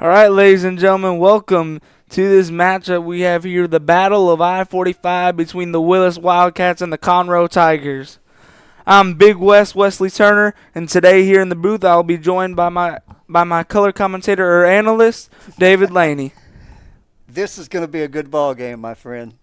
All right, ladies and gentlemen, welcome to this matchup. We have here the Battle of I-45 between the Willis Wildcats and the Conroe Tigers. I'm Big West Wesley Turner, and today here in the booth I'll be joined by my color commentator or analyst, David Laney. This is going to be a good ball game, my friend.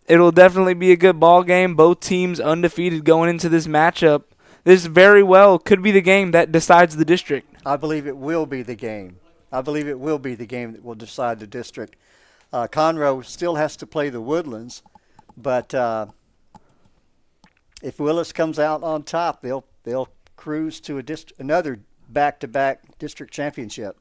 It'll definitely be a good ball game. Both teams undefeated going into this matchup. This very well could be the game that decides the district. I believe it will be the game. I believe it will be the game that will decide the district. Conroe still has to play the Woodlands, but if Willis comes out on top, they'll cruise to another back-to-back district championship.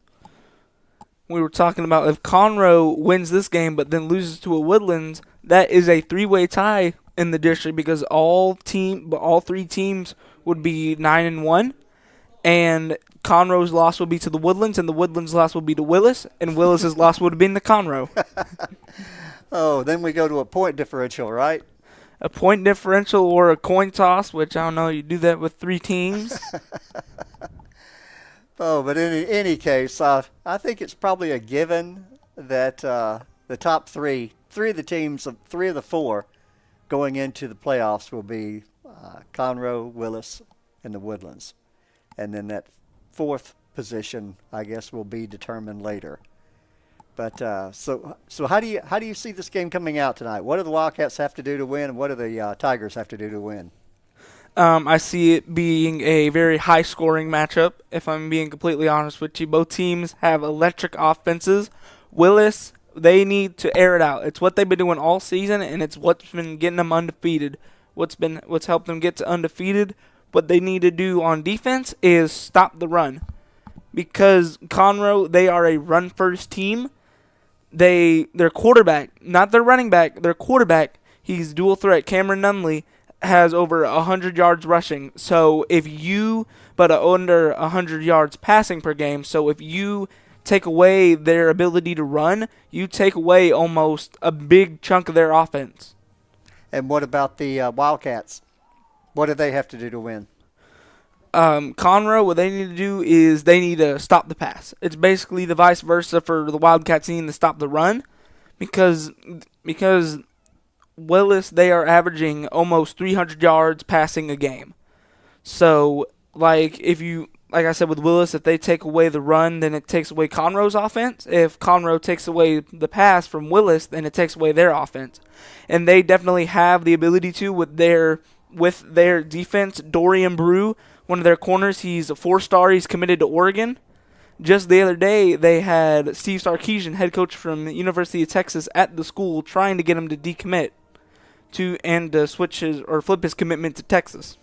We were talking about if Conroe wins this game but then loses to a Woodlands, that is a three-way tie in the district because all three teams would be 9-1, and Conroe's loss would be to the Woodlands, and the Woodlands' loss would be to Willis, and Willis's loss would have been to Conroe. Oh, then we go to a point differential, right? A point differential or a coin toss, which I don't know, you do that with three teams. Oh, but in any case, I think it's probably a given that the top three of the teams, three of the four going into the playoffs will be Conroe, Willis, and the Woodlands. And then that fourth position, I guess, will be determined later. But so how do you see this game coming out tonight? What do the Wildcats have to do to win, and what do the Tigers have to do to win? I see it being a very high-scoring matchup, if I'm being completely honest with you. Both teams have electric offenses. Willis, they need to air it out. It's what they've been doing all season, and it's what's been getting them undefeated. What's helped them get to undefeated. What they need to do on defense is stop the run. Because Conroe, they are a run-first team. Their quarterback, not their running back, their quarterback, he's dual threat. Cameron Nunley has over 100 yards rushing. So but under 100 yards passing per game. So if you take away their ability to run, you take away almost a big chunk of their offense. And what about the Wildcats? What do they have to do to win? Conroe, what they need to do is they need to stop the pass. It's basically the vice versa for the Wildcats needing to stop the run because Willis, they are averaging almost 300 yards passing a game. So, like I said with Willis, if they take away the run, then it takes away Conroe's offense. If Conroe takes away the pass from Willis, then it takes away their offense. And they definitely have the ability to with their defense. Dorian Brew, one of their corners, he's a 4-star. He's committed to Oregon. Just the other day, they had Steve Sarkisian, head coach from the University of Texas, at the school trying to get him to decommit to flip his commitment to Texas.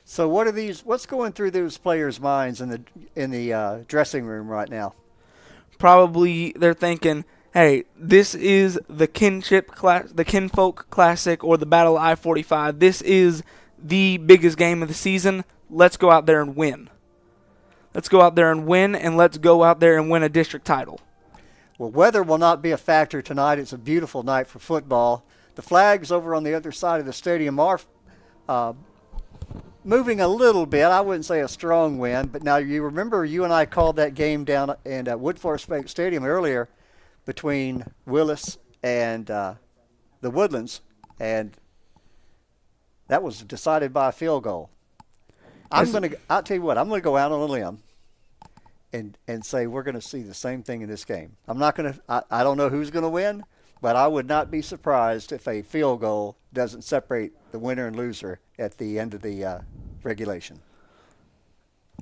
So what's going through those players' minds in the dressing room right now? Probably they're thinking, hey, this is the Kinfolk Classic or the Battle of I-45. This is the biggest game of the season. Let's go out there and win. Let's go out there and win, and let's go out there and win a district title. Well, weather will not be a factor tonight. It's a beautiful night for football. The flags over on the other side of the stadium are moving a little bit. I wouldn't say a strong wind, but now you remember you and I called that game down in Woodforest Bank Stadium earlier between Willis and the Woodlands, and that was decided by a field goal. I'll tell you what, I'm going to go out on a limb and say we're going to see the same thing in this game. I don't know who's going to win, but I would not be surprised if a field goal doesn't separate the winner and loser at the end of the regulation.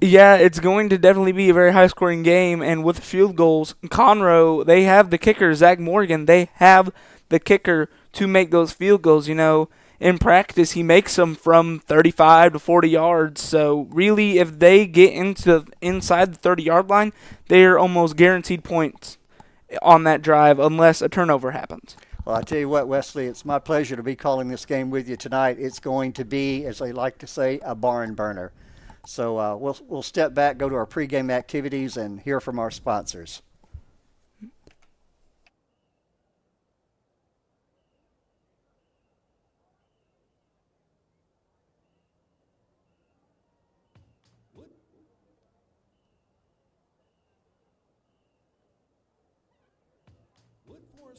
Yeah, it's going to definitely be a very high-scoring game, and with field goals, Conroe, they have the kicker, Zach Morgan. They have the kicker to make those field goals. In practice, he makes them from 35 to 40 yards. So, really, if they get inside the 30-yard line, they are almost guaranteed points on that drive unless a turnover happens. Well, I tell you what, Wesley, it's my pleasure to be calling this game with you tonight. It's going to be, as they like to say, a barn burner. So we'll step back, go to our pregame activities, and hear from our sponsors.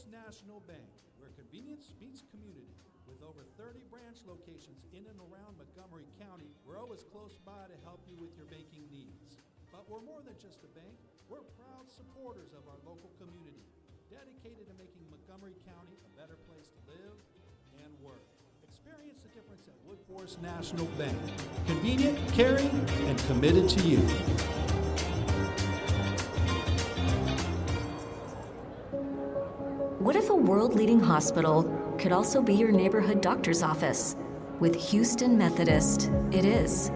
Forest National Bank, where convenience meets community. With over 30 branch locations in and around Montgomery County, we're always close by to help you with your banking needs. But we're more than just a bank. We're proud supporters of our local community, dedicated to making Montgomery County a better place to live and work. Experience the difference at Woodforest National Bank. Convenient, caring, and committed to you. What if a world-leading hospital could also be your neighborhood doctor's office? With Houston Methodist, it is.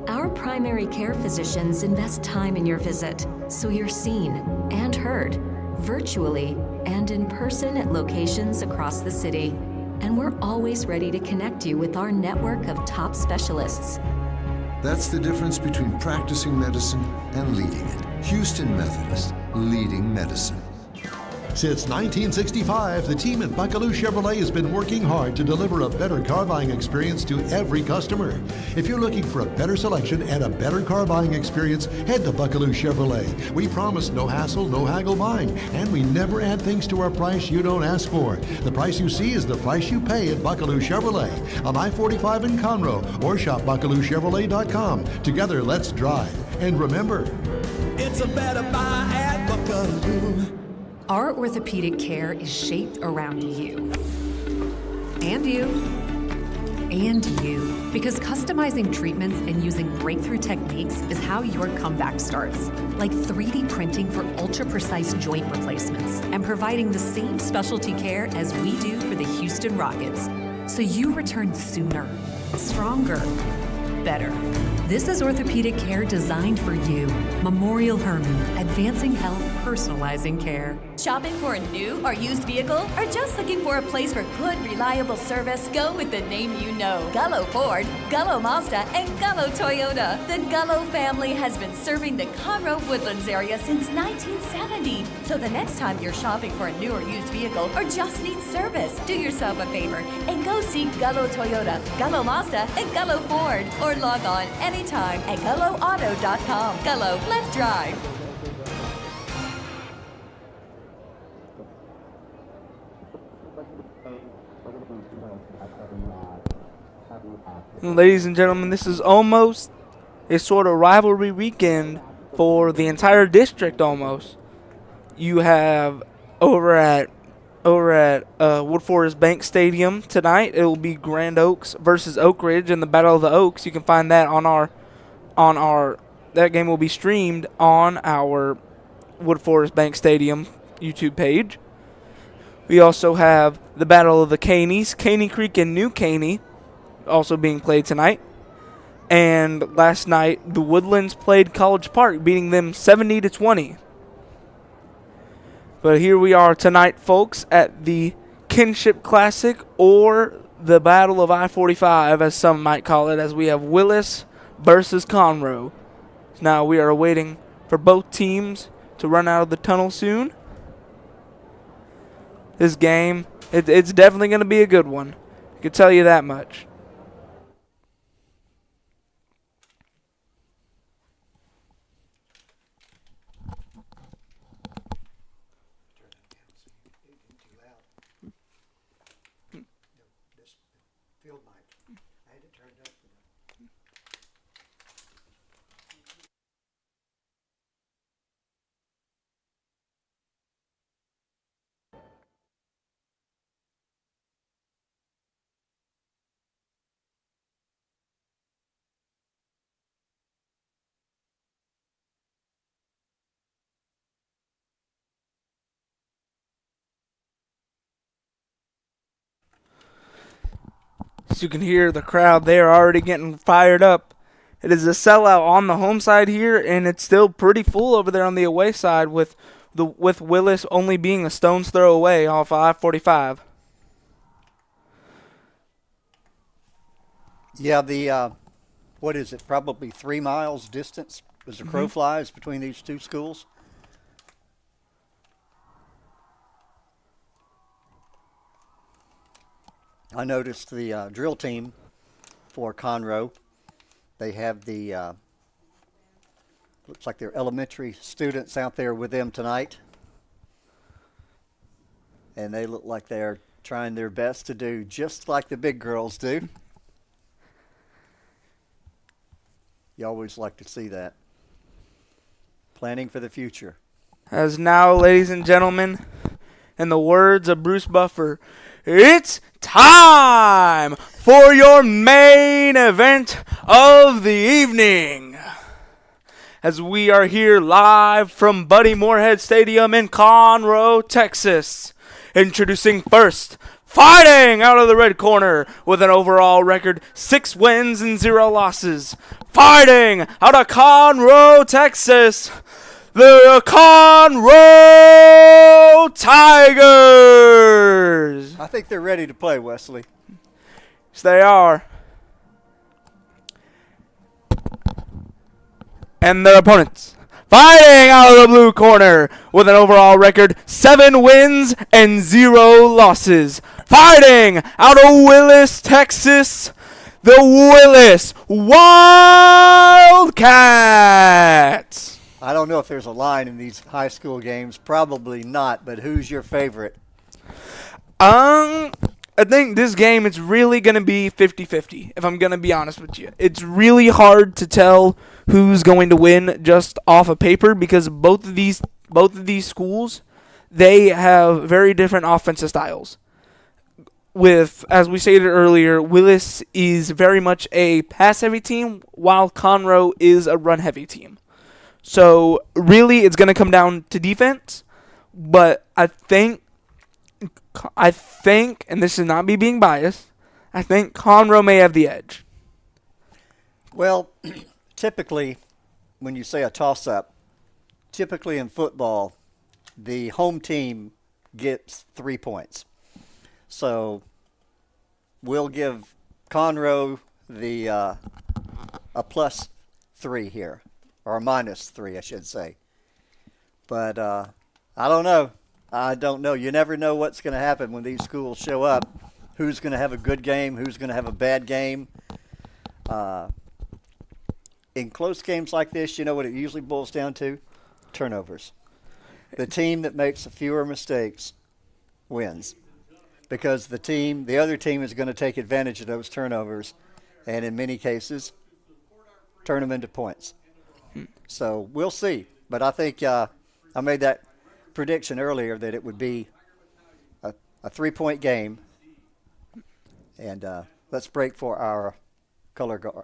Our primary care physicians invest time in your visit, so you're seen and heard, virtually and in person at locations across the city. And we're always ready to connect you with our network of top specialists. That's the difference between practicing medicine and leading it. Houston Methodist, leading medicine. Since 1965, the team at Buckaloo Chevrolet has been working hard to deliver a better car buying experience to every customer. If you're looking for a better selection and a better car buying experience, head to Buckaloo Chevrolet. We promise no hassle, no haggle buying, and we never add things to our price you don't ask for. The price you see is the price you pay at Buckaloo Chevrolet on I-45 in Conroe, or shop BuckalooChevrolet.com. Together, let's drive. And remember, It's a better buy at Buckaloo. Our orthopedic care is shaped around you. And you. And you. Because customizing treatments and using breakthrough techniques is how your comeback starts. Like 3D printing for ultra-precise joint replacements and providing the same specialty care as we do for the Houston Rockets. So you return sooner, stronger, better. This is orthopedic care designed for you. Memorial Herman, advancing health, personalizing care. Shopping for a new or used vehicle? Or just looking for a place for good, reliable service? Go with the name you know. Gullo Ford, Gullo Mazda, and Gullo Toyota. The Gullo family has been serving the Conroe Woodlands area since 1970. So the next time you're shopping for a new or used vehicle or just need service, do yourself a favor and go see Gullo Toyota, Gullo Mazda, and Gullo Ford. Or log on anytime at GulloAuto.com. Gullo, let's drive. Ladies and gentlemen, this is almost a sort of rivalry weekend for the entire district almost. You have over at Woodforest Bank Stadium tonight, it will be Grand Oaks versus Oak Ridge in the Battle of the Oaks. You can find that that game will be streamed on our Woodforest Bank Stadium YouTube page. We also have the Battle of the Caneys, Caney Creek and New Caney, also being played tonight. And last night, the Woodlands played College Park, beating them 70-20. But here we are tonight, folks, at the Kinship Classic, or the Battle of I-45, as some might call it, as we have Willis versus Conroe. Now we are awaiting for both teams to run out of the tunnel soon. This game, it's definitely going to be a good one. I can tell you that much. As you can hear the crowd there already getting fired up. It is a sellout on the home side here, and it's still pretty full over there on the away side with Willis only being a stone's throw away off I-45. Yeah, the what is it? Probably 3 miles distance as the crow flies between these two schools. I noticed the drill team for Conroe. They have the looks like they're elementary students out there with them tonight. and they look like they're trying their best to do just like the big girls do. You always like to see that. Planning for the future. As now, ladies and gentlemen, in the words of Bruce Buffer, it's time for your main event of the evening. As we are here live from Buddy Moorhead Stadium in Conroe, Texas. Introducing first, fighting out of the red corner with an overall record 6 wins and 0 losses. Fighting out of Conroe, Texas, the Conroe Tigers. I think they're ready to play, Wesley. Yes, they are. And their opponents, fighting out of the blue corner with an overall record 7 wins and 0 losses. Fighting out of Willis, Texas, the Willis Wildcats. I don't know if there's a line in these high school games. Probably not, but who's your favorite? I think this game is really going to be 50-50, if I'm going to be honest with you. It's really hard to tell who's going to win just off of paper because both of these schools, they have very different offensive styles. With, as we stated earlier, Willis is very much a pass-heavy team, while Conroe is a run-heavy team. So, really, it's going to come down to defense. But I think, and this is not me being biased, I think Conroe may have the edge. Well, typically, when you say a toss-up, typically in football, the home team gets 3 points. So we'll give Conroe the a +3 here, or a -3, I should say. But I don't know. I don't know. You never know what's going to happen when these schools show up. Who's going to have a good game? Who's going to have a bad game? In close games like this, you know what it usually boils down to? Turnovers. The team that makes fewer mistakes wins. Because the other team is going to take advantage of those turnovers and in many cases turn them into points. So we'll see. But I think I made that prediction earlier that it would be a 3-point game. And let's break for our color guard.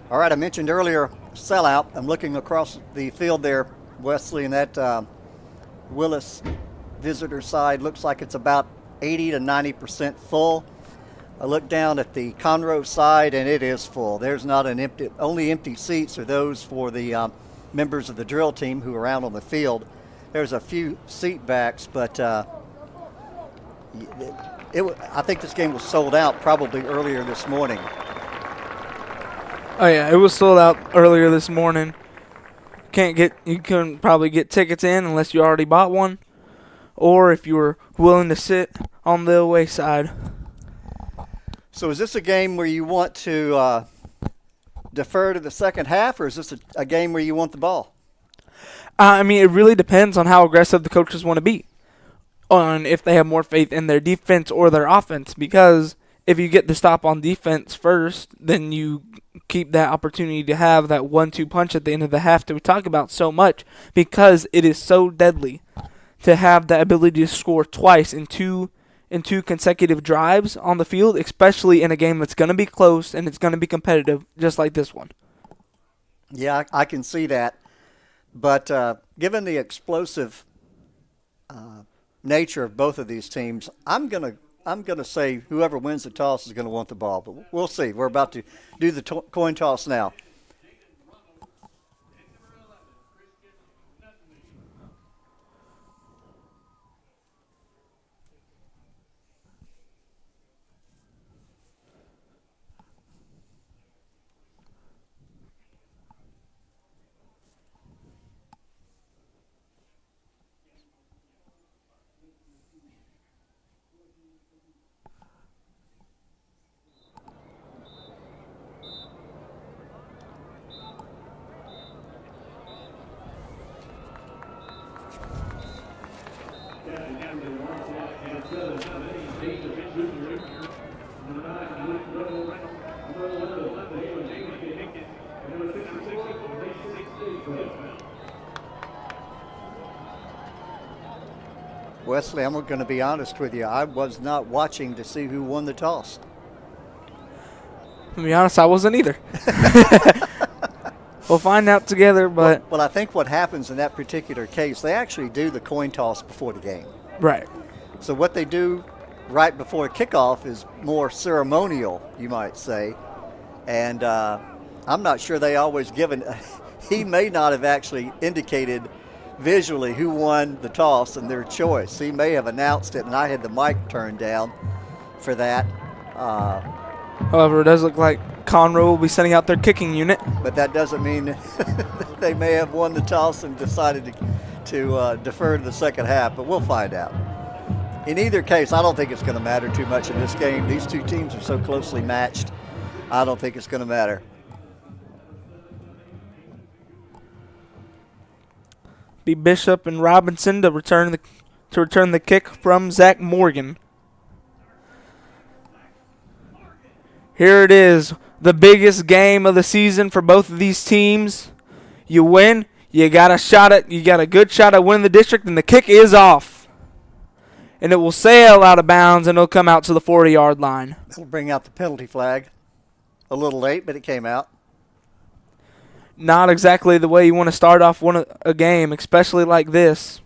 All right, I mentioned earlier sellout. I'm looking across the field there, Wesley, and that Willis visitor side looks like it's about 80 to 90% full. I look down at the Conroe side, and it is full. There's not an empty, only empty seats are those for the members of the drill team who are out on the field. There's a few seat backs, but I think this game was sold out probably earlier this morning. Oh yeah, it was sold out earlier this morning. You couldn't probably get tickets in unless you already bought one, or if you were willing to sit on the away side. So is this a game where you want to defer to the second half, or is this a game where you want the ball? I mean, it really depends on how aggressive the coaches want to be, on if they have more faith in their defense or their offense. Because if you get the stop on defense first, then you keep that opportunity to have that 1-2 punch at the end of the half that we talk about so much, because it is so deadly to have the ability to score twice in two consecutive drives on the field, especially in a game that's going to be close and it's going to be competitive, just like this one. Yeah, I can see that. But given the explosive nature of both of these teams, I'm gonna say whoever wins the toss is going to want the ball. But we'll see. We're about to do the coin toss now. Wesley, I'm going to be honest with you. I was not watching to see who won the toss. To be honest, I wasn't either. We'll find out together, but... Well, I think what happens in that particular case, they actually do the coin toss before the game. Right. So what they do right before kickoff is more ceremonial, you might say. And I'm not sure they always given... he may not have actually indicated visually who won the toss and their choice. He may have announced it, and I had the mic turned down for that. However, it does look like Conroe will be sending out their kicking unit. But that doesn't mean they may have won the toss and decided to defer to the second half, but we'll find out. In either case, I don't think it's going to matter too much in this game. These two teams are so closely matched, I don't think it's going to matter. Be Bishop and Robinson to return the kick from Zach Morgan. Here it is, the biggest game of the season for both of these teams. You win, you got a good shot at winning the district, and the kick is off. And it will sail out of bounds, and it'll come out to the 40-yard line. It'll bring out the penalty flag. A little late, but it came out. Not exactly the way you want to start off a game, especially like this.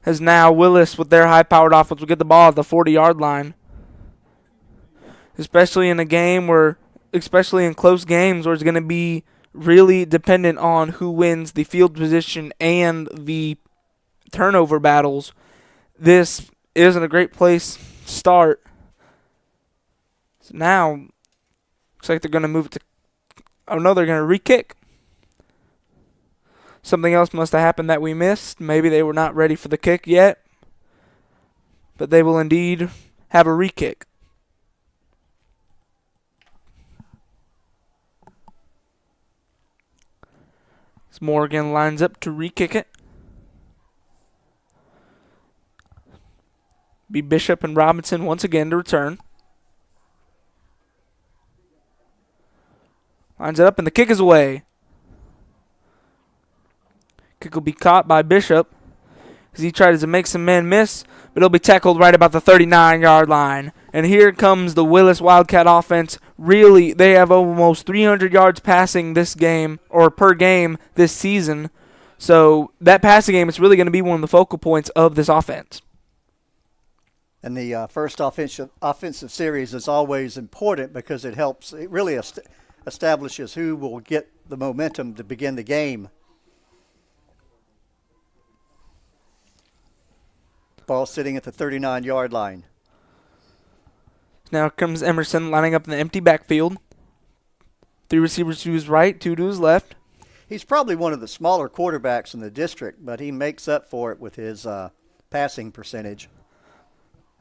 As now Willis, with their high-powered offense, will get the ball at the 40-yard line. Especially in close games where it's going to be really dependent on who wins the field position and the turnover battles. This isn't a great place to start. So now, looks like they're going to move it to... Oh, no, they're going to re-kick. Something else must have happened that we missed. Maybe they were not ready for the kick yet. But they will indeed have a re-kick. As Morgan lines up to re-kick it. Be Bishop and Robinson once again to return. Lines it up, and the kick is away. Kick will be caught by Bishop as he tries to make some men miss, but he'll be tackled right about the 39-yard line. And here comes the Willis Wildcat offense. Really, they have almost 300 yards passing this game, or per game this season. So that passing game is really going to be one of the focal points of this offense. And the first offensive series is always important because it helps. It really establishes who will get the momentum to begin the game. Ball sitting at the 39-yard line. Now comes Emerson lining up in the empty backfield. 3 receivers to his right, 2 to his left. He's probably one of the smaller quarterbacks in the district, but he makes up for it with his passing percentage.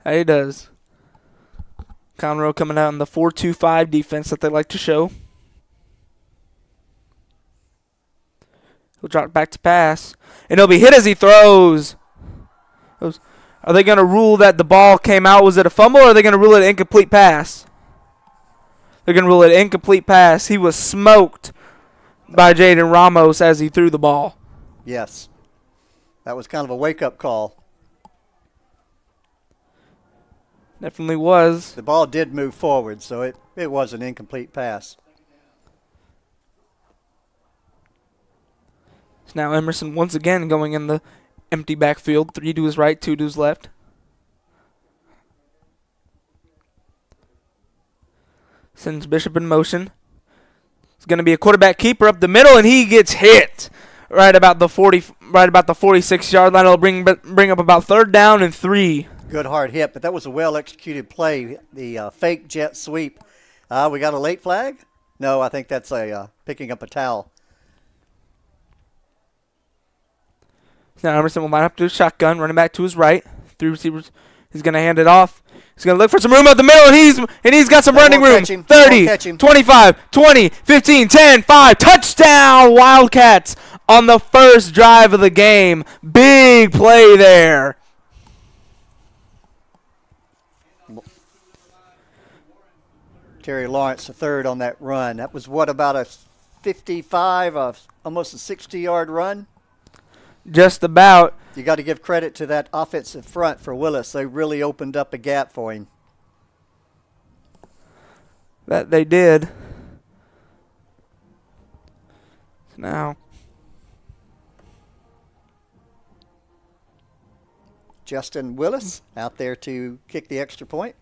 He does. Conroe coming out in the 4-2-5 defense that they like to show. He'll drop back to pass, and he'll be hit as he throws. Are they going to rule that the ball came out? Was it a fumble, or are they going to rule it an incomplete pass? They're going to rule it an incomplete pass. He was smoked by Jaden Ramos as he threw the ball. Yes. That was kind of a wake-up call. Definitely was. The ball did move forward, so it was an incomplete pass. So now Emerson once again going in the empty backfield. 3 to his right, 2 to his left. Sends Bishop in motion. It's going to be a quarterback keeper up the middle, and he gets hit right about the 46-yard line. It'll bring up about 3rd down and 3. Good hard hit, but that was a well-executed play. The fake jet sweep. We got a late flag? No, I think that's picking up a towel. Now Emerson will line up to his shotgun, running back to his right. 3 receivers. He's going to hand it off. He's going to look for some room up the middle, and he's got some running room. 30, 25, 20, 15, 10, 5. Touchdown, Wildcats on the first drive of the game. Big play there. Terry Lawrence, the third on that run. That was about a 55, almost a 60-yard run? Just about. You got to give credit to that offensive front for Willis. They really opened up a gap for him. That they did. Now, Justin Willis out there to kick the extra point.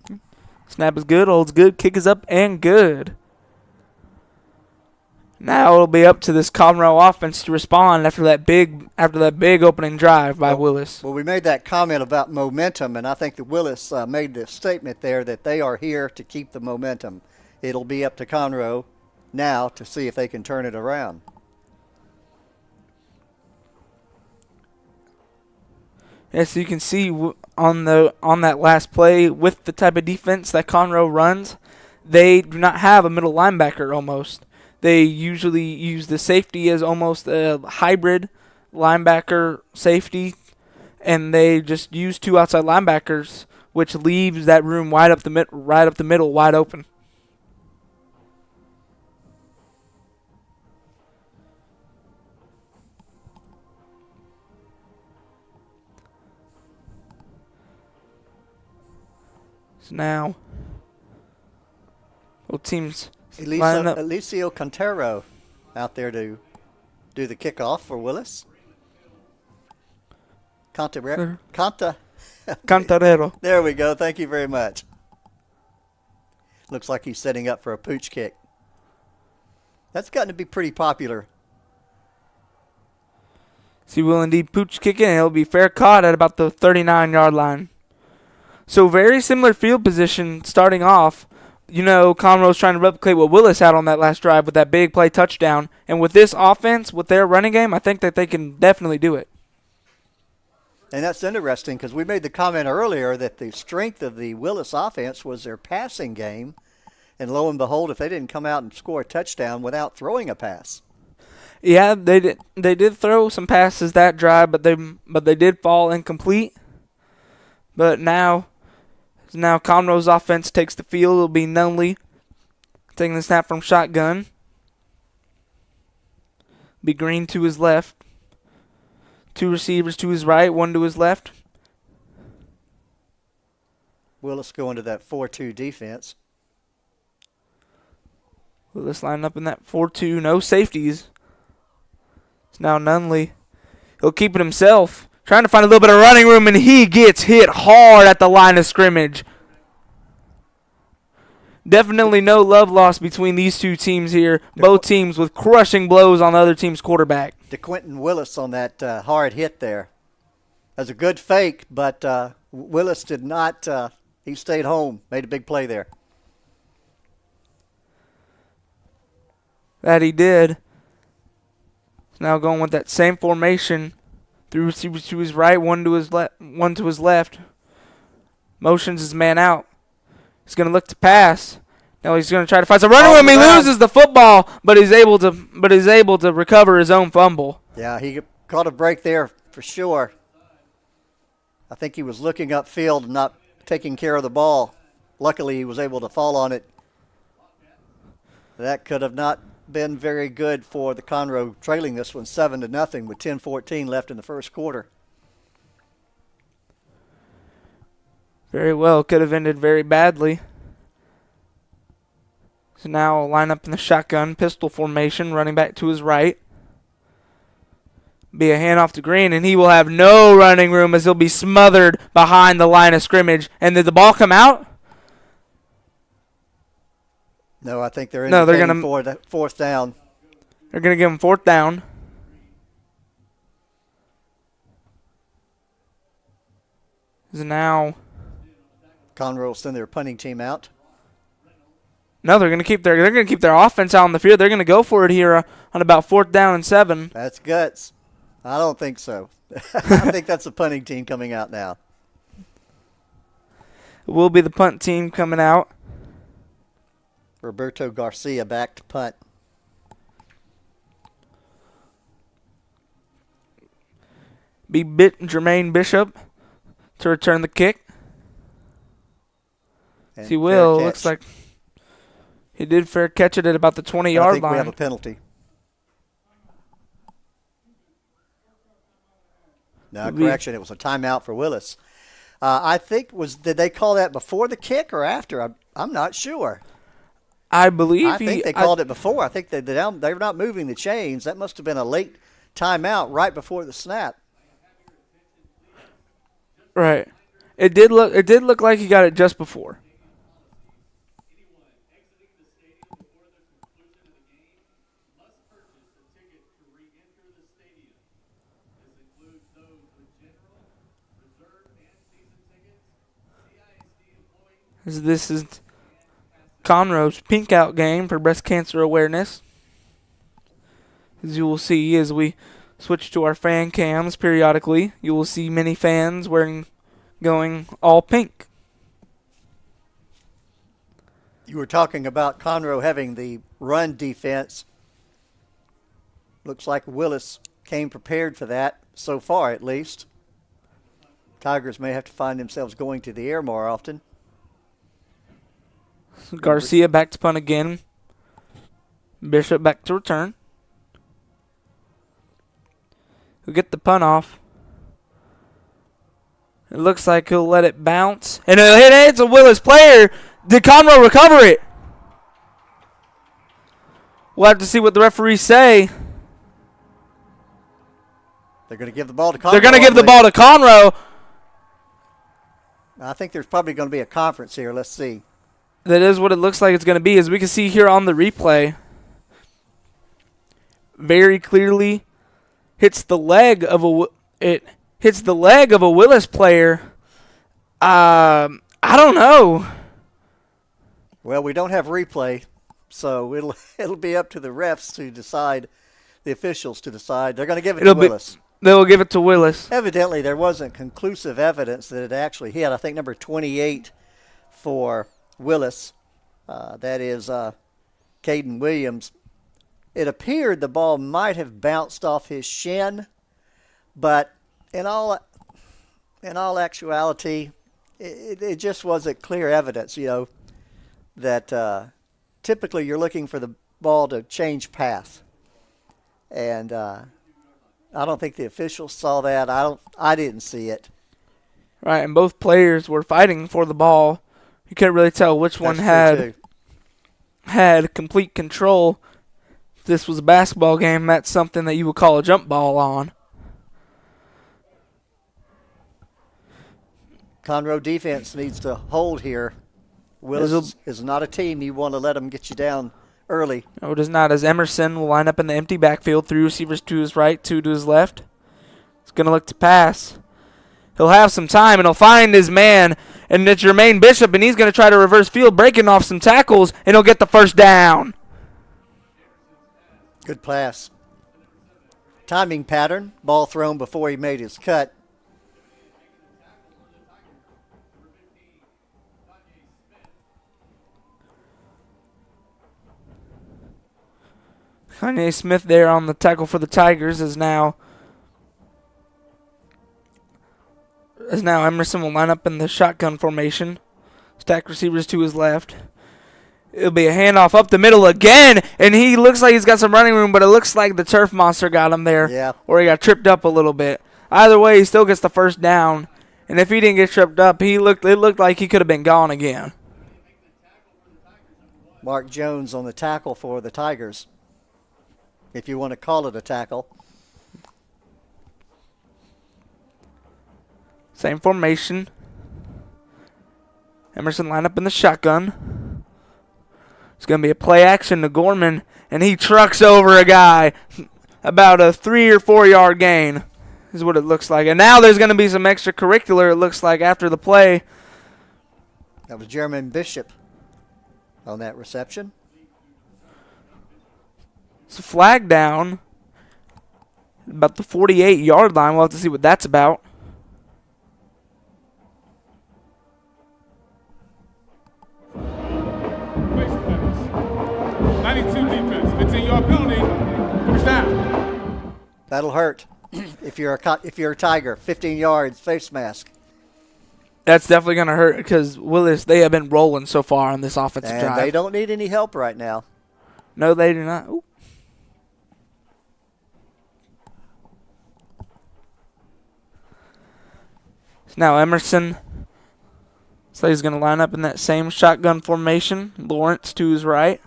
snap is good, holds good, kick is up and good. Now it'll be up to this Conroe offense to respond after that big opening drive by Willis. Well, we made that comment about momentum, and I think that Willis made the statement there that they are here to keep the momentum. It'll be up to Conroe now to see if they can turn it around. Yes, you can see on that last play with the type of defense that Conroe runs, they do not have a middle linebacker almost. They usually use the safety as almost a hybrid linebacker safety, and they just use 2 outside linebackers, which leaves that room right up the middle wide open. So now, both teams line up. Alicio Contero out there to do the kickoff for Willis. Contarero. There we go. Thank you very much. Looks like he's setting up for a pooch kick. That's gotten to be pretty popular. So he will indeed pooch kick it, and it'll be fair caught at about the 39-yard line. So very similar field position starting off. You know, Conroe's trying to replicate what Willis had on that last drive with that big play touchdown. And with this offense, with their running game, I think that they can definitely do it. And that's interesting because we made the comment earlier that the strength of the Willis offense was their passing game. And lo and behold, if they didn't come out and score a touchdown without throwing a pass. Yeah, they did throw some passes that drive, but they did fall incomplete. But now Conroe's offense takes the field. It'll be Nunley taking the snap from shotgun. Be Green to his left. 2 receivers to his right, 1 to his left. Willis going to that 4-2 defense. Willis lining up in that 4-2, no safeties. It's now Nunley. He'll keep it himself. Trying to find a little bit of running room, and he gets hit hard at the line of scrimmage. Definitely no love lost between these two teams here. Both teams with crushing blows on the other team's quarterback. DeQuinton Willis on that hard hit there. That was a good fake, but Willis did not. He stayed home, made a big play there. That he did. Now going with that same formation. Three receivers to his right, one to his left. Motions his man out. He's going to look to pass. Now he's going to try to find some running room. He loses the football, but he's able to recover his own fumble. Yeah, he caught a break there for sure. I think he was looking upfield and not taking care of the ball. Luckily, he was able to fall on it. That could have not been very good for the Conroe, trailing this one 7-0 with 10:14 left in the first quarter. Very well. Could have ended very badly. So now line up in the shotgun pistol formation, running back to his right. Be a handoff to Green, and he will have no running room as he'll be smothered behind the line of scrimmage. And did the ball come out? No, I think they're indicating for the fourth down. They're going to give him fourth down. So now Conroe will send their punting team out. No, they're going to keep their offense out on the field. They're going to go for it here on about 4th down and 7. That's guts. I don't think so. I think that's the punting team coming out now. It will be the punt team coming out. Roberto Garcia back to punt. Be Jermaine Bishop to return the kick. And He will. catch. Looks like he did fair catch it at about the 20-yard I think line. we have a penalty. No, correction. It was a timeout for Willis. I think did they call that before the kick or after? I'm not sure. I believe I think they called it before. I think they were not moving the chains. That must have been a late timeout right before the snap. Right. It did look like he got it just before. This is Conroe's Pink Out game for breast cancer awareness. As you will see as we switch to our fan cams periodically, you will see many fans going all pink. You were talking about Conroe having the run defense. Looks like Willis came prepared for that, so far at least. Tigers may have to find themselves going to the air more often. Garcia back to punt again. Bishop back to return. He'll get the punt off. It looks like he'll let it bounce. And it's a Willis player. Did Conroe recover it? We'll have to see what the referees say. They're going to give the ball to Conroe. They're going to give the ball to Conroe. I think there's probably going to be a conference here. Let's see. That is what it looks like it's going to be. As we can see here on the replay, very clearly hits the leg of a Willis player. I don't know. Well, we don't have replay, so it'll be up to the refs to decide, the officials to decide. They're going to give it to Willis. They will give it to Willis. Evidently, there wasn't conclusive evidence that it actually hit. I think number 28 for Willis, that is Caden Williams. It appeared the ball might have bounced off his shin, but in all actuality, it just wasn't clear evidence, that typically you're looking for the ball to change path. And I don't think the officials saw that. I didn't see it. Right, and both players were fighting for the ball. You couldn't really tell which one had complete control. If this was a basketball game, that's something that you would call a jump ball on. Conroe defense needs to hold here. Willis is not a team you want to let them get you down early. No, it is not, as Emerson will line up in the empty backfield. 3 receivers to his right, 2 to his left. He's going to look to pass. He'll have some time, and he'll find his man, and it's Jermaine Bishop, and he's going to try to reverse field, breaking off some tackles, and he'll get the first down. Good pass. Timing pattern. Ball thrown before he made his cut. Kanye Smith there on the tackle for the Tigers is now Emerson will line up in the shotgun formation. Stack receivers to his left. It'll be a handoff up the middle again, and he looks like he's got some running room, but it looks like the turf monster got him there. Yeah. Or he got tripped up a little bit. Either way, he still gets the first down, and if he didn't get tripped up, it looked like he could have been gone again. Mark Jones on the tackle for the Tigers, if you want to call it a tackle. Same formation. Emerson line up in the shotgun. It's going to be a play action to Gorman, and he trucks over a guy. About a 3 or 4 yard gain is what it looks like. And now there's going to be some extracurricular, it looks like, after the play. That was Jermaine Bishop on that reception. It's a flag down about the 48-yard line. We'll have to see what that's about. That'll hurt if you're a Tiger. 15 yards, face mask. That's definitely going to hurt because Willis, they have been rolling so far on this offensive drive. They don't need any help right now. No, they do not. Ooh. Now Emerson, so he's going to line up in that same shotgun formation. Lawrence to his right.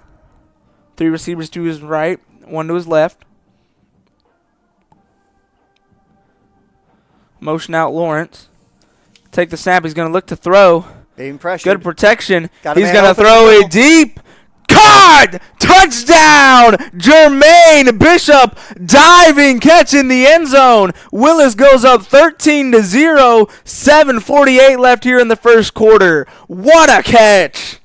3 receivers to his right, 1 to his left. Motion out Lawrence. Take the snap. He's going to look to throw. Being pressured. Good protection. He's going to throw it deep. Caught! Touchdown! Jermaine Bishop diving catch in the end zone. Willis goes up 13-0. 7:48 left here in the first quarter. What a catch!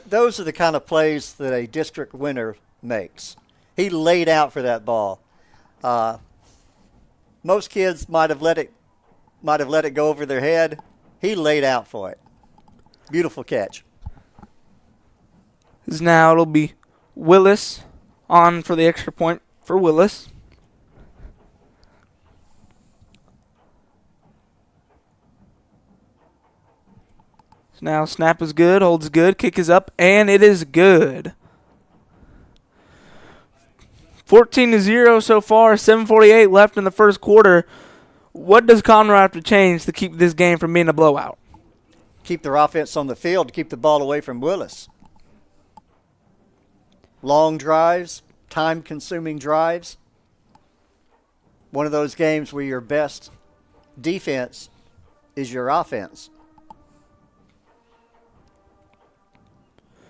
Those are the kind of plays that a district winner makes. He laid out for that ball. Most kids might have let it go over their head. He laid out for it. Beautiful catch. Now it'll be Willis on for the extra point for Willis. So now snap is good, holds good, kick is up, and it is good. 14-0 so far, 7:48 left in the first quarter. What does Conroe have to change to keep this game from being a blowout? Keep their offense on the field to keep the ball away from Willis. Long drives, time-consuming drives. One of those games where your best defense is your offense.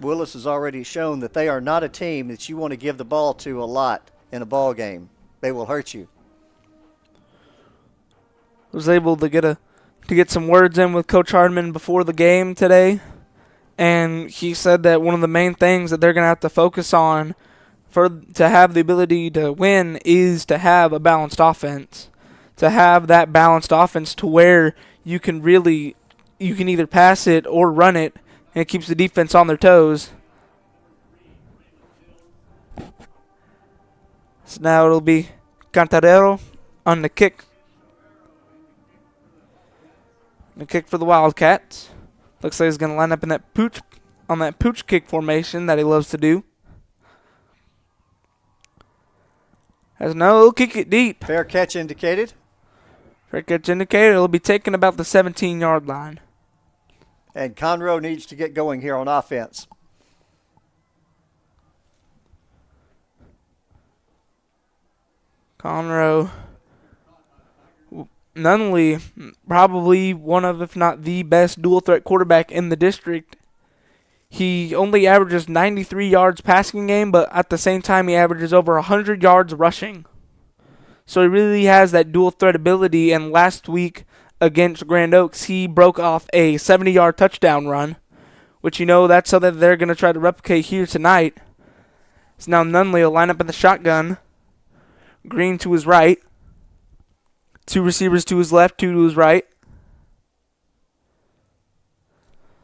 Willis has already shown that they are not a team that you want to give the ball to a lot in a ball game. They will hurt you. Was able to get some words in with Coach Hardman before the game today. And he said that one of the main things that they're going to have to focus on to have the ability to win is to have a balanced offense. To have that balanced offense to where you can either pass it or run it, and it keeps the defense on their toes. So now it'll be Cantarero on the kick. The kick for the Wildcats. Looks like he's going to line up in that pooch kick formation that he loves to do. He'll kick it deep. Fair catch indicated. Crickets indicated it'll be taken about the 17-yard line. And Conroe needs to get going here on offense. Conroe, Nunley, probably one of, if not the best dual threat quarterback in the district. He only averages 93 yards passing game, but at the same time he averages over 100 yards rushing. So he really has that dual threat ability, and last week against Grand Oaks, he broke off a 70-yard touchdown run, which that's something that they're going to try to replicate here tonight. So now Nunley will line up in the shotgun. Green to his right. 2 receivers to his left, 2 to his right.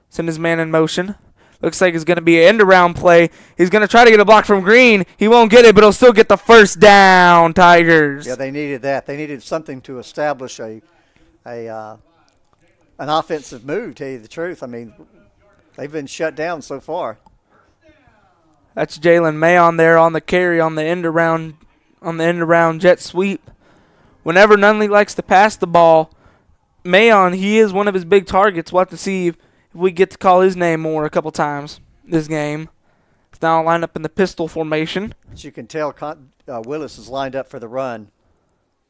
Send his man in motion. Looks like it's going to be an end-around play. He's going to try to get a block from Green. He won't get it, but he'll still get the first down, Tigers. Yeah, they needed that. They needed something to establish an offensive move, to tell you the truth. I mean, they've been shut down so far. That's Jalen Mayon there on the carry on the end-around jet sweep. Whenever Nunley likes to pass the ball, Mayon, he is one of his big targets. We'll have to see if we get to call his name more a couple times this game. It's now lined up in the pistol formation. As you can tell, Willis is lined up for the run.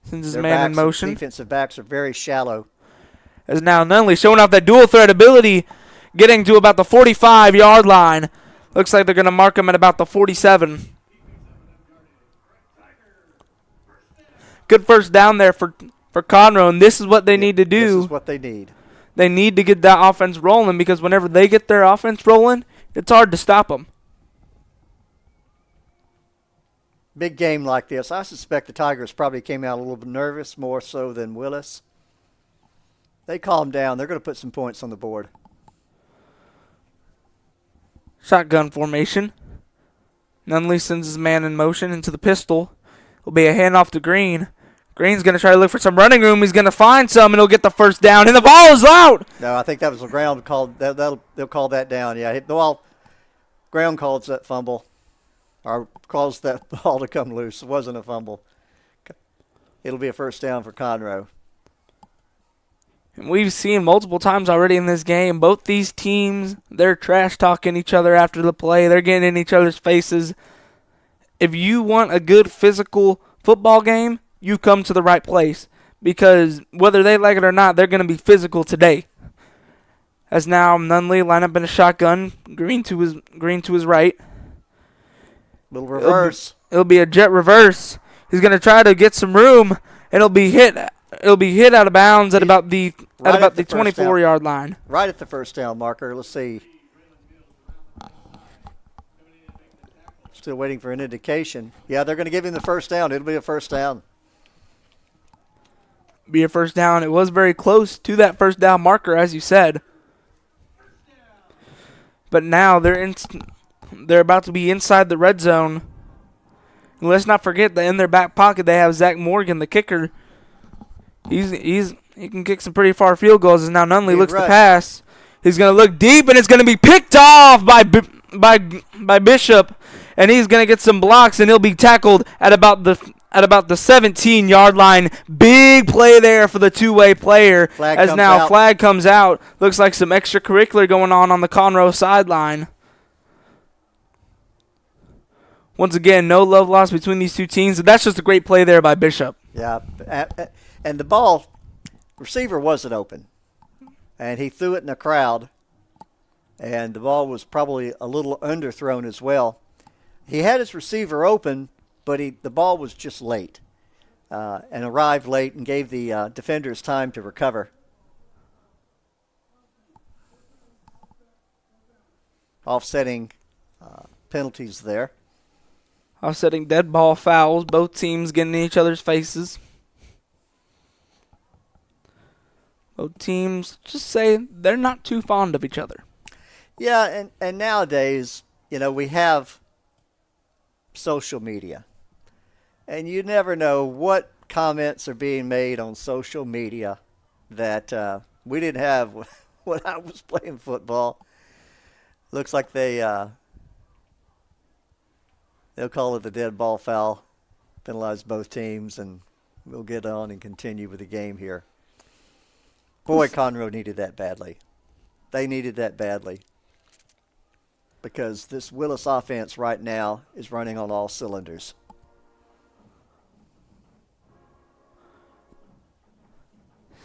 Sends his man in motion. Defensive backs are very shallow. As now Nunley showing off that dual threat ability, getting to about the 45-yard line. Looks like they're going to mark him at about the 47. Good first down there for Conroe, and this is what they need to do. This is what they need. They need to get that offense rolling, because whenever they get their offense rolling, it's hard to stop them. Big game like this. I suspect the Tigers probably came out a little bit nervous, more so than Willis. They calmed down. They're going to put some points on the board. Shotgun formation. Nunley sends his man in motion into the pistol. It'll be a handoff to Green. Green's going to try to look for some running room. He's going to find some, and he'll get the first down. And the ball is out! No, I think that was the ground called. They'll call that down. Yeah, ground calls that fumble, or calls that ball to come loose. It wasn't a fumble. It'll be a first down for Conroe. And we've seen multiple times already in this game, both these teams, they're trash-talking each other after the play. They're getting in each other's faces. If you want a good physical football game, you come to the right place, because whether they like it or not, they're going to be physical today. As now Nunley line up in a shotgun, Green to his right. Little reverse. It'll be a jet reverse. He's going to try to get some room, and it'll be hit out of bounds at about the 24-yard line. Right at the first down marker. Let's see. Still waiting for an indication. Yeah, they're going to give him the first down. It'll be a first down. Be a first down. It was very close to that first down marker, as you said. But now they're about to be inside the red zone. And let's not forget that in their back pocket they have Zach Morgan, the kicker. He can kick some pretty far field goals. As now Nunley looks to pass. He's going to look deep, and it's going to be picked off by Bishop, and he's going to get some blocks, and he'll be tackled at about the 17-yard line. Big play there for the two-way player. Flag comes out. Looks like some extracurricular going on the Conroe sideline. Once again, no love lost between these two teams. That's just a great play there by Bishop. Yeah, and the ball, receiver wasn't open, and he threw it in the crowd, and the ball was probably a little underthrown as well. He had his receiver open, but the ball was just late and arrived late and gave the defenders time to recover. Offsetting penalties there. Offsetting dead ball fouls. Both teams getting in each other's faces. Both teams just say they're not too fond of each other. Yeah, and nowadays, we have social media. And you never know what comments are being made on social media that we didn't have when I was playing football. Looks like they'll call it the dead ball foul, penalize both teams, and we'll get on and continue with the game here. Boy, Conroe needed that badly. They needed that badly. Because this Willis offense right now is running on all cylinders.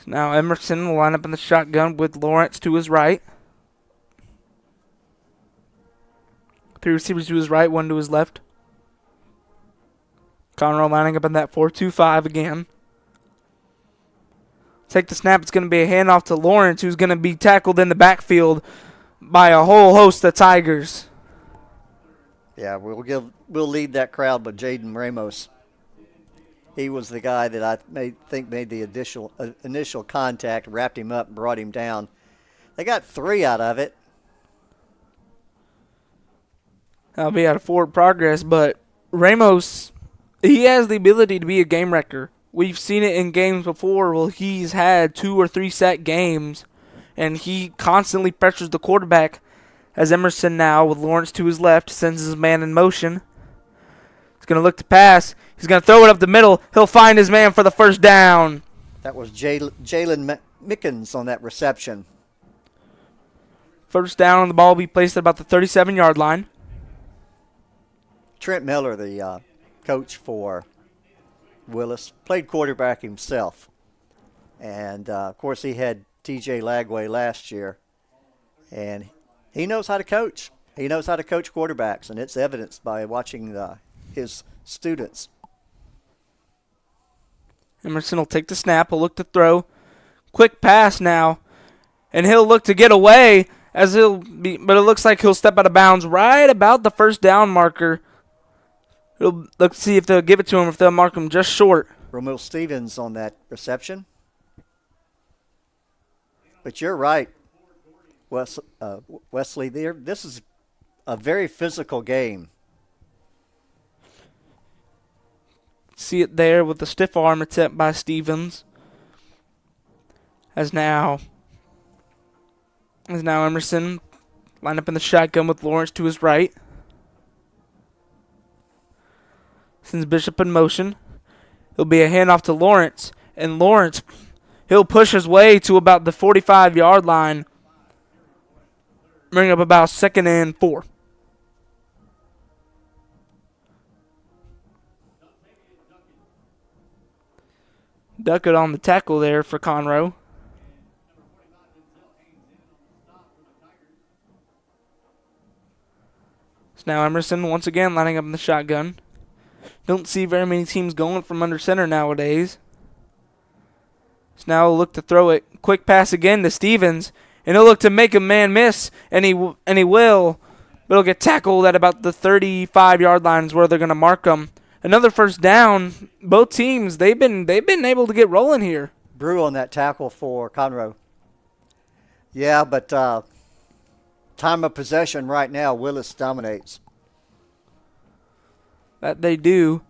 Now Emerson will line up in the shotgun with Lawrence to his right. 3 receivers to his right, 1 to his left. Conroe lining up in that 4-2-5 again. Take the snap. It's going to be a handoff to Lawrence, who's going to be tackled in the backfield by a whole host of Tigers. Yeah, we'll lead that crowd with Jaden Ramos. He was the guy that I think made the initial contact, wrapped him up, and brought him down. They got 3 out of it. That'll be out of forward progress, but Ramos, he has the ability to be a game wrecker. We've seen it in games before where he's had 2 or 3 sack games, and he constantly pressures the quarterback. As Emerson now, with Lawrence to his left, sends his man in motion. He's going to look to pass. He's going to throw it up the middle. He'll find his man for the first down. That was Jalen Mickens on that reception. First down, and the ball will be placed at about the 37-yard line. Trent Miller, the coach for Willis, played quarterback himself. And, of course, he had T.J. Lagway last year. And he knows how to coach. He knows how to coach quarterbacks, and it's evidenced by watching his students. Emerson will take the snap. He'll look to throw. Quick pass now. And he'll look to get away, but it looks like he'll step out of bounds right about the first down marker. He'll look to see if they'll give it to him, if they'll mark him just short. Romil Stevens on that reception. But you're right, Wesley. This is a very physical game. See it there with the stiff arm attempt by Stevens. As now Emerson lined up in the shotgun with Lawrence to his right. Sends Bishop in motion. It'll be a handoff to Lawrence. And Lawrence, he'll push his way to about the 45-yard line. Bring up about 2nd and 4. Duckett on the tackle there for Conroe. So now Emerson once again lining up in the shotgun. Don't see very many teams going from under center nowadays. So now he'll look to throw it. Quick pass again to Stevens. And he'll look to make a man miss. And he will. But he'll get tackled at about the 35-yard line is where they're going to mark him. Another first down. Both teams, they've been able to get rolling here. Brew on that tackle for Conroe. Yeah, but time of possession right now, Willis dominates. That they do.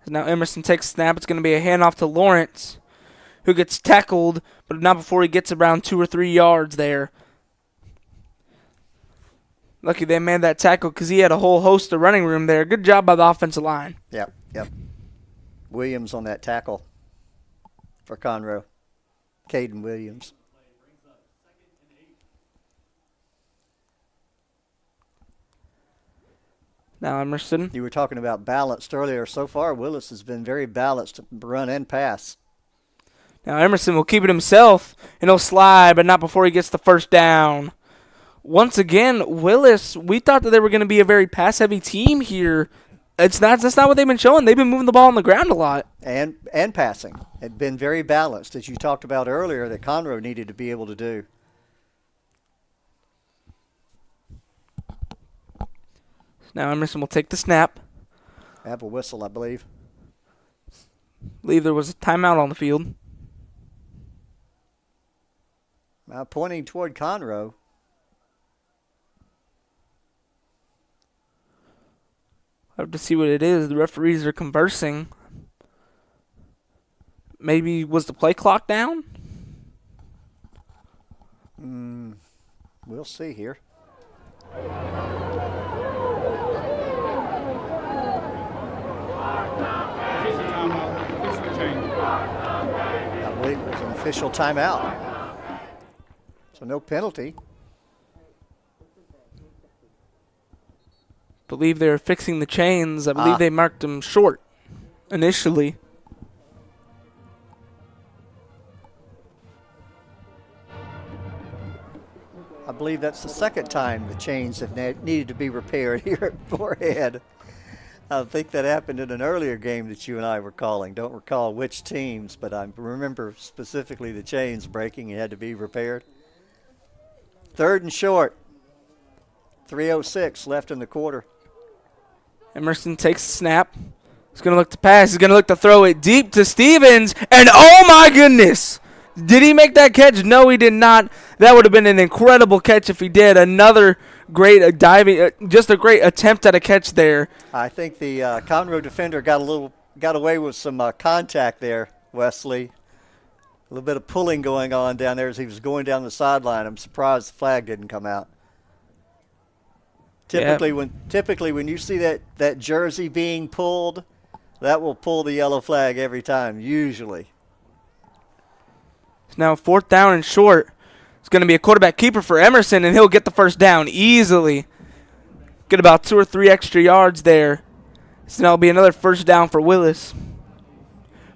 Now Emerson takes a snap. It's going to be a handoff to Lawrence, who gets tackled, but not before he gets around 2 or 3 yards there. Lucky they made that tackle because he had a whole host of running room there. Good job by the offensive line. Yep. Williams on that tackle for Conroe. Caden Williams. Now Emerson. You were talking about balanced earlier. So far, Willis has been very balanced, run and pass. Now Emerson will keep it himself, and he'll slide, but not before he gets the first down. Once again, Willis, we thought that they were going to be a very pass-heavy team here. That's not what they've been showing. They've been moving the ball on the ground a lot. And passing. It's been very balanced, as you talked about earlier, that Conroe needed to be able to do. Now Emerson will take the snap. Have a whistle, I believe. Believe there was a timeout on the field. Now pointing toward Conroe. I have to see what it is. The referees are conversing. Maybe was the play clock down? We'll see here. Official timeout. Official change. believe it was an official timeout. So no penalty. Believe they're fixing the chains. I believe they marked them short initially. I believe that's the second time the chains have needed to be repaired here at Moorhead. I think that happened in an earlier game that you and I were calling. Don't recall which teams, but I remember specifically the chains breaking and had to be repaired. 3rd and short. 3:06 left in the quarter. Emerson takes the snap. He's going to look to pass. He's going to look to throw it deep to Stevens. And oh my goodness! Did he make that catch? No, he did not. That would have been an incredible catch if he did. Another great diving, just a great attempt at a catch there. I think the Conroe defender got away with some contact there, Wesley. A little bit of pulling going on down there as he was going down the sideline. I'm surprised the flag didn't come out. Typically, when you see that jersey being pulled, that will pull the yellow flag every time, usually. It's now 4th down and short. It's going to be a quarterback keeper for Emerson, and he'll get the first down easily. Get about 2 or 3 extra yards there. So now it'll be another first down for Willis.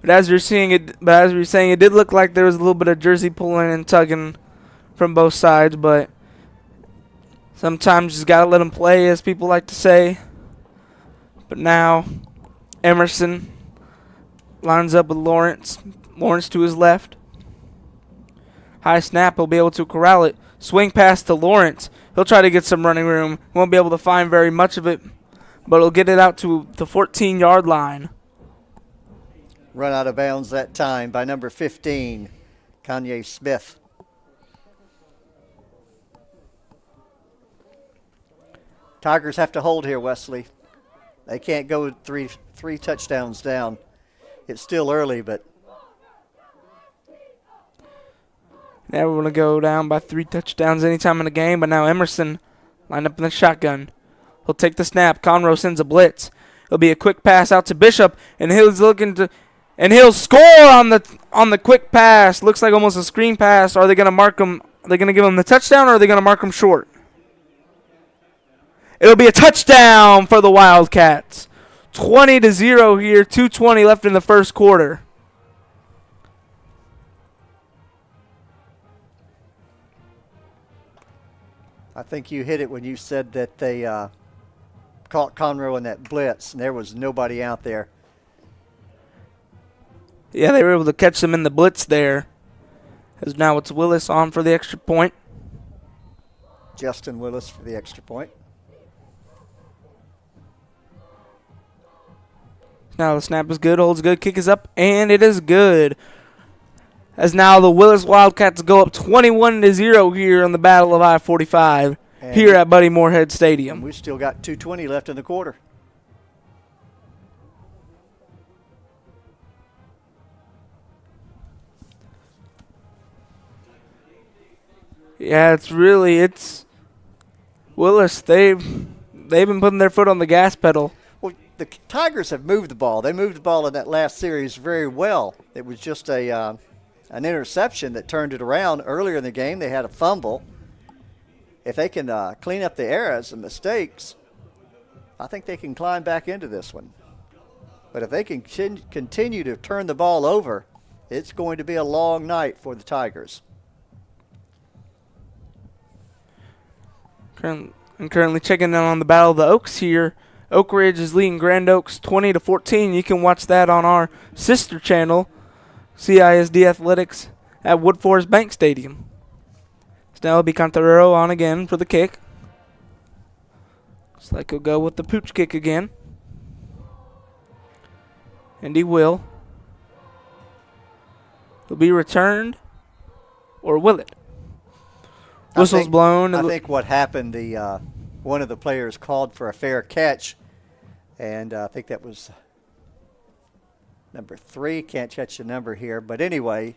But as we were saying, it did look like there was a little bit of jersey pulling and tugging from both sides, but sometimes you just got to let them play, as people like to say. But now Emerson lines up with Lawrence. Lawrence to his left. High snap, he'll be able to corral it. Swing pass to Lawrence. He'll try to get some running room. Won't be able to find very much of it, but he'll get it out to the 14-yard line. Run out of bounds that time by number 15, Kanye Smith. Tigers have to hold here, Wesley. They can't go three touchdowns down. It's still early, but Never want to go down by 3 touchdowns anytime in the game, but now Emerson lined up in the shotgun. He'll take the snap. Conroe sends a blitz. It'll be a quick pass out to Bishop, and he'll score on the quick pass. Looks like almost a screen pass. Are they going to mark him? Are they going to give him the touchdown, or are they going to mark him short? It'll be a touchdown for the Wildcats. 20-0 here. 2:20 left in the first quarter. I think you hit it when you said that they caught Conroe in that blitz, and there was nobody out there. Yeah, they were able to catch them in the blitz there. As now it's Willis on for the extra point. Justin Willis for the extra point. Now the snap is good, holds good, kick is up, and it is good. As now the Willis Wildcats go up 21-0 here on the Battle of I-45 here at Buddy Moorhead Stadium. We've still got 2:20 left in the quarter. Yeah, it's Willis. They've been putting their foot on the gas pedal. Well, the Tigers have moved the ball. They moved the ball in that last series very well. It was just an interception that turned it around. Earlier in the game, they had a fumble. If they can clean up the errors and mistakes, I think they can climb back into this one. But if they can continue to turn the ball over, it's going to be a long night for the Tigers. I'm currently checking in on the Battle of the Oaks here. Oak Ridge is leading Grand Oaks 20-14. You can watch that on our sister channel, CISD Athletics, at Wood Forest Bank Stadium. So now it'll be Conroe on again for the kick. Looks like he'll go with the pooch kick again. And he will. He'll be returned, or will it? Whistle's blown. I think what happened, one of the players called for a fair catch, and I think that was number 3. Can't catch the number here. But anyway,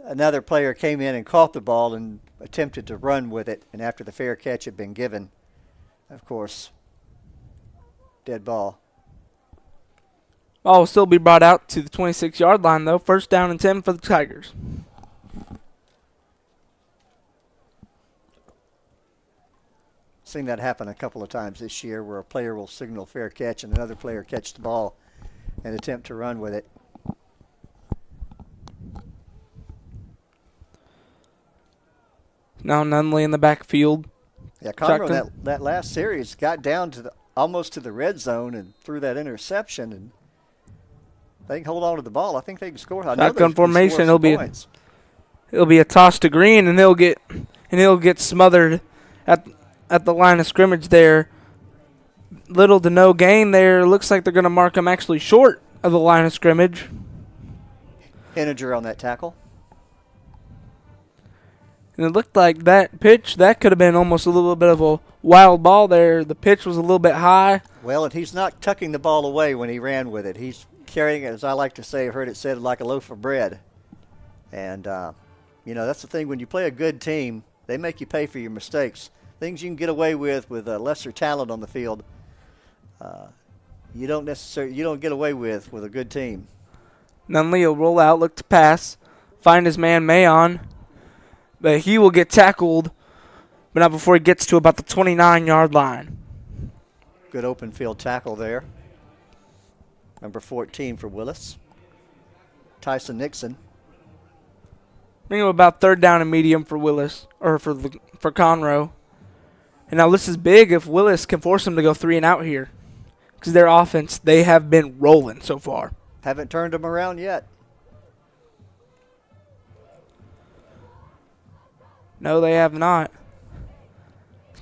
another player came in and caught the ball and attempted to run with it, and after the fair catch had been given, of course, dead ball. Ball will still be brought out to the 26-yard line, though. First down and 10 for the Tigers. Seen that happen a couple of times this year where a player will signal fair catch and another player catch the ball and attempt to run with it. Now Nunley in the backfield. Yeah, Conroe that last series got down to almost to the red zone and threw that interception, and they can hold on to the ball. I think they can score. Shotgun formation. It'll be a toss to Green, and he'll get smothered at the line of scrimmage there. Little to no gain there. Looks like they're going to mark him actually short of the line of scrimmage. Integer on that tackle. And it looked like that pitch, that could have been almost a little bit of a wild ball there. The pitch was a little bit high. Well, and he's not tucking the ball away when he ran with it. He's carrying it, as I like to say, I've heard it said, like a loaf of bread. And, that's the thing. When you play a good team, they make you pay for your mistakes. Things you can get away with lesser talent on the field, you don't get away with a good team. Nunley will roll out, look to pass, find his man Mayon. But he will get tackled, but not before he gets to about the 29-yard line. Good open field tackle there. Number 14 for Willis. Tyson Nixon. Bring him about third down and medium for Willis, or for Conroe. And now this is big if Willis can force him to go 3 and out here. Because their offense, they have been rolling so far. Haven't turned them around yet. No, they have not.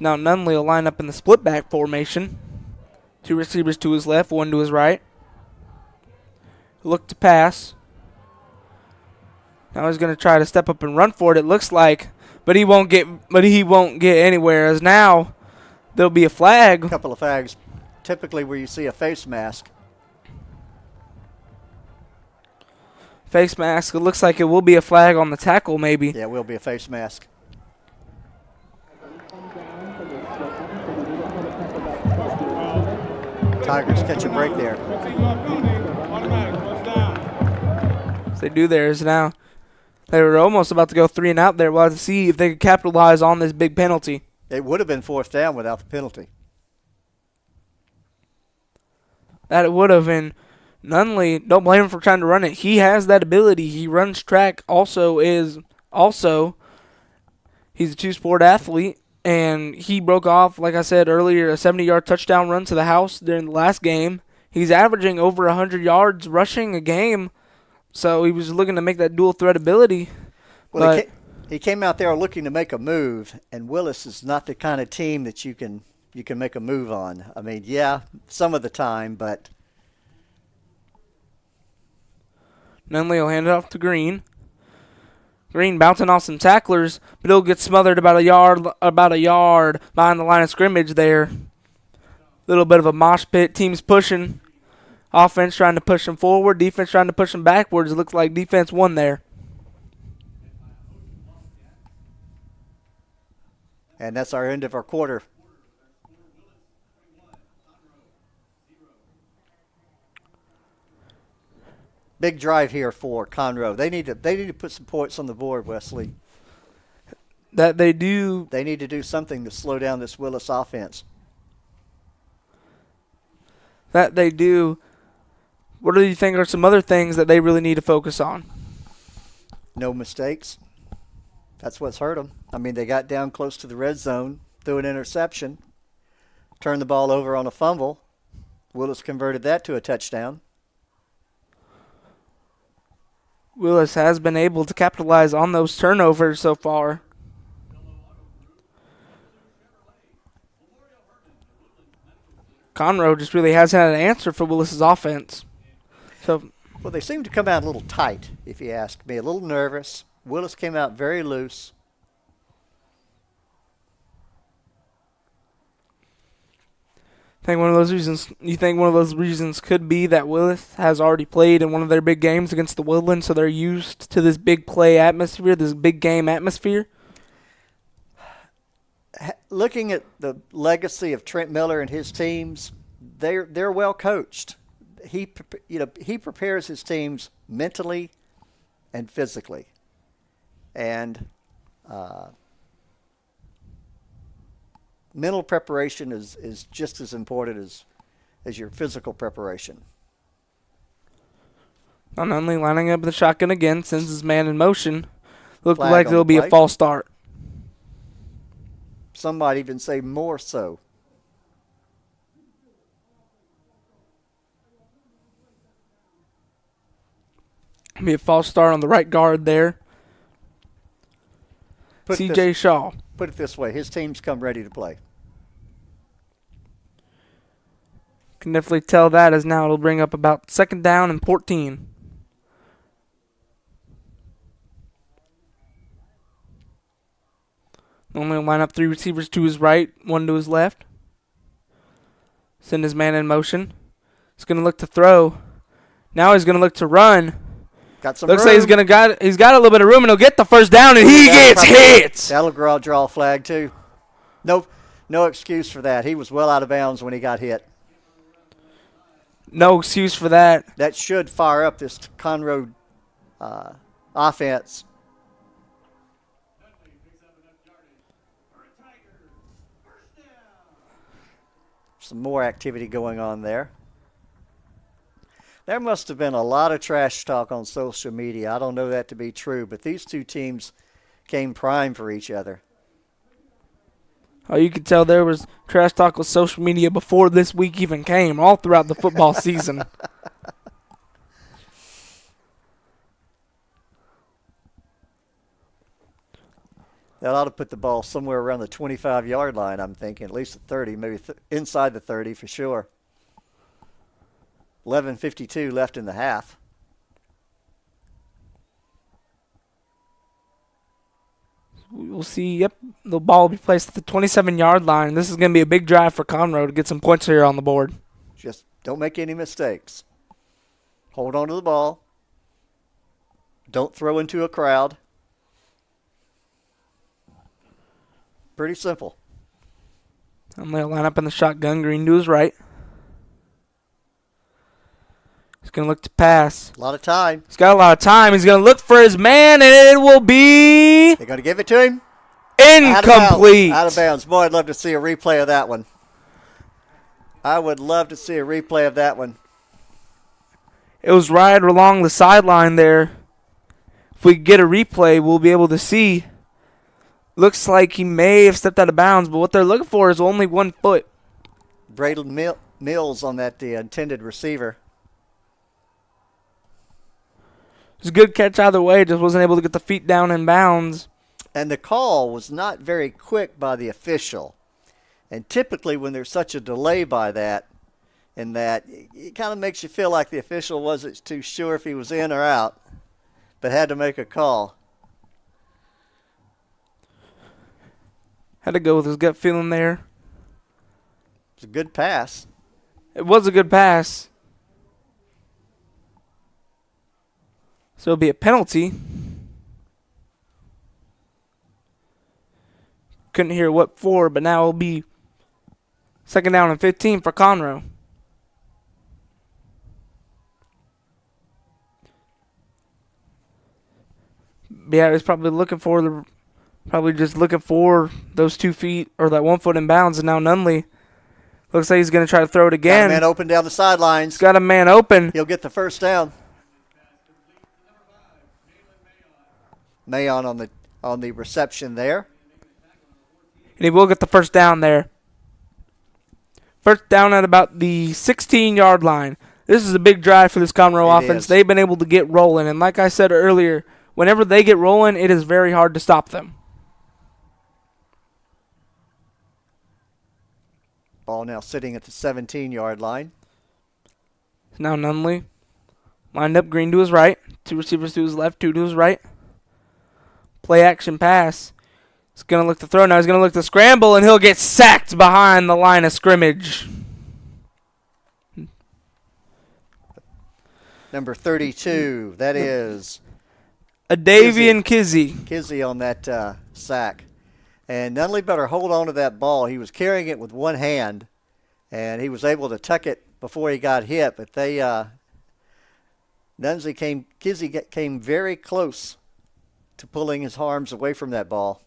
Now Nunley will line up in the split back formation. 2 receivers to his left, 1 to his right. Look to pass. Now he's going to try to step up and run for it, it looks like. But he won't get anywhere, as now there'll be a flag. A couple of flags, typically where you see a face mask. Face mask. It looks like it will be a flag on the tackle, maybe. Yeah, it will be a face mask. Tigers catch a break there. They do theirs now. They were almost about to go 3 and out there. We'll have to see if they could capitalize on this big penalty. It would have been 4th down without the penalty. That it would have been. Nunley, don't blame him for trying to run it. He has that ability. He runs track. He's a 2-sport athlete, and he broke off, like I said earlier, a 70-yard touchdown run to the house during the last game. He's averaging over 100 yards rushing a game, so he was looking to make that dual threat ability. Well, he came out there looking to make a move, and Willis is not the kind of team that you can make a move on. I mean, yeah, some of the time, but Nunley will hand it off to Green. Green bouncing off some tacklers, but he'll get smothered about a yard behind the line of scrimmage there. Little bit of a mosh pit. Team's pushing. Offense trying to push him forward. Defense trying to push him backwards. It looks like defense won there. And that's our end of our quarter. Big drive here for Conroe. They need to put some points on the board, Wesley. That they do. They need to do something to slow down this Willis offense. That they do. What do you think are some other things that they really need to focus on? No mistakes. That's what's hurt them. I mean, they got down close to the red zone, threw an interception, turned the ball over on a fumble. Willis converted that to a touchdown. Willis has been able to capitalize on those turnovers so far. Conroe just really hasn't had an answer for Willis's offense. Well, they seem to come out a little tight, if you ask me. A little nervous. Willis came out very loose. You think one of those reasons could be that Willis has already played in one of their big games against the Woodlands, so they're used to this big play atmosphere, this big game atmosphere? Looking at the legacy of Trent Miller and his teams, they're well coached. he prepares his teams mentally and physically, and mental preparation is just as important as your physical preparation. Not only lining up the shotgun again, sends his man in motion. Looked Flag like on there'll the be a play. false start. Some might even say more so. Be a false start on the right guard there. C.J. Shaw. Put it this way, his team's come ready to play. Can definitely tell that as now it'll bring up about 2nd down and 14. Normally he'll line up 3 receivers to his right, 1 to his left. Send his man in motion. He's going to look to throw. Now he's going to look to run. Got some Looks room. like he's got a little bit of room, and he'll get the first down, and he gets hit. That'll draw a flag too. No excuse for that. He was well out of bounds when he got hit. No excuse for that. That should fire up this Conroe offense. Some more activity going on there. There must have been a lot of trash talk on social media. I don't know that to be true, but these two teams came prime for each other. Oh, you could tell there was trash talk with social media before this week even came, all throughout the football season. That ought to put the ball somewhere around the 25-yard line, I'm thinking, at least the 30, maybe inside the 30 for sure. 11:52 left in the half. We'll see. Yep, the ball will be placed at the 27-yard line. This is going to be a big drive for Conroe to get some points here on the board. Just don't make any mistakes. Hold on to the ball. Don't throw into a crowd. Pretty simple. I'm going to line up in the shotgun. Green to his right. He's going to look to pass. A lot of time. He's got a lot of time. He's going to look for his man, and it will be They're going to give it to him. incomplete. Out of bounds. Boy, I'd love to see a replay of that one. I would love to see a replay of that one. It was right along the sideline there. If we get a replay, we'll be able to see. Looks like he may have stepped out of bounds, but what they're looking for is only 1 foot. Braden Mills on that the intended receiver. It was a good catch either way, just wasn't able to get the feet down in bounds. And the call was not very quick by the official. And typically when there's such a delay by that, and that, it kind of makes you feel like the official wasn't too sure if he was in or out, but had to make a call. Had to go with his gut feeling there. It's a good pass. It was a good pass. So it'll be a penalty. Couldn't hear what for, but now it'll be 2nd down and 15 for Conroe. Yeah, he's probably just looking for those 2 feet or that 1 foot in bounds, and now Nunley looks like he's going to try to throw it again. Got a man open down the sidelines. He's got a man open. He'll get the first down. Mayon on the reception there. And he will get the first down there. First down at about the 16-yard line. This is a big drive for this Conroe offense. Is. They've been able to get rolling. And like I said earlier, whenever they get rolling, it is very hard to stop them. Ball now sitting at the 17-yard line. Now Nunley lined up, Green to his right. 2 receivers to his left, 2 to his right. Play action pass. He's going to look to throw. Now he's going to look to scramble, and he'll get sacked behind the line of scrimmage. Number 32, that is Adavian Kizzy. Kizzy on that sack. And Nunley better hold on to that ball. He was carrying it with one hand, and he was able to tuck it before he got hit, but Kizzy came very close to pulling his arms away from that ball.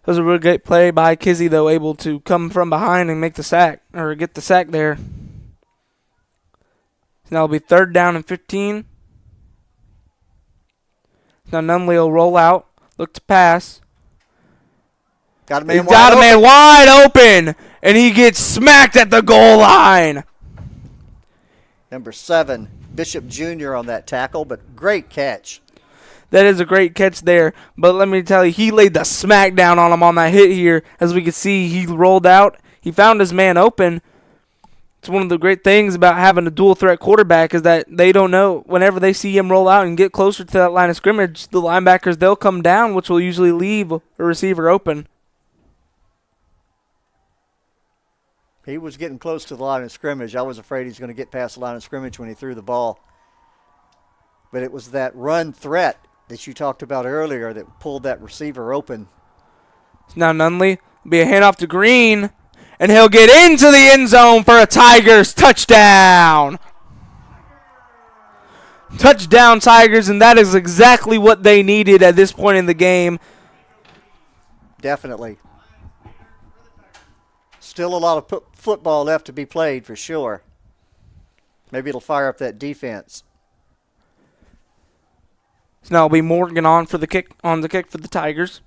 It was a real great play by Kizzy, though, able to come from behind and make the sack, or get the sack there. So now it'll be 3rd down and 15. Now Nunley will roll out, look to pass. Got a man He's got a man wide open, and he gets smacked at the goal line. Number 7, Bishop Jr. on that tackle, but great catch. That is a great catch there. But let me tell you, he laid the smack down on him on that hit here. As we can see, he rolled out. He found his man open. It's one of the great things about having a dual threat quarterback is that they don't know. Whenever they see him roll out and get closer to that line of scrimmage, the linebackers, they'll come down, which will usually leave a receiver open. He was getting close to the line of scrimmage. I was afraid he's going to get past the line of scrimmage when he threw the ball. But it was that run threat that you talked about earlier that pulled that receiver open. Now Nunley will be a handoff to Green, and he'll get into the end zone for a Tigers touchdown. Touchdown Tigers, and that is exactly what they needed at this point in the game. Definitely. Still a lot of football left to be played for sure. Maybe it'll fire up that defense. So now it'll be Morgan on the kick for the Tigers.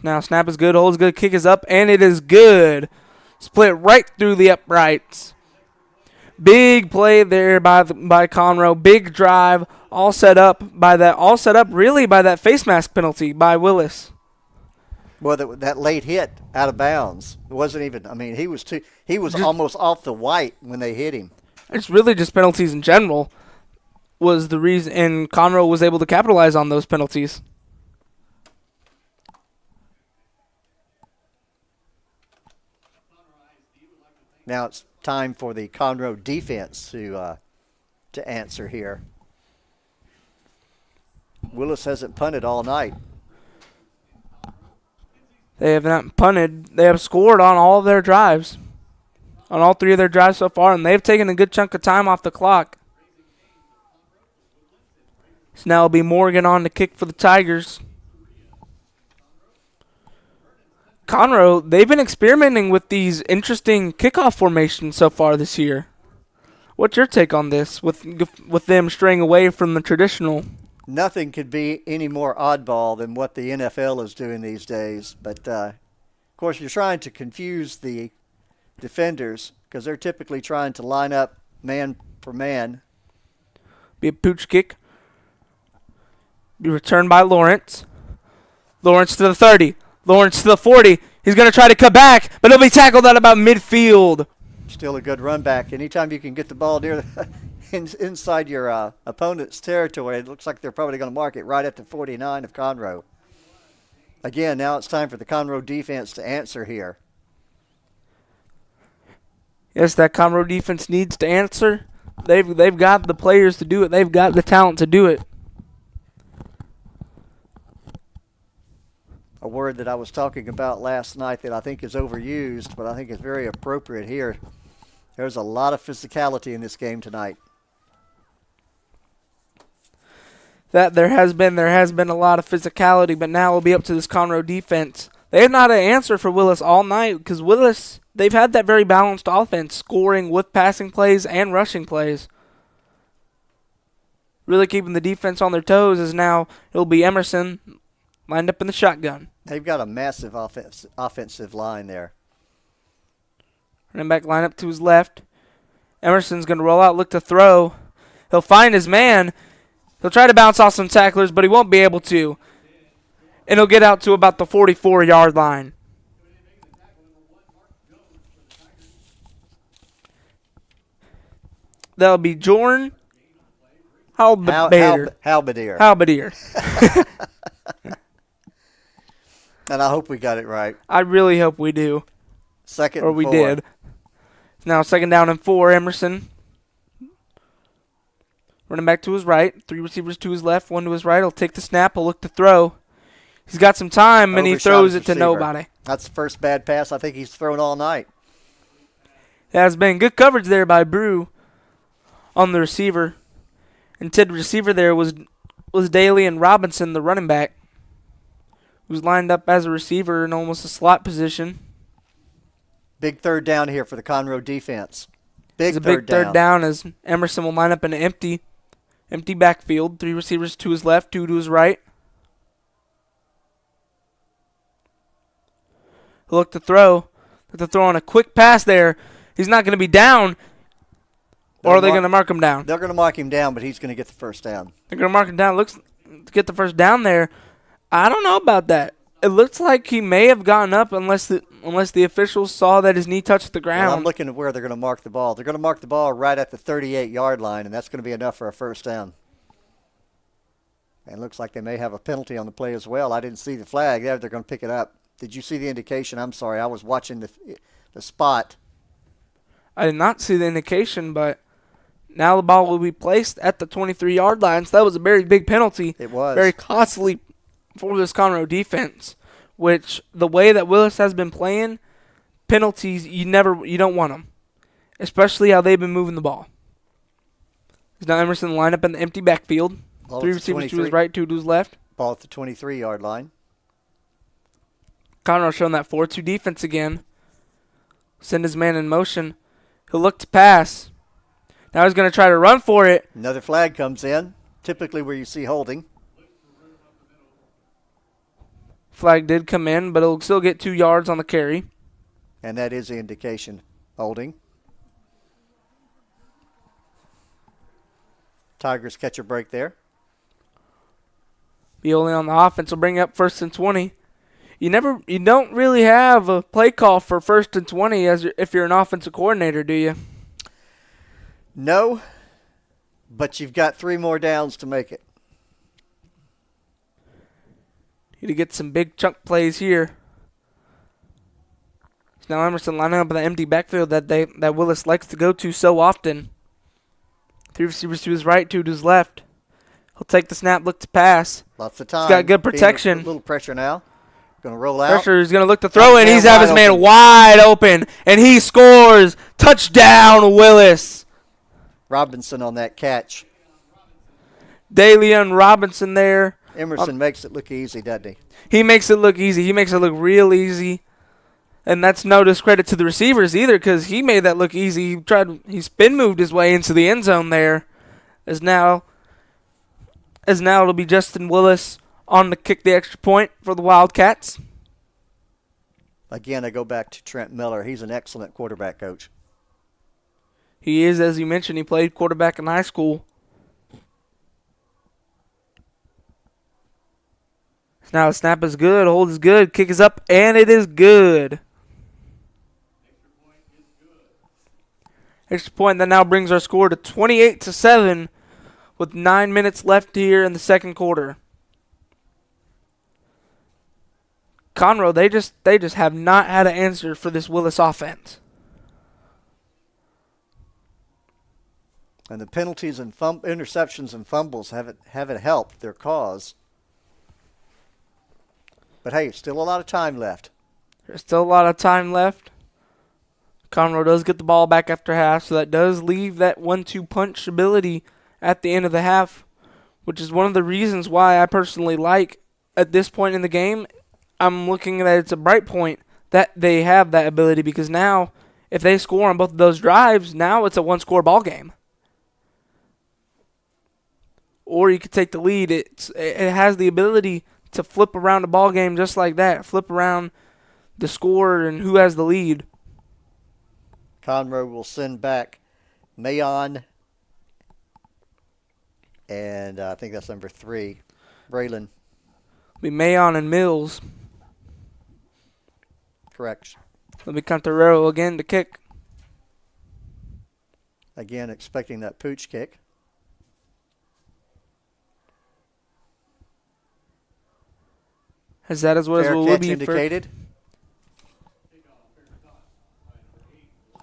Now snap is good, hold is good, kick is up, and it is good. Split right through the uprights. Big play there by Conroe. Big drive, all set up really by that face mask penalty by Willis. Well, that late hit out of bounds. It wasn't even. I mean, he was almost off the white when they hit him. It's really just penalties in general was the reason, and Conroe was able to capitalize on those penalties. Now it's time for the Conroe defense to answer here. Willis hasn't punted all night. They have not punted. They have scored on all of their drives, on all 3 of their drives so far, and they've taken a good chunk of time off the clock. So now it'll be Morgan on to kick for the Tigers. Conroe, they've been experimenting with these interesting kickoff formations so far this year. What's your take on this with them straying away from the traditional? Nothing could be any more oddball than what the NFL is doing these days. But, of course, you're trying to confuse the defenders because they're typically trying to line up man for man. Be a pooch kick. Be returned by Lawrence. Lawrence to the 30. Lawrence to the 40. He's going to try to cut back, but he'll be tackled at about midfield. Still a good run back. Anytime you can get the ball near inside your opponent's territory, it looks like they're probably going to mark it right at the 49 of Conroe. Again, now it's time for the Conroe defense to answer here. Yes, that Conroe defense needs to answer. They've got the players to do it. They've got the talent to do it. A word that I was talking about last night that I think is overused, but I think is very appropriate here. There's a lot of physicality in this game tonight. That there has been a lot of physicality, but now it'll be up to this Conroe defense. They have not had an answer for Willis all night because Willis, they've had that very balanced offense, scoring with passing plays and rushing plays. Really keeping the defense on their toes is now it'll be Emerson lined up in the shotgun. They've got a massive offensive line there. Running back line up to his left. Emerson's going to roll out, look to throw. He'll find his man. He'll try to bounce off some tacklers, but he won't be able to. And he'll get out to about the 44-yard line. That'll be Jordan Halbadier. And I hope we got it right. I really hope we do. Second or and we 4. Did. Now 2nd down and 4, Emerson. Running back to his right. 3 receivers to his left, 1 to his right. He'll take the snap. He'll look to throw. He's got some time, and he Overshot throws his it to receiver. nobody. That's the first bad pass I think he's thrown all night. It has been good coverage there by Brew on the receiver. Instead, the receiver there was Daly and Robinson, the running back, who's lined up as a receiver in almost a slot position. Big third down here for the Conroe defense. It's a big third down as Emerson will line up in an empty backfield. 3 receivers to his left, 2 to his right. He'll look to throw. Look to throw on a quick pass there. He's not going to be down. Or are they going to mark him down? They're going to mark him down, but he's going to get the first down. They're going to mark him down. Looks to get the first down there. I don't know about that. It looks like he may have gotten up unless the officials saw that his knee touched the ground. Well, I'm looking at where they're going to mark the ball. They're going to mark the ball right at the 38-yard line, and that's going to be enough for a first down. And it looks like they may have a penalty on the play as well. I didn't see the flag. Yeah, they're going to pick it up. Did you see the indication? I'm sorry. I was watching the spot. I did not see the indication, but now the ball will be placed at the 23-yard line. So that was a very big penalty. It was. Very costly for this Conroe defense, which the way that Willis has been playing, penalties, you don't want them, especially how they've been moving the ball. He's now Emerson lined up in the empty backfield. Ball 3 at the receivers 23. to his right, 2 to his left. Ball at the 23-yard line. Conroe showing that 4-2 defense again. Send his man in motion. He'll look to pass. Now he's going to try to run for it. Another flag comes in, typically where you see holding. Flag did come in, but he'll still get 2 yards on the carry. And that is the indication. Holding. Tigers catch a break there. Beole on the offense will bring up 1st and 20. You don't really have a play call for 1st and 20 if you're an offensive coordinator, do you? No, but you've got 3 more downs to make it. Need to get some big chunk plays here. Now Emerson lining up in the empty backfield that Willis likes to go to so often. 3 receivers to his right, 2 to his left. He'll take the snap, look to pass. Lots of time. He's got good protection. A little pressure now. Going to roll out. Pressure. He's going to look to throw it, and he's wide have his man open. wide open, and he scores. Touchdown, Willis. Robinson on that catch. Daly and Robinson there. Emerson makes it look easy, doesn't he? He makes it look easy. He makes it look real easy. And that's no discredit to the receivers either, because he made that look easy. He spin moved his way into the end zone there. As now it'll be Justin Willis on to kick the extra point for the Wildcats. Again, I go back to Trent Miller. He's an excellent quarterback coach. He is, as you mentioned, he played quarterback in high school. Now the snap is good, hold is good, kick is up, and it is good. Extra point that now brings our score to 28-7 with 9 minutes left here in the second quarter. Conroe, they just have not had an answer for this Willis offense. And the penalties and interceptions and fumbles haven't helped their cause. But hey, still a lot of time left. There's still a lot of time left. Conroe does get the ball back after half, so that does leave that 1-2 punch ability at the end of the half, which is one of the reasons why I personally like, at this point in the game, I'm looking at it's a bright point that they have that ability, because now, if they score on both of those drives, now it's a one-score ball game. Or you could take the lead. It has the ability to flip around a ball game just like that. Flip around the score and who has the lead. Conroe will send back Mayon, and I think that's number 3, Braylon. Be Mayon and Mills. Correct. Let me come to Rowe again to kick. Again, expecting that pooch kick. As that is what Fair it will catch be indicated.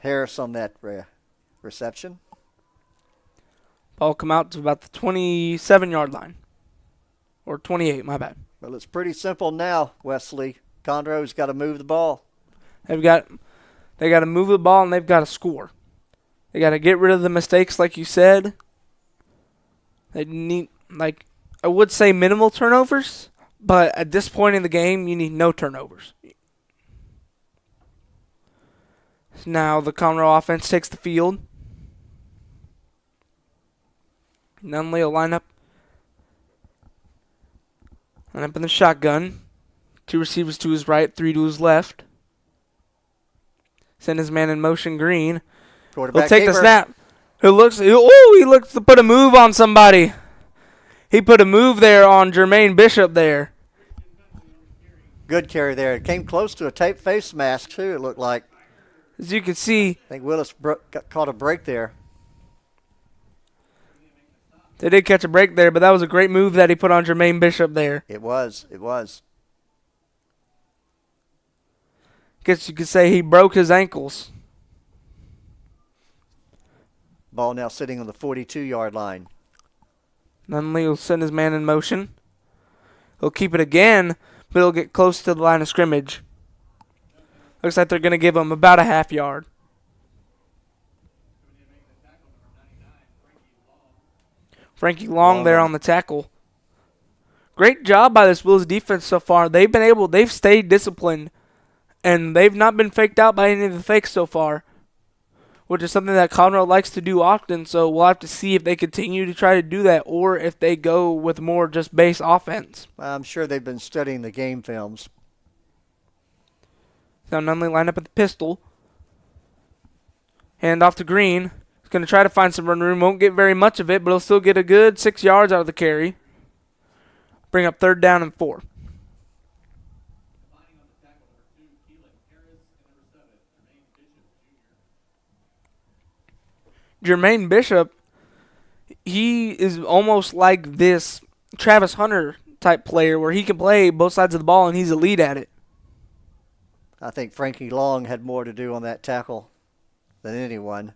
Harris on that reception. Ball come out to about the 27-yard line. Or 28, my bad. Well, it's pretty simple now, Wesley. Conroe's got to move the ball. They got to move the ball and they've got to score. They got to get rid of the mistakes, like you said. They need, like, I would say minimal turnovers, but at this point in the game, you need no turnovers. Now the Conroe offense takes the field. Nunley will line up in the shotgun. 2 receivers to his right, 3 to his left. Send his man in motion, Green. He'll take the snap. He looks to put a move on somebody. He put a move there on Jermaine Bishop there. Good carry there. It came close to a tape face mask, too, it looked like. As you can see, I think Willis caught a break there. They did catch a break there, but that was a great move that he put on Jermaine Bishop there. It was. Guess you could say he broke his ankles. Ball now sitting on the 42-yard line. Nunley will send his man in motion. He'll keep it again, but he'll get close to the line of scrimmage. Looks like they're going to give him about a half yard. Frankie Long there on the tackle. Great job by this Willis defense so far. They've stayed disciplined, and they've not been faked out by any of the fakes so far, which is something that Conroe likes to do often, so we'll have to see if they continue to try to do that or if they go with more just base offense. I'm sure they've been studying the game films. Now Nunley line up at the pistol. Hand off to Green. He's going to try to find some run room. Won't get very much of it, but he'll still get a good 6 yards out of the carry. Bring up 3rd down and 4. Jermaine Bishop, he is almost like this Travis Hunter type player where he can play both sides of the ball and he's elite at it. I think Frankie Long had more to do on that tackle than anyone.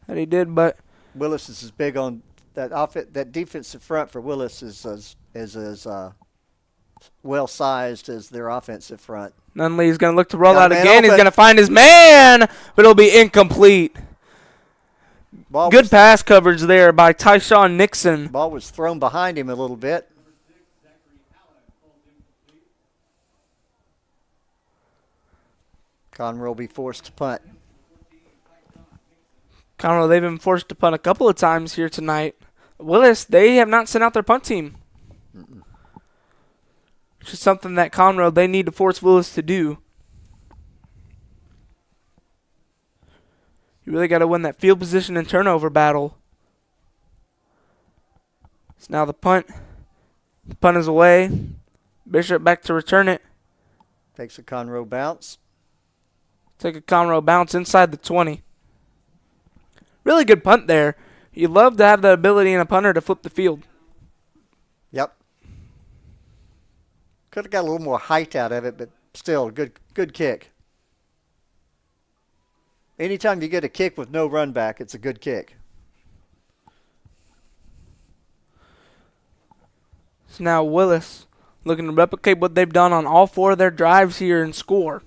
That he did, but Willis is as big on that that defensive front for Willis is as well sized as their offensive front. Nunley's going to look to roll out again. Open. He's going to find his man, but it'll be incomplete. Good pass coverage there by Tyshawn Nixon. Ball was thrown behind him a little bit. Conroe will be forced to punt. Conroe, they've been forced to punt a couple of times here tonight. Willis, they have not sent out their punt team. Which is something that Conroe, they need to force Willis to do. You really got to win that field position and turnover battle. So now the punt. The punt is away. Bishop back to return it. Takes a Conroe bounce. Take a Conroe bounce inside the 20. Really good punt there. You love to have the ability in a punter to flip the field. Yep. Could have got a little more height out of it, but still, good kick. Anytime you get a kick with no run back, it's a good kick. So now Willis looking to replicate what they've done on all 4 of their drives here and score.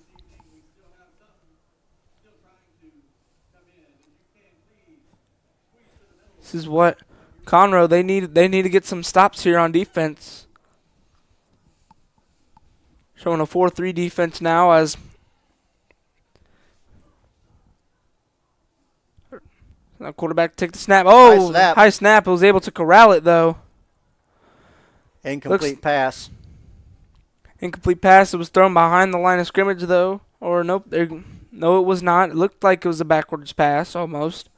This is what Conroe, they need to get some stops here on defense. Showing a 4-3 defense now as now quarterback take the snap. Oh, high snap. Was able to corral it though. Incomplete pass. Incomplete pass. It was thrown behind the line of scrimmage though. Or nope. No, it was not. It looked like it was a backwards pass almost.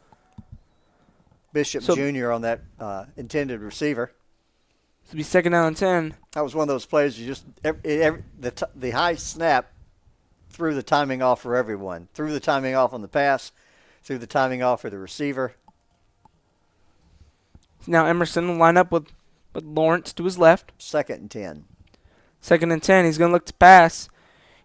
Bishop Jr. on that intended receiver. To be 2nd down and 10. That was one of those plays you just the high snap threw the timing off for everyone. Threw the timing off on the pass, threw the timing off for the receiver. Now Emerson will line up with Lawrence to his left. 2nd and 10. 2nd and 10. He's going to look to pass.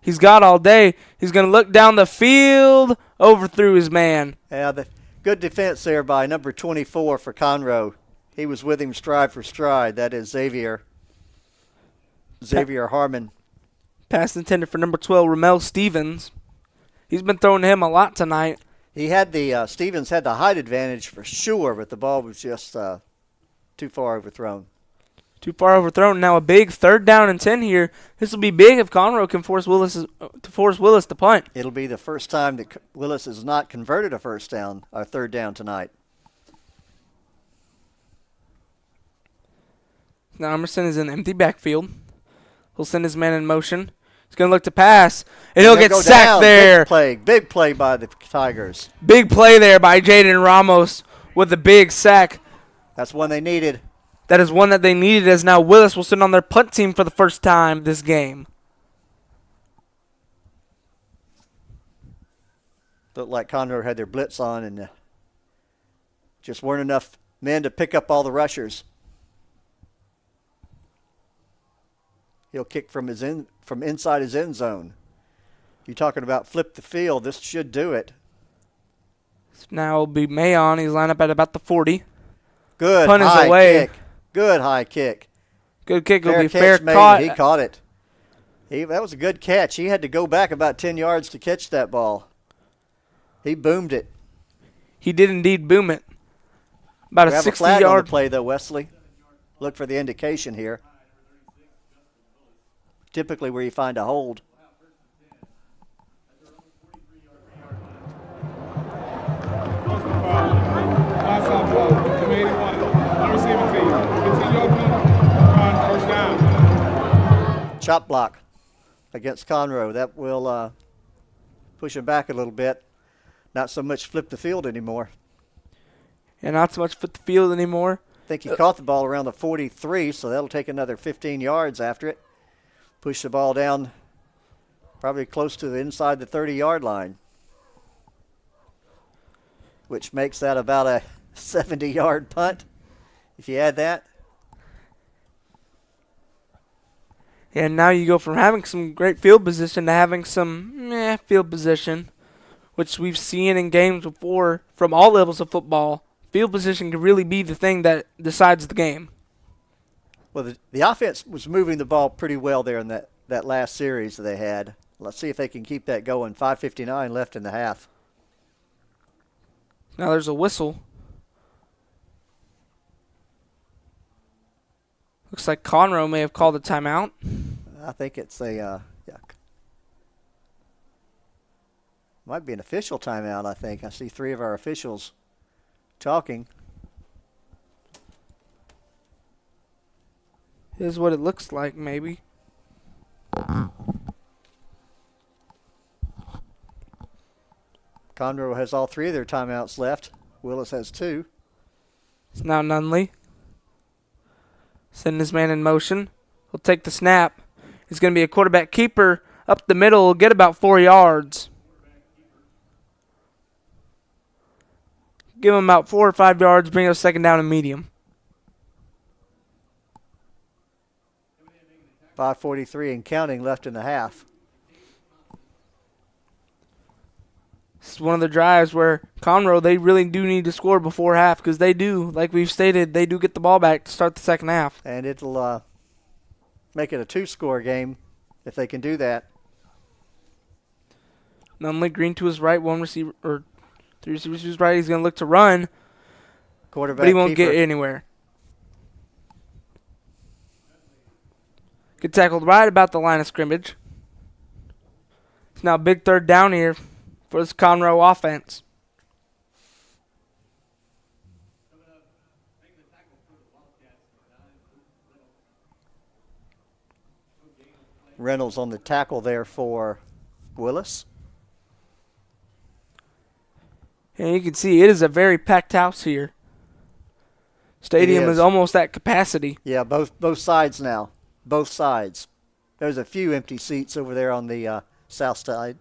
he's got all day. He's going to look down the field, overthrew his man. Yeah, the good defense there by number 24 for Conroe. He was with him stride for stride. That is Xavier Harmon. Pass intended for number 12, Ramel Stevens. He's been throwing to him a lot tonight. He had the Stevens had the height advantage for sure, but the ball was just too far overthrown. Too far overthrown. Now a big 3rd down and 10 here. This will be big if Conroe can force Willis to punt. It'll be the first time that Willis has not converted a 3rd down tonight. Now Emerson is in the empty backfield. He'll send his man in motion. He's going to look to pass, and he'll get sacked down. there. Big play by the Tigers. Big play there by Jaden Ramos with a big sack. That's one they needed. That is one that they needed, as now Willis will sit on their punt team for the first time this game. Looked like Conroe had their blitz on and just weren't enough men to pick up all the rushers. He'll kick from inside his end zone. You're talking about flip the field. This should do it. Now it'll be Mayon. He's lined up at about the 40. Good punt high is away. kick. Good high kick. Good kick. It'll be Fair fair catch caught. made. He caught it. That was a good catch. He had to go back about 10 yards to catch that ball. He boomed it. He did indeed boom it. About We a have a flag 60-yard on the play, though, Wesley. Look for the indication here. Typically where you find a hold. Chop block against Conroe. That will push him back a little bit. Not so much flip the field anymore. And not so much flip the field anymore. I think he caught the ball around the 43, so that'll take another 15 yards after it. Push the ball down probably close to the inside the 30-yard line, which makes that about a 70-yard punt if you add that. And now you go from having some great field position to having some field position, which we've seen in games before from all levels of football. Field position can really be the thing that decides the game. Well, the offense was moving the ball pretty well there in that last series that they had. Let's see if they can keep that going. 5:59 left in the half. Now there's a whistle. Looks like Conroe may have called a timeout. I think it's might be an official timeout, I think. I see 3 of our officials talking. Here's what it looks like, maybe. Conroe has all 3 of their timeouts left. Willis has 2. It's now Nunley. Sending his man in motion. He'll take the snap. He's going to be a quarterback keeper up the middle. He'll get about 4 yards. Give him about 4 or 5 yards. Bring us 2nd down and medium. 5:43 and counting left in the half. This is one of the drives where Conroe, they really do need to score before half, because they do, like we've stated, they do get the ball back to start the second half. And it'll make it a 2-score game if they can do that. Nunley Green to his right, 1 receiver, or 3 receivers to his right. He's going to look to run, Quarterback but he won't keeper. get anywhere. Get tackled right about the line of scrimmage. It's now a big 3rd down here for this Conroe offense. Reynolds on the tackle there for Willis. And you can see it is a very packed house here. Stadium is almost at capacity. Yeah, both sides now. Both sides. There's a few empty seats over there on the south side.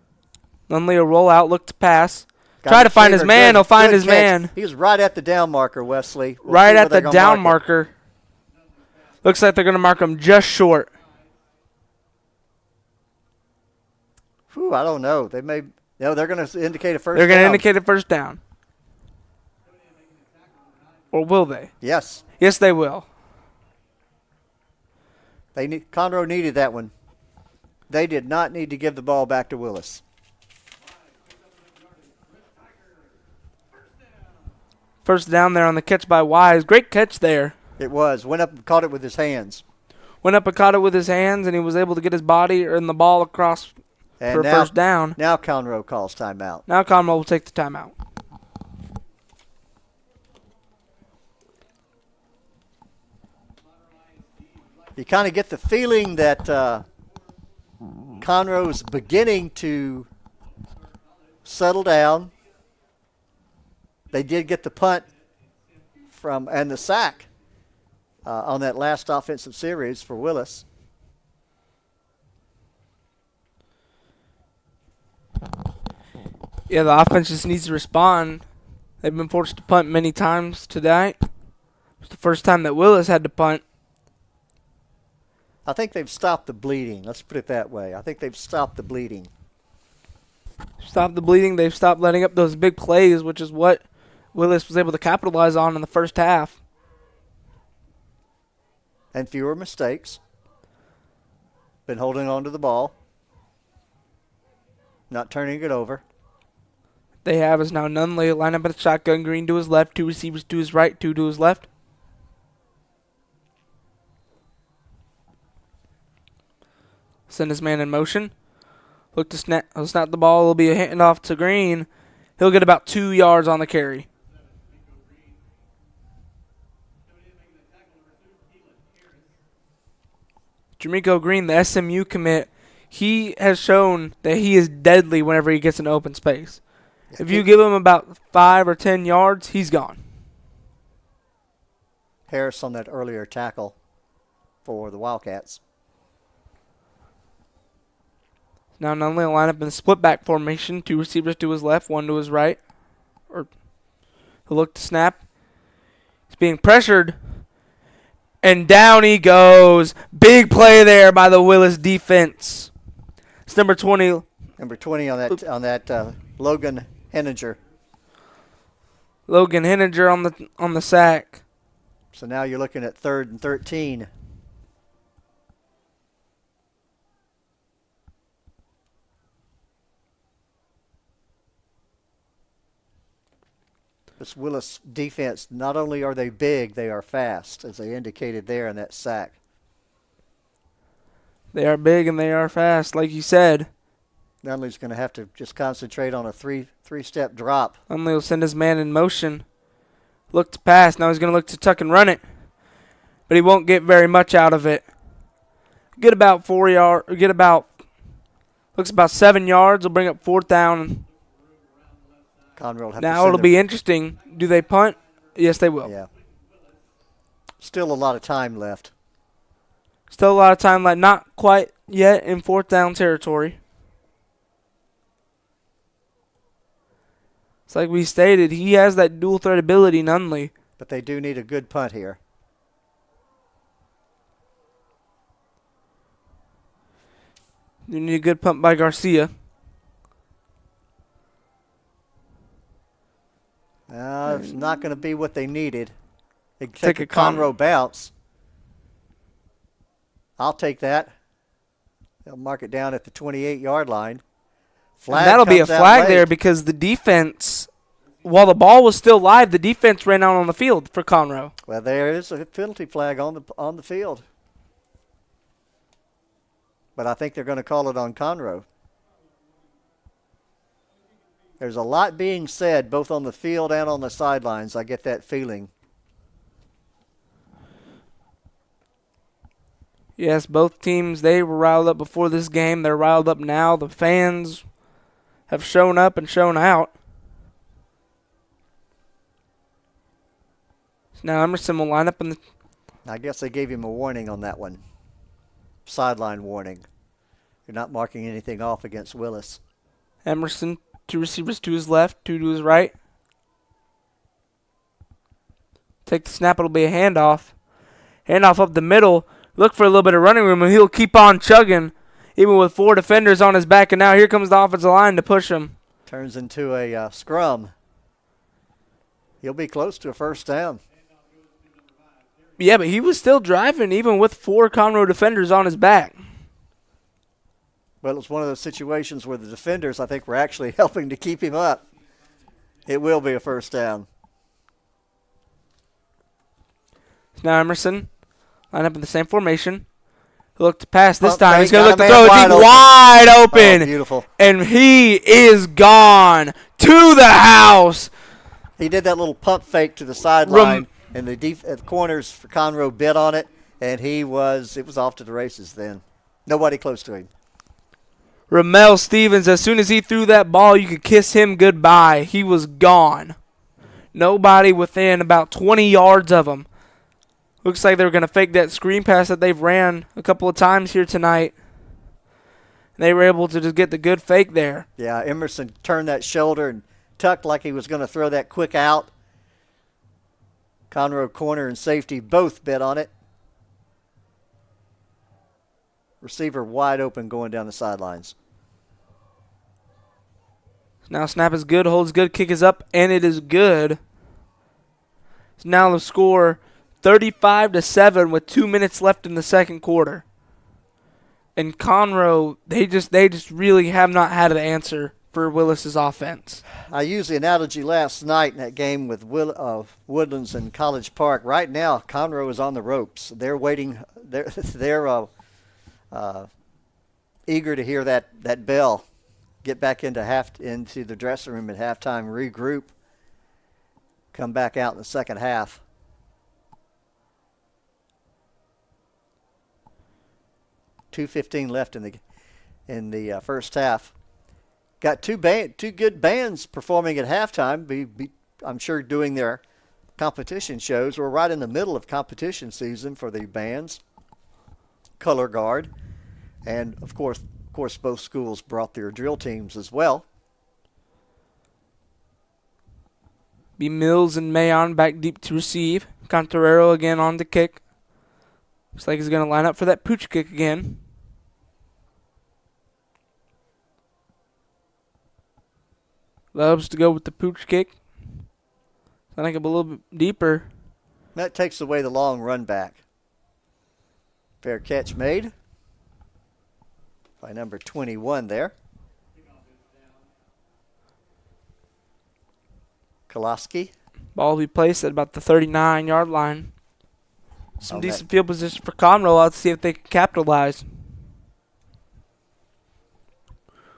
Nunley will roll out, look to pass. Try to find his man. He'll find his man. He was right at the down marker, Wesley. Right at the down marker. Looks like they're going to mark him just short. I don't know. They may. No, they're going to indicate a first. They're going to down. indicate a first down. Or will they? Yes. Yes, they will. Conroe needed that one. They did not need to give the ball back to Willis. First down there on the catch by Wise. Great catch there. It was. Went up and caught it with his hands. Went up and caught it with his hands, and he was able to get his body and the ball across for first down. Now Conroe calls timeout. Now Conroe will take the timeout. You kind of get the feeling that Conroe's beginning to settle down. They did get the punt and the sack on that last offensive series for Willis. Yeah, the offense just needs to respond. They've been forced to punt many times tonight. It's the first time that Willis had to punt. I think they've stopped the bleeding. Let's put it that way. I think they've stopped the bleeding. Stopped the bleeding. They've stopped letting up those big plays, which is what Willis was able to capitalize on in the first half. And fewer mistakes. Been holding on to the ball. Not turning it over. They have is now Nunley line up at the shotgun. Green to his left. 2 receivers to his right. 2 to his left. Send his man in motion. Look to snap. He'll snap the ball. It'll be a handoff to Green. He'll get about 2 yards on the carry. Jamaico Green, the SMU commit, he has shown that he is deadly whenever he gets in open space. If you give him about 5 or 10 yards, he's gone. Harris on that earlier tackle for the Wildcats. Now Nunley will line up in the split back formation. 2 receivers to his left, 1 to his right. He'll look to snap. He's being pressured. And down he goes. Big play there by the Willis defense. It's number 20. Number 20 on that Logan Henninger. Logan Henninger on the sack. So now you're looking at 3rd and 13. This Willis defense, not only are they big, they are fast, as they indicated there in that sack. They are big and they are fast, like you said. Nunley's going to have to just concentrate on a three-step drop. Nunley will send his man in motion. Look to pass. Now he's going to look to tuck and run it. But he won't get very much out of it. Get about 4 yards. Looks about 7 yards. Will bring up 4th down. Conroe will have now it'll be interesting. Do they punt? Yes, they will. Yeah. Still a lot of time left. Still a lot of time left. Not quite yet in 4th down territory. It's like we stated, he has that dual threat ability, Nunley. But they do need a good punt here. You need a good punt by Garcia. It's not going to be what they needed. They Take take a a Conroe bounce. I'll take that. They'll mark it down at the 28-yard line. And that'll be a flag there because the defense, while the ball was still live, the defense ran out on the field for Conroe. Well, there is a penalty flag on the field. But I think they're going to call it on Conroe. There's a lot being said both on the field and on the sidelines. I get that feeling. Yes, both teams, they were riled up before this game. They're riled up now. The fans have shown up and shown out. Now Emerson will line up in the... I guess they gave him a warning on that one. Sideline warning. You're not marking anything off against Willis. Emerson, 2 receivers to his left, 2 to his right. Take the snap, it'll be a handoff. Handoff up the middle. Look for a little bit of running room, and he'll keep on chugging even with 4 defenders on his back, and now here comes the offensive line to push him. Turns into a scrum. He'll be close to a first down. Yeah, but he was still driving even with 4 Conroe defenders on his back. Well, it was one of those situations where the defenders, I think, were actually helping to keep him up. It will be a first down. Now Emerson line up in the same formation. Look to pass this Pump time. fake, He's going to got look a to man throw. It's wide wide open. Oh, beautiful. And he is gone to the house. He did that little pump fake to the sideline, and the corners for Conroe bit on it, and it was off to the races then. Nobody close to him. Ramel Stevens, as soon as he threw that ball, you could kiss him goodbye. He was gone. Nobody within about 20 yards of him. Looks like they were going to fake that screen pass that they've ran a couple of times here tonight. They were able to just get the good fake there. Yeah, Emerson turned that shoulder and tucked like he was going to throw that quick out. Conroe corner and safety both bit on it. Receiver wide open going down the sidelines. Now snap is good, holds good, kick is up, and it is good. So now the score 35-7 with 2 minutes left in the second quarter. And Conroe, they just really have not had an answer for Willis's offense. I used the analogy last night in that game with Woodlands and College Park. Right now, Conroe is on the ropes. They're waiting. They're eager to hear that bell. Get back into the dressing room at halftime, regroup, come back out in the second half. .2:15 left in the first half. Got two good bands performing at halftime. I'm sure doing their competition shows. We're right in the middle of competition season for the bands. Color Guard, and of course both schools brought their drill teams as well. Be Mills and Mayon back deep to receive. Conterero again on the kick. Looks like he's going to line up for that pooch kick again. Loves to go with the pooch kick. I think a little bit deeper. That takes away the long run back. Fair catch made by number 21 there. Koloski. Ball will be placed at about the 39-yard line. Some decent field position for Conroe. Let's see if they can capitalize.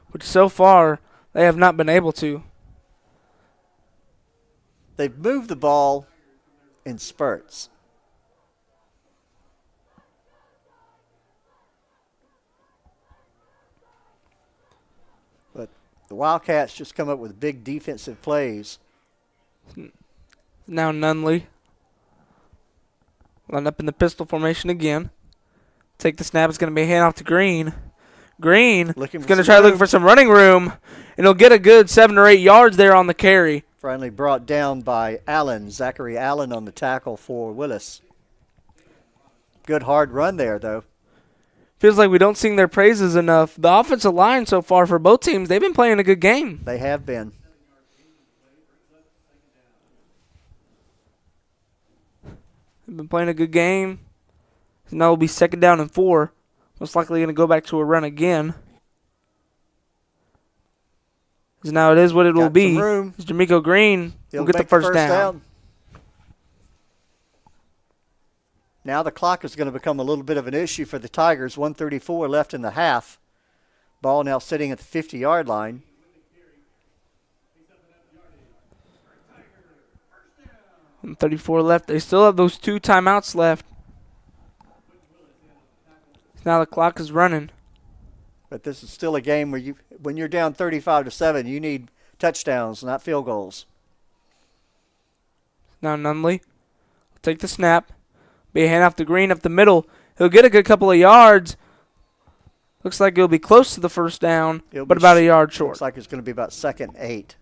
Which so far, they have not been able to. They've moved the ball in spurts. But the Wildcats just come up with big defensive plays. Now Nunley. Line up in the pistol formation again. Take the snap. It's going to be a handoff to Green. Green is going to try looking for some running room, and he'll get a good 7 or 8 yards there on the carry. Finally brought down by Allen, Zachary Allen on the tackle for Willis. Good hard run there, though. Feels like we don't sing their praises enough. The offensive line so far for both teams, they've been playing a good game. They have been. They've been playing a good game. Now it'll be 2nd down and 4. Most likely going to go back to a run again. So now it is what it will be. Jamaico Green will get the first down. Now the clock is going to become a little bit of an issue for the Tigers. 1:34 left in the half. Ball now sitting at the 50-yard line. And 34 left. They still have those 2 timeouts left. Now the clock is running. But this is still a game where when you're down 35-7, you need touchdowns, not field goals. Now Nunley will take the snap. Be a handoff to Green up the middle. He'll get a good couple of yards. Looks like it'll be close to the first down, but about a yard short. Looks like it's going to be about 2nd and 8.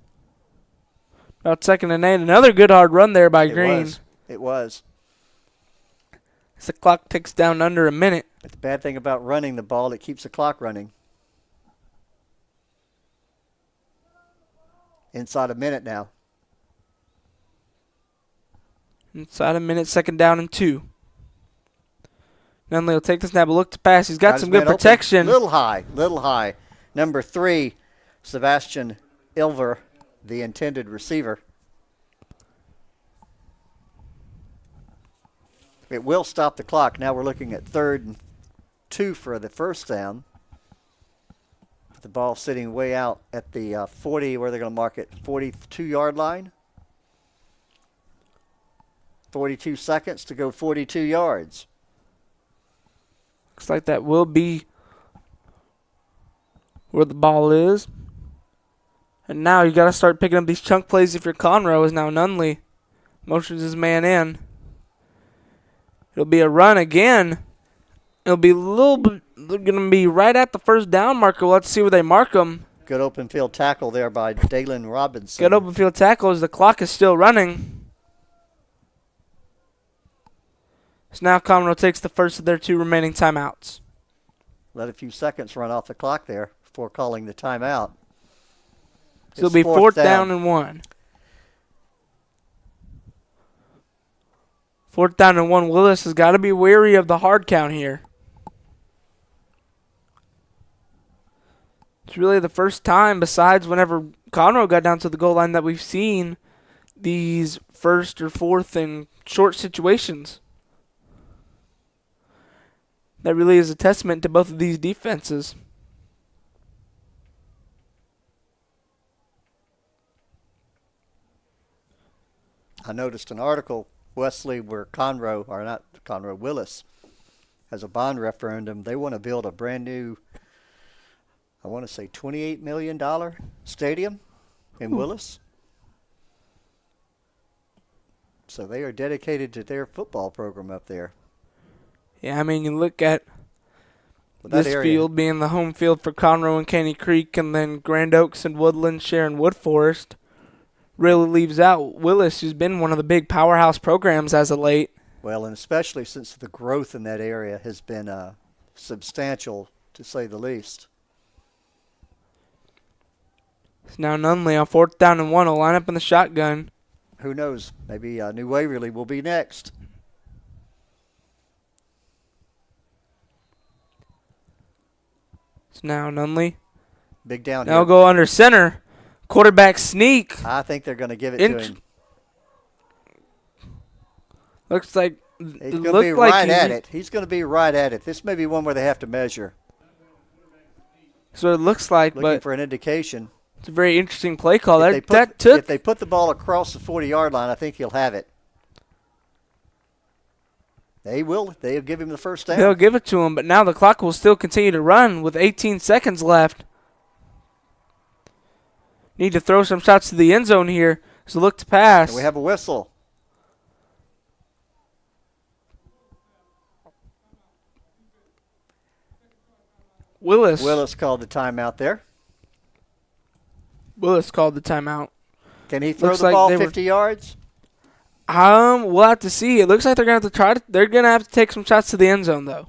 About 2nd and 8. Another good hard run there by Green. It was. As the clock ticks down under a minute. But the bad thing about running the ball, it keeps the clock running. Inside a minute now. Inside a minute, 2nd down and 2. Nunley will take the snap, a look to pass. He's got some good protection. Little high. Number 3, Sebastian Ilver, the intended receiver. It will stop the clock. Now we're looking at 3rd and 2 for the first down. The ball sitting way out at the 40, where they're going to mark it, 42-yard line. 42 seconds to go 42 yards. Looks like that will be where the ball is. And now you got to start picking up these chunk plays if you're Conroe, as now Nunley motions his man in. It'll be a run again. It'll be a little bit, they're going to be right at the first down marker. We'll have to see where they mark them. Good open field tackle there by Dalen Robinson. Good open field tackle as the clock is still running. So now Conroe takes the first of their 2 remaining timeouts. Let a few seconds run off the clock there before calling the timeout. So it'll be 4th down and 1. 4th down and 1. Willis has got to be wary of the hard count here. It's really the first time, besides whenever Conroe got down to the goal line, that we've seen these 1st or 4th and short situations. That really is a testament to both of these defenses. I noticed an article, Wesley, where Willis has a bond referendum. They want to build a brand new, I want to say $28 million stadium in Willis. So they are dedicated to their football program up there. Yeah, I mean, you look at this field being the home field for Conroe and Caney Creek, and then Grand Oaks and Woodland sharing Wood Forest. Really leaves out Willis, who's been one of the big powerhouse programs as of late. Well, and especially since the growth in that area has been substantial, to say the least. It's now Nunley on 4th down and 1. Will line up in the shotgun. Who knows? Maybe New Waverly will be next. It's now Nunley. Big down now here. Go under center. Quarterback sneak. I think they're going to give it to him. Looks like he's going to be right at it. He's going to be right at it. This may be one where they have to measure. So it looks like, looking for an indication. It's a very interesting play call. If they put the ball across the 40-yard line, I think he'll have it. They will. They'll give him the first down. They'll give it to him, but now the clock will still continue to run with 18 seconds left. Need to throw some shots to the end zone here. So look to pass. And we have a whistle. Willis called the timeout there. Willis called the timeout. Can he throw the ball 50 yards? We'll have to see. It looks like they're gonna have to take some shots to the end zone, though.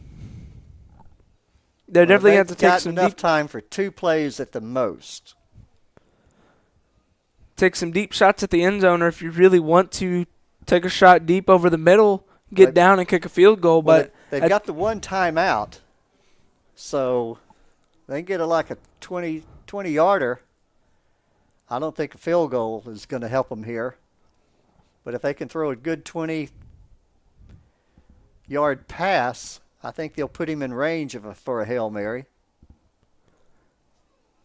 They're definitely gonna have to take some enough time for 2 plays at the most. Take some deep shots at the end zone, or if you really want to take a shot deep over the middle, get down and kick a field goal. But they've got the 1 timeout, so they can get like a 20-yarder. I don't think a field goal is going to help them here. But if they can throw a good 20-yard pass, I think they'll put him in range for a Hail Mary.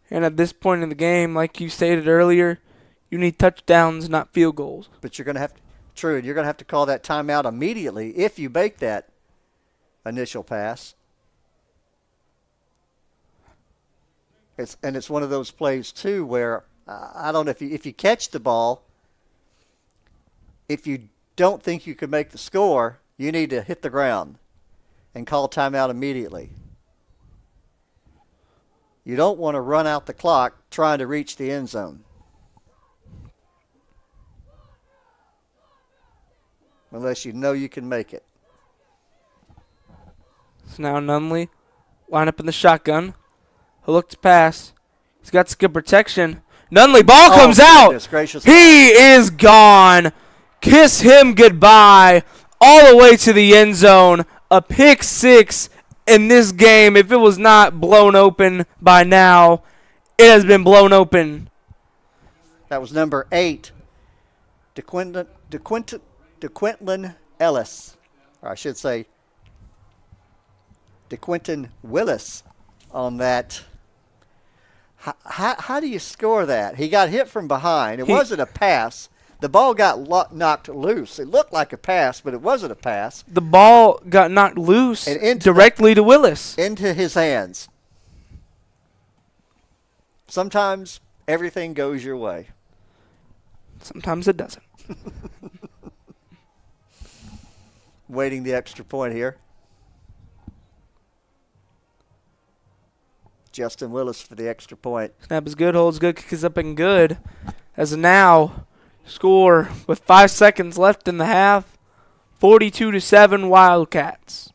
And at this point in the game, like you stated earlier, you need touchdowns, not field goals. But you're going to have to, you're going to have to call that timeout immediately if you make that initial pass. It's one of those plays, too, where I don't know if you catch the ball, if you don't think you can make the score, you need to hit the ground and call timeout immediately. You don't want to run out the clock trying to reach the end zone. Unless you know you can make it. So now Nunley line up in the shotgun. He'll look to pass. He's got some good protection. Nunley, ball comes out. Gracious. He is gone. Kiss him goodbye all the way to the end zone. A pick six in this game. If it was not blown open by now, it has been blown open. That was number 8, DeQuintlin Ellis. Or I should say DeQuinton Willis on that. How do you score that? He got hit from behind. It wasn't a pass. The ball got knocked loose. It looked like a pass, but it wasn't a pass. The ball got knocked loose directly to Willis. Into his hands. Sometimes everything goes your way. Sometimes it doesn't. Waiting the extra point here. Justin Willis for the extra point. Snap is good, holds good, kick is up and good. As now score with 5 seconds left in the half, 42-7 Wildcats.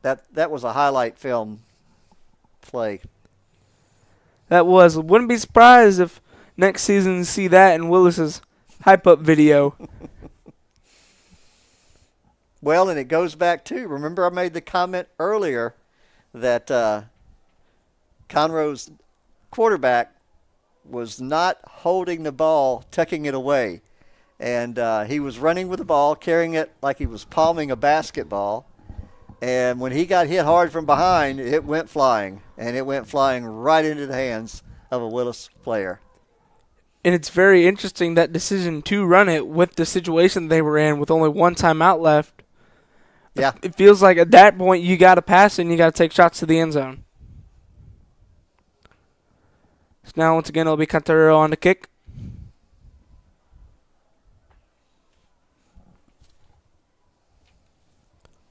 That was a highlight film play. That was. Wouldn't be surprised if next season you see that in Willis's hype-up video. Well, and it goes back to, remember I made the comment earlier that Conroe's quarterback was not holding the ball, tucking it away. And he was running with the ball, carrying it like he was palming a basketball. And when he got hit hard from behind, it went flying. And it went flying right into the hands of a Willis player. And it's very interesting, that decision to run it with the situation they were in with only one timeout left. Yeah. It feels like at that point you got to pass and you got to take shots to the end zone. So now once again it'll be Conroe on the kick.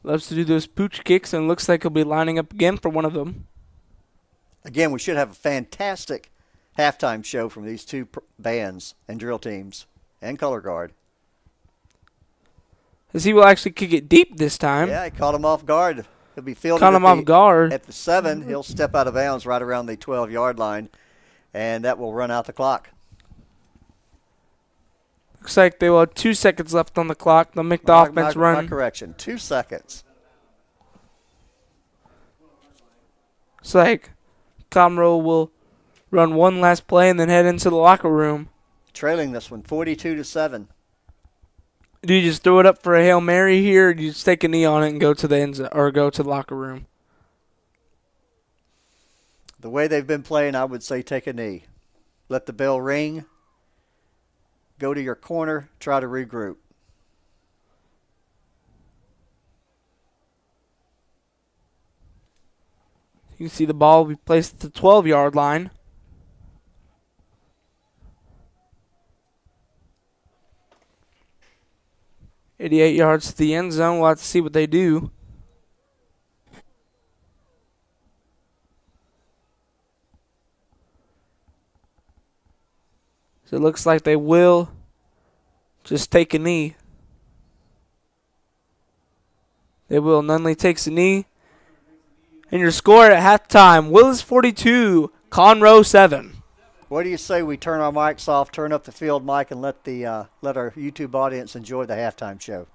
Loves to do those pooch kicks, and looks like he'll be lining up again for one of them. Again, we should have a fantastic halftime show from these two bands and drill teams and color guard. As he will actually kick it deep this time. Yeah, he caught him off guard. He'll be fielded Caught him off guard. At the 7, he'll step out of bounds right around the 12-yard line, and that will run out the clock. Looks like they will have 2 seconds left on the clock. They'll make the offense run. My correction, 2 seconds. Looks like Conroe will run one last play and then head into the locker room. Trailing this one, 42-7. Do you just throw it up for a Hail Mary here, or do you just take a knee on it and go to the end or go to the locker room? The way they've been playing, I would say take a knee. Let the bell ring. Go to your corner. Try to regroup. You can see the ball will be placed at the 12-yard line. $88 yards to the end zone. We'll have to see what they do. So it looks like they will just take a knee. They will. Nunley takes a knee. And your score at halftime, Willis 42, Conroe 7. What do you say we turn our mics off, turn up the field mic, and let our YouTube audience enjoy the halftime show?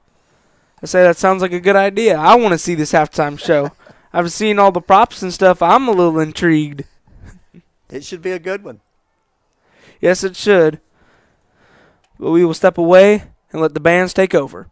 I say that sounds like a good idea. I want to see this halftime show. I've seen all the props and stuff. I'm a little intrigued. It should be a good one. Yes, it should. But we will step away and let the bands take over.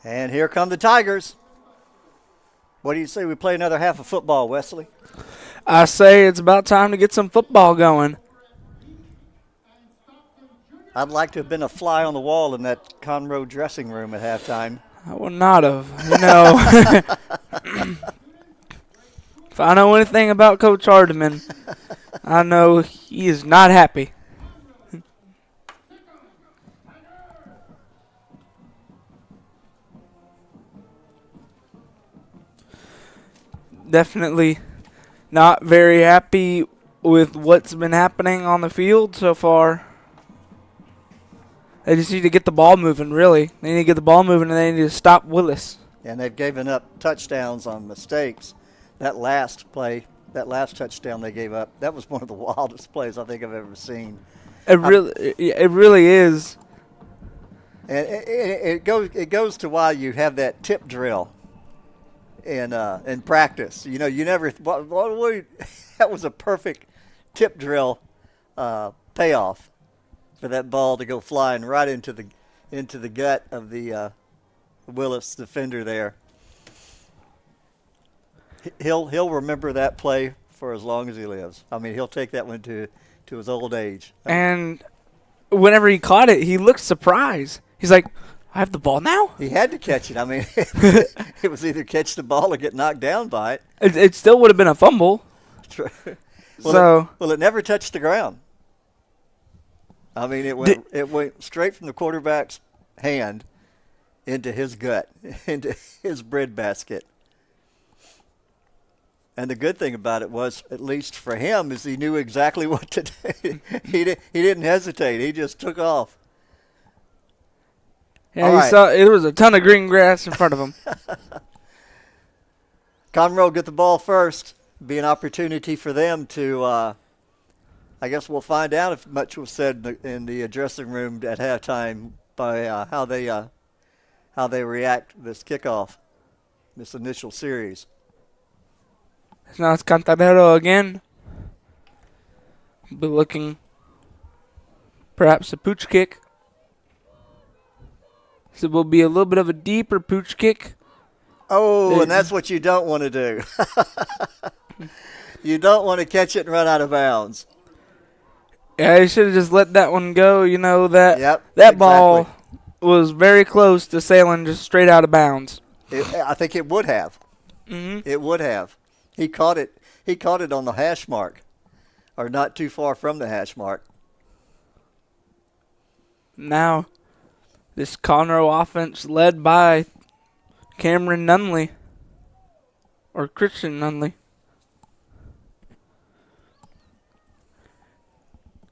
And here come the Tigers. What do you say we play another half of football, Wesley? I say it's about time to get some football going. I'd like to have been a fly on the wall in that Conroe dressing room at halftime. I would not have, you know. If I know anything about Coach Hardiman, I know he is not happy. Definitely not very happy with what's been happening on the field so far. They just need to get the ball moving, really. They need to get the ball moving, and they need to stop Willis. And they've given up touchdowns on mistakes. That last play, that last touchdown they gave up, that was one of the wildest plays I think I've ever seen. It really is. And it goes to why you have that tip drill in practice. You know, you never that was a perfect tip drill payoff for that ball to go flying right into the gut of the Willis defender there. He'll remember that play for as long as he lives. I mean, he'll take that one to his old age. And whenever he caught it, he looked surprised. He's like, I have the ball now? He had to catch it. I mean, it was either catch the ball or get knocked down by it. It still would have been a fumble. It never touched the ground. I mean, it went straight from the quarterback's hand into his gut, into his breadbasket. And the good thing about it was, at least for him, is he knew exactly what to do. He didn't hesitate. He just took off. Yeah, saw there was a ton of green grass in front of him. Conroe get the ball first. Be an opportunity for them to. I guess we'll find out if much was said in the dressing room at halftime by how they react this kickoff, this initial series. Now it's Cantadero again. Be looking perhaps a pooch kick. So it will be a little bit of a deeper pooch kick. Oh, and that's what you don't want to do. You don't want to catch it and run out of bounds. Yeah, you should have just let that one go. You know that exactly. Ball was very close to sailing just straight out of bounds. I think it would have. Mm-hmm. It would have. He caught it. He caught it on the hash mark, or not too far from the hash mark. Now, this Conroe offense led by Cameron Nunley, or Christian Nunley.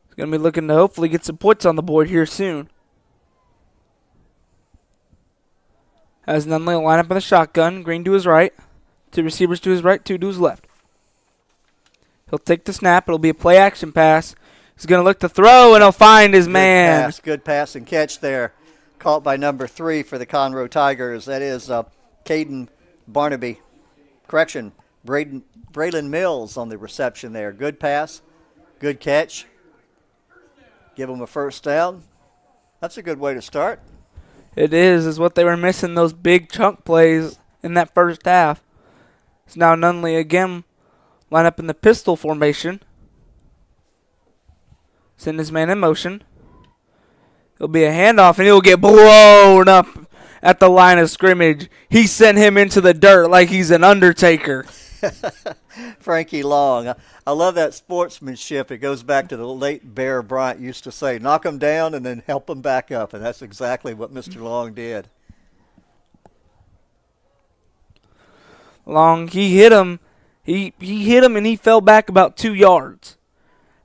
He's going to be looking to hopefully get some points on the board here soon. As Nunley will line up in the shotgun, Green to his right, two receivers to his right, two to his left. He'll take the snap. It'll be a play-action pass. He's going to look to throw, and he'll find his man. Good pass and catch there. Caught by number 3 for the Conroe Tigers. That is Caden Barnaby. Correction, Braylon Mills on the reception there. Good pass, good catch. Give him a first down. That's a good way to start. It is what they were missing, those big chunk plays in that first half. It's now Nunley again line up in the pistol formation. Send his man in motion. It'll be a handoff, and he'll get blown up at the line of scrimmage. He sent him into the dirt like he's an Undertaker. Frankie Long. I love that sportsmanship. It goes back to the late Bear Bryant used to say, knock him down and then help him back up. And that's exactly what Mr. Long did. Long, he hit him. He hit him, and he fell back about 2 yards.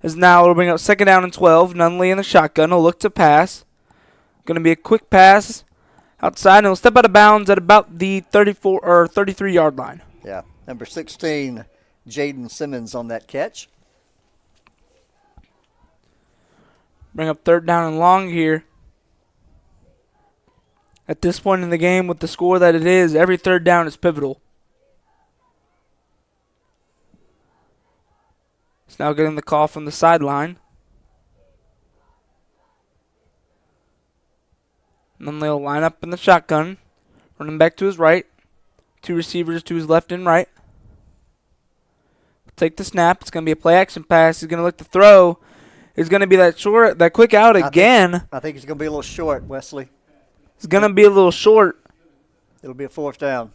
As now it'll bring up second down and 12. Nunley in the shotgun will look to pass. Going to be a quick pass outside, and he'll step out of bounds at about the 34 or 33-yard line. Yeah, number 16, Jaden Simmons on that catch. Bring up third down and long here. At this point in the game, with the score that it is, every third down is pivotal. It's now getting the call from the sideline. And then they'll line up in the shotgun. Running back to his right. 2 receivers to his left and right. Take the snap. It's going to be a play action pass. He's going to look to throw. It's going to be that quick out again. I think it's going to be a little short, Wesley. It's going to be a little short. It'll be a 4th down.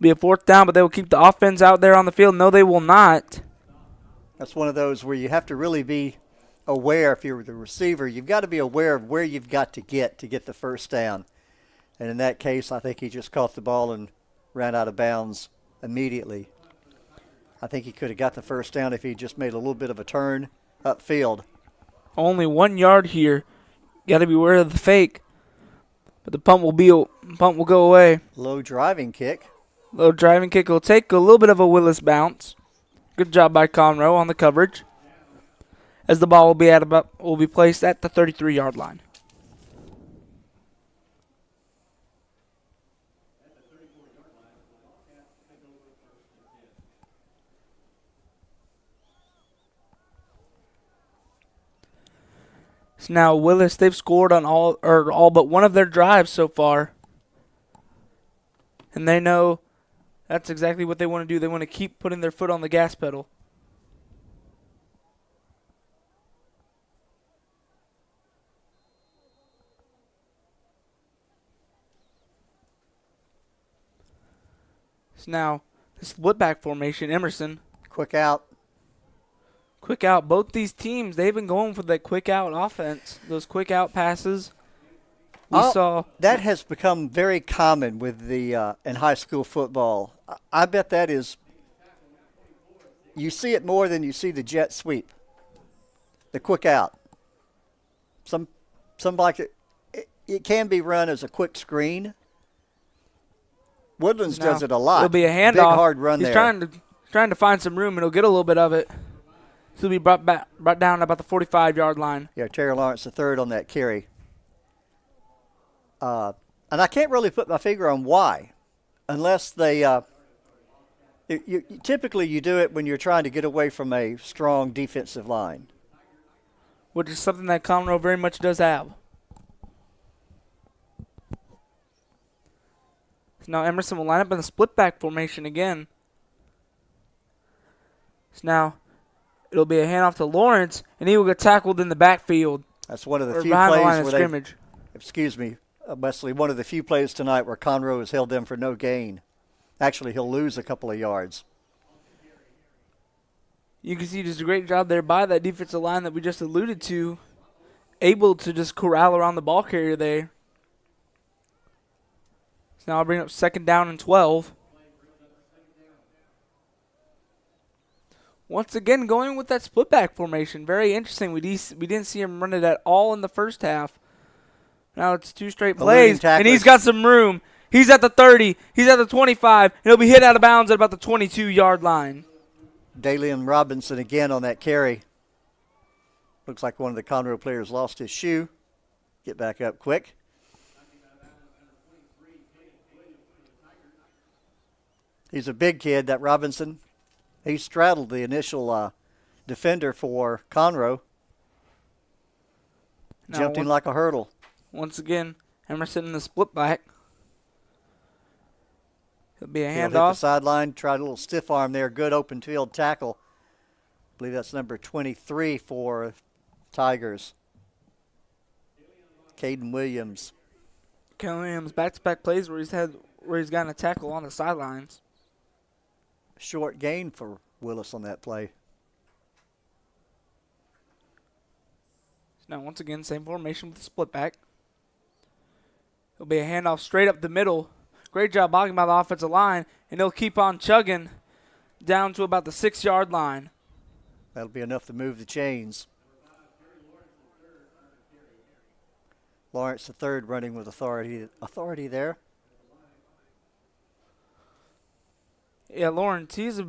Be a 4th down, but they will keep the offense out there on the field. No, they will not. That's one of those where you have to really be aware. If you're the receiver, you've got to be aware of where you've got to get the first down. And in that case, I think he just caught the ball and ran out of bounds immediately. I think he could have got the first down if he just made a little bit of a turn upfield. Only 1 yard here. Got to be aware of the fake. But the punt will go away. Low driving kick. Low driving kick will take a little bit of a Willis bounce. Good job by Conroe on the coverage. As the ball will be placed at the 33-yard line. So now Willis, they've scored on all but one of their drives so far. And they know that's exactly what they want to do. They want to keep putting their foot on the gas pedal. So now, the split back formation, Emerson. Quick out. Quick out. Both these teams, they've been going for that quick out offense. Those quick out passes. We saw that has become very common with the in high school football. I bet that is. You see it more than you see the jet sweep. The quick out. Some like it can be run as a quick screen. Woodlands does it a lot. It'll be a handoff. Big hard run He's there. trying to find some room, and he'll get a little bit of it. So he'll be brought down about the 45-yard line. Yeah, Terry Lawrence the third on that carry. And I can't really put my finger on why, unless they typically you do it when you're trying to get away from a strong defensive line. Which is something that Conroe very much does have. So now Emerson will line up in the split back formation again. So now it'll be a handoff to Lawrence, and he will get tackled in the backfield. That's one of the few behind the line plays of where scrimmage. Wesley, one of the few plays tonight where Conroe has held them for no gain. Actually, he'll lose a couple of yards. You can see just a great job there by that defensive line that we just alluded to, able to just corral around the ball carrier there. So now I'll bring up 2nd down and 12. Once again, going with that split back formation. Very interesting. We didn't see him run it at all in the first half. Now it's 2 straight plays, and he's got some room. He's at the 30. He's at the 25, and he'll be hit out of bounds at about the 22-yard line. Dalian Robinson again on that carry. Looks like one of the Conroe players lost his shoe. Get back up quick. He's a big kid, that Robinson. He straddled the initial defender for Conroe. Jumped in like a hurdle. Once again, Emerson in the split back. It'll be a handoff. Hit the sideline, tried a little stiff arm there. Good open field tackle. I believe that's number 23 for Tigers. Caden Williams. Caden Williams back-to-back plays where he's gotten a tackle on the sidelines. Short gain for Willis on that play. Now once again, same formation with the split back. It'll be a handoff straight up the middle. Great job blocking by the offensive line, and they'll keep on chugging down to about the 6-yard line. That'll be enough to move the chains. Lawrence the third running with authority there. Yeah, Lawrence, he's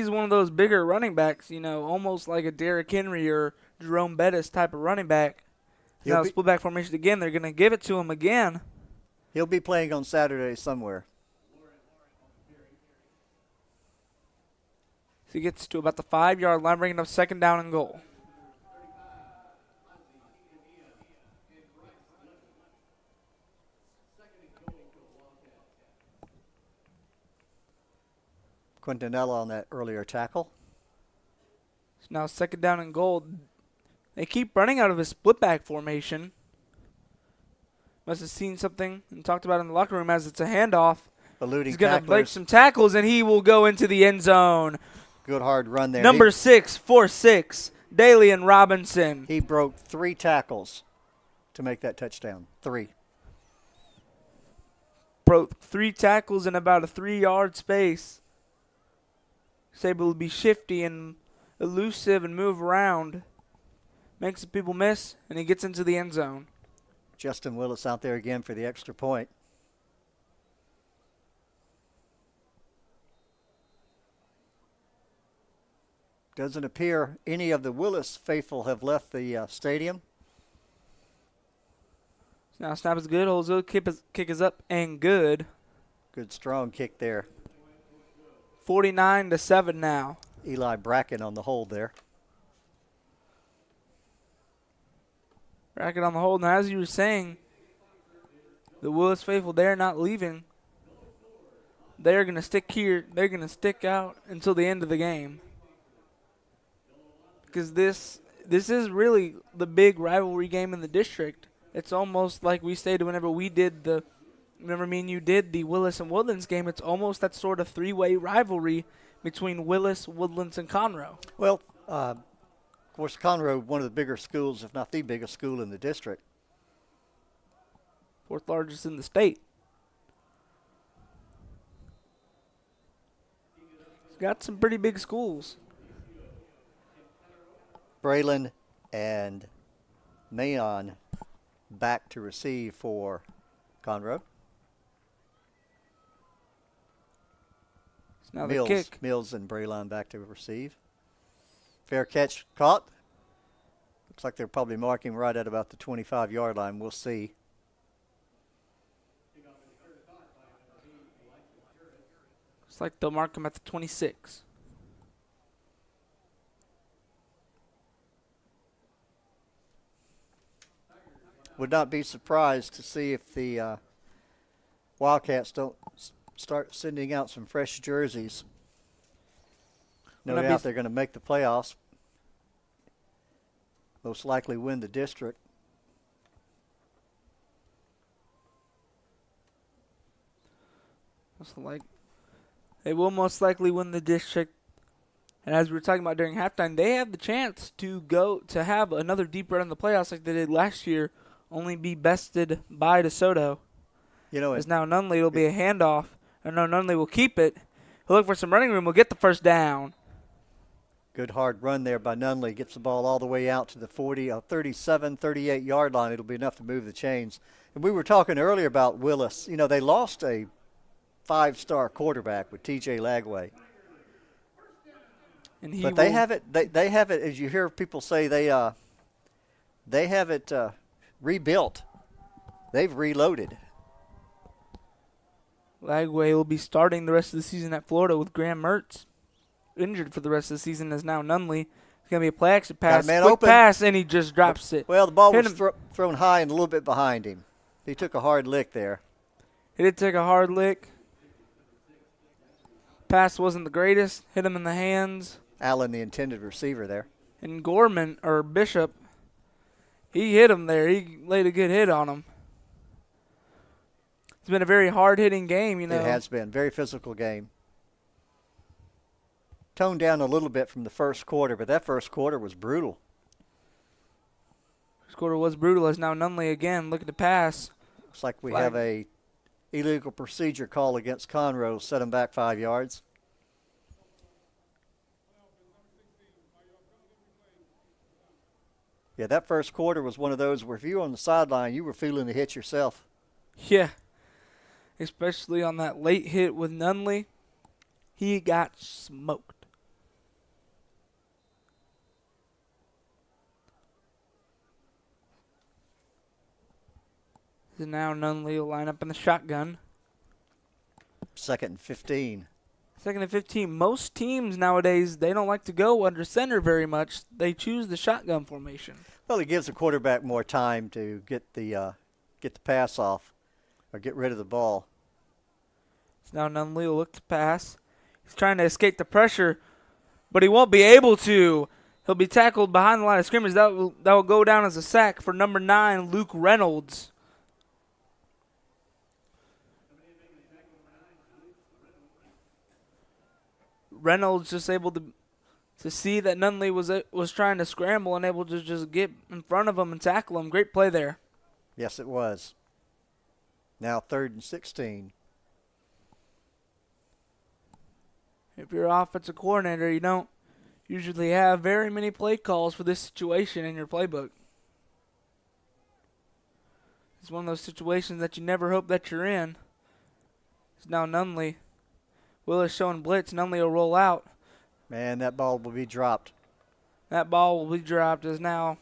one of those bigger running backs, almost like a Derrick Henry or Jerome Bettis type of running back. Now, split back formation again. They're going to give it to him again. He'll be playing on Saturday somewhere. So he gets to about the 5-yard line, bringing up 2nd down and goal. Quintanilla on that earlier tackle. It's now 2nd down and goal. They keep running out of a split back formation. Must have seen something and talked about it in the locker room as it's a handoff. Eluding He's going to break tacklers. some tackles, and he will go into the end zone. Good hard run there. Number 646, Dalian Robinson. He broke 3 tackles to make that touchdown. 3. Broke 3 tackles in about a 3-yard space. He's able to be shifty and elusive and move around. Makes the people miss, and he gets into the end zone. Justin Willis out there again for the extra point. Doesn't appear any of the Willis faithful have left the stadium. Now snap is good. Holds good. Kick is up and good. Good strong kick there. 49-7 now. Eli Bracken on the hold there. Bracket on the hold. Now, as you were saying, the Willis faithful, they're not leaving. They're going to stick here. They're going to stick out until the end of the game. Because this is really the big rivalry game in the district. It's almost like we stated whenever me and you did the Willis and Woodlands game, it's almost that sort of 3-way rivalry between Willis, Woodlands, and Conroe. Well, of course, Conroe, one of the bigger schools, if not the biggest school in the district. 4th largest in the state. It's got some pretty big schools. Braylon and Mayon back to receive for Conroe. It's now the kick. Mills and Braylon back to receive. Fair catch caught. Looks like they're probably marking right at about the 25-yard line. We'll see. Looks like they'll mark him at the 26. Would not be surprised to see if the Wildcats don't start sending out some fresh jerseys. No doubt they're going to make the playoffs. Most likely win the district. They will most likely win the district. And as we were talking about during halftime, they have the chance to go to have another deep run in the playoffs like they did last year, only be bested by DeSoto. You know, as now Nunley will be a handoff. I know Nunley will keep it. He'll look for some running room. Will get the first down. Good hard run there by Nunley. Gets the ball all the way out to the 37, 38-yard line. It'll be enough to move the chains. And we were talking earlier about Willis. You know, they lost a 5-star quarterback with T.J. Lagway. But they have it. They have it. As you hear people say, they have it rebuilt. They've reloaded. Lagway will be starting the rest of the season at Florida with Graham Mertz injured for the rest of the season. As now Nunley. It's going to be a play action pass. Quick pass, and he just drops it. Well, the ball was thrown high and a little bit behind him. He took a hard lick there. He did take a hard lick. Pass wasn't the greatest. Hit him in the hands. Allen, the intended receiver there. And Gorman, or Bishop, he hit him there. He laid a good hit on him. It's been a very hard-hitting game, you know. It has been. Very physical game. Toned down a little bit from the first quarter, but that first quarter was brutal. First quarter was brutal as now Nunley again looking to pass. Looks like we have a illegal procedure call against Conroe. Set him back 5 yards. Yeah, that first quarter was one of those where if you were on the sideline, you were feeling the hit yourself. Yeah, especially on that late hit with Nunley. He got smoked. So now Nunley will line up in the shotgun. 2nd and 15. 2nd and 15. Most teams nowadays, they don't like to go under center very much. They choose the shotgun formation. Well, it gives the quarterback more time to get the pass off or get rid of the ball. So now Nunley will look to pass. He's trying to escape the pressure, but he won't be able to. He'll be tackled behind the line of scrimmage. That will go down as a sack for number 9, Luke Reynolds. Reynolds just able to see that Nunley was trying to scramble and able to just get in front of him and tackle him. Great play there. Yes, it was. Now 3rd and 16. If you're an offensive coordinator, you don't usually have very many play calls for this situation in your playbook. It's one of those situations that you never hope that you're in. It's now Nunley. Willis showing blitz. Nunley will roll out. Man, that ball will be dropped. That ball will be dropped as now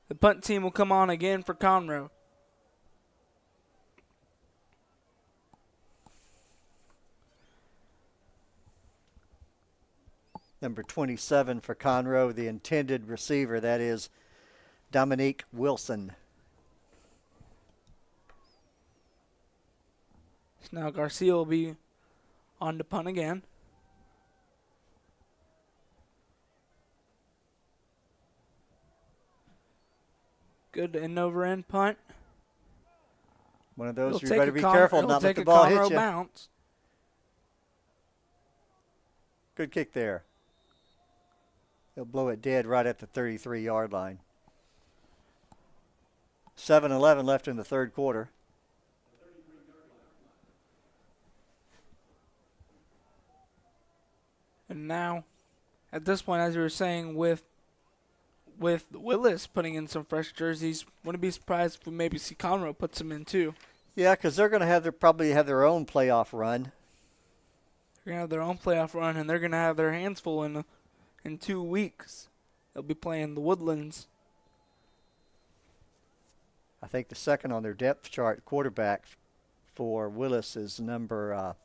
the punt team will come on again for Conroe. Number 27 for Conroe, the intended receiver, that is Dominique Wilson. So now Garcia will be on to punt again. Good end over end punt. One of those It'll you better take be a careful it'll not let take the a ball hit Conroe you. bounce. Good kick there. They'll blow it dead right at the 33-yard line. 7:11 left in the third quarter. And now, at this point, as you were saying, with Willis putting in some fresh jerseys, wouldn't be surprised if we maybe see Conroe put some in too. Yeah, because they're going to probably have their own playoff run. They're going to have their own playoff run, and they're going to have their hands full in 2 weeks. They'll be playing the Woodlands. I think the second on their depth chart quarterback for Willis is number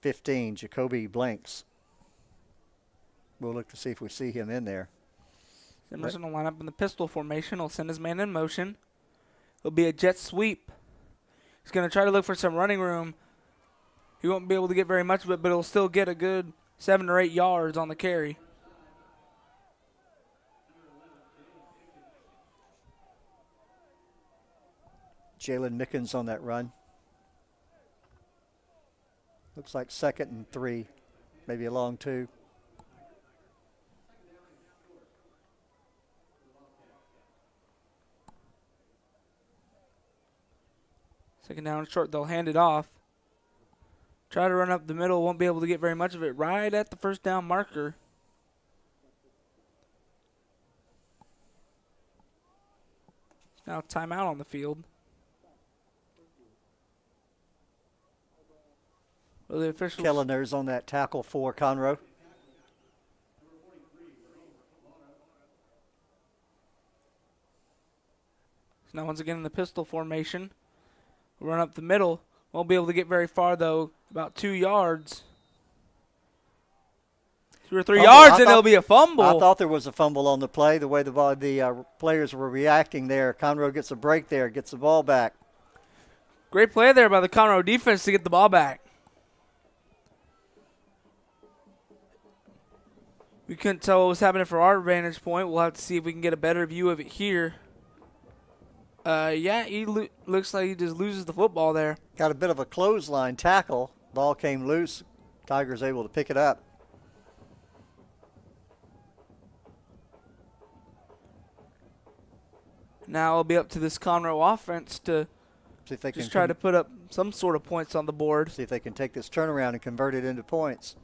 15, Jacoby Blanks. We'll look to see if we see him in there. Emerson will line up in the pistol formation. He'll send his man in motion. It'll be a jet sweep. He's going to try to look for some running room. He won't be able to get very much of it, but he'll still get a good 7 or 8 yards on the carry. Jalen Mickens on that run. Looks like 2nd and 3, maybe a long 2. Second down short, they'll hand it off. Try to run up the middle, won't be able to get very much of it. Right at the first down marker. Now timeout on the field. Well, the officials. Kellener's on that tackle for Conroe. So now once again in the pistol formation. Run up the middle. Won't be able to get very far though. About 2 yards. 2 or 3 yards and it'll be a fumble. I thought there was a fumble on the play. The way the players were reacting there. Conroe gets a break there. Gets the ball back. Great play there by the Conroe defense to get the ball back. We couldn't tell what was happening from our vantage point. We'll have to see if we can get a better view of it here. Yeah, he looks like he just loses the football there. Got a bit of a clothesline tackle. Ball came loose. Tigers able to pick it up. Now it'll be up to this Conroe offense to See if they just can try to put up some sort of points on the board. See if they can take this turnaround and convert it into points.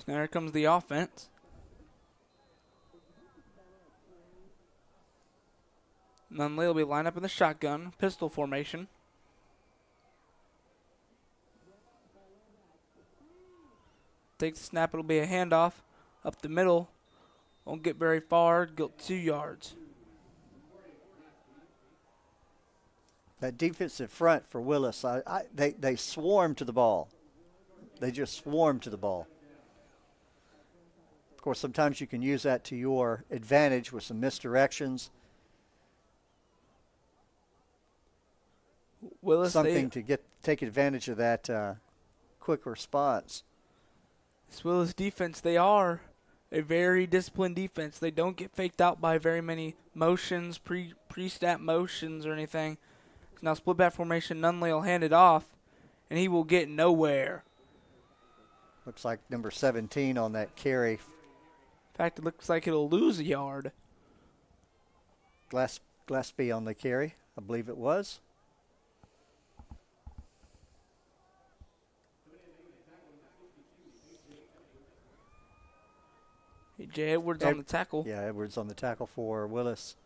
Now here comes the offense. Nunley will be lined up in the shotgun, pistol formation. Take the snap, it'll be a handoff up the middle. Won't get very far, go 2 yards. That defensive front for Willis, they swarm to the ball. They just swarm to the ball. Of course, sometimes you can use that to your advantage with some misdirections. Willis, something to take advantage of that quick response. This Willis defense, they are a very disciplined defense. They don't get faked out by very many motions, pre-snap motions or anything. Now split back formation, Nunley will hand it off, and he will get nowhere. Looks like number 17 on that carry. In fact, it looks like it'll lose a yard. Gillespie on the carry, I believe it was. Jay Edwards on the tackle. Yeah, Edwards on the tackle for Willis.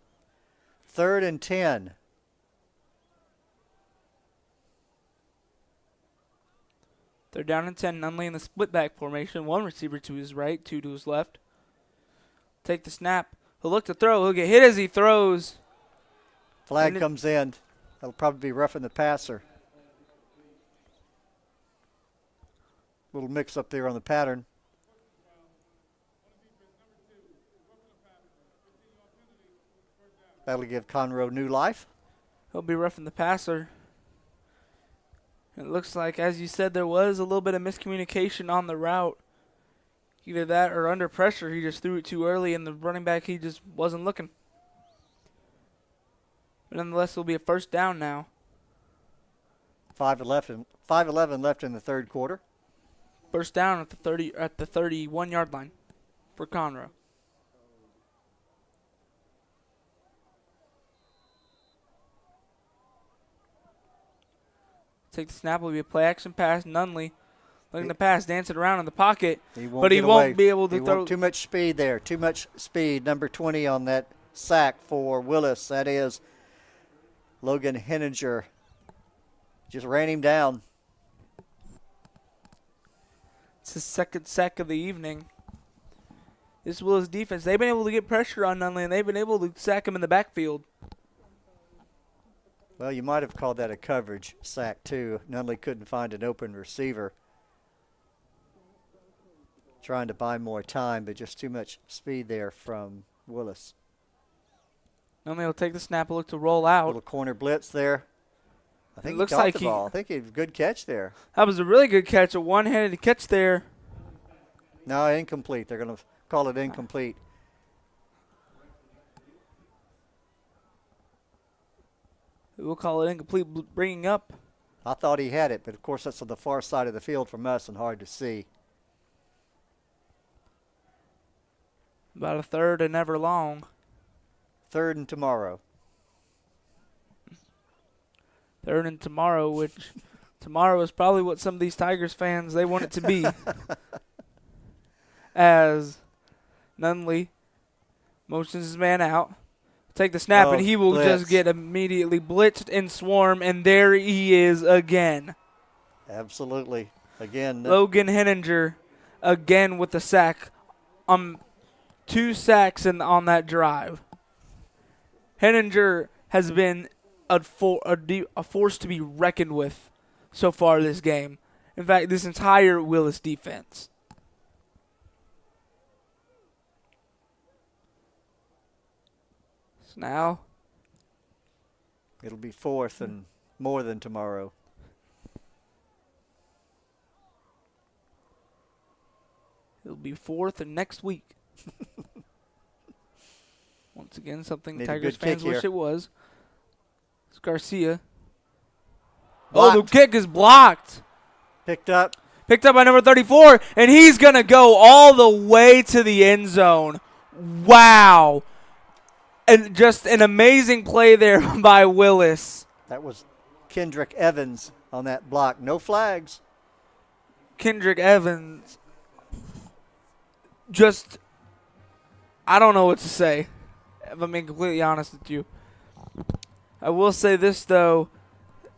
3rd and 10. They're down and 10. Nunley in the split back formation. One receiver to his right, two to his left. Take the snap. He'll look to throw. He'll get hit as he throws. Flag comes in. That'll probably be roughing the passer. Little mix up there on the pattern. That'll give Conroe new life. He'll be roughing the passer. It looks like, as you said, there was a little bit of miscommunication on the route. Either that or under pressure, he just threw it too early, and the running back, he just wasn't looking. But nonetheless, it'll be a first down now. 5:11 left in the third quarter. First down at the 31-yard line for Conroe. Take the snap. Will be a play action pass. Nunley looking to pass, dancing around in the pocket, but he won't be able to throw. Too much speed there. Too much speed. Number 20 on that sack for Willis. That is Logan Henninger. Just ran him down. It's his second sack of the evening. This Willis defense, they've been able to get pressure on Nunley, and they've been able to sack him in the backfield. Well, you might have called that a coverage sack, too. Nunley couldn't find an open receiver. Trying to buy more time, but just too much speed there from Willis. Nunley will take the snap, look to roll out. Little corner blitz there. I think it looks he caught like the ball. I think he had a good catch there. That was a really good catch, a one-handed catch there. No, incomplete. They're going to call it incomplete. We'll call it incomplete, bringing up. I thought he had it, but of course that's on the far side of the field from us and hard to see. About a third and ever long. 3rd and tomorrow. 3rd and tomorrow, which tomorrow is probably what some of these Tigers fans, they want it to be. As Nunley motions his man out. Take the snap, and he will just get immediately blitzed and swarm, and there he is again. Absolutely. Again. Logan Henninger again with the sack. 2 sacks on that drive. Henninger has been a force to be reckoned with so far this game. In fact, this entire Willis defense. Now it'll be 4th and more than tomorrow. It'll be 4th and next week. Once again, something Need Tigers fans wish it was. It's Garcia. Blocked. Oh, the kick is blocked. Picked up by number 34, and he's going to go all the way to the end zone. Wow. And just an amazing play there by Willis. That was Kendrick Evans on that block. No flags. Kendrick Evans. Just, I don't know what to say, if I'm being completely honest with you. I will say this, though.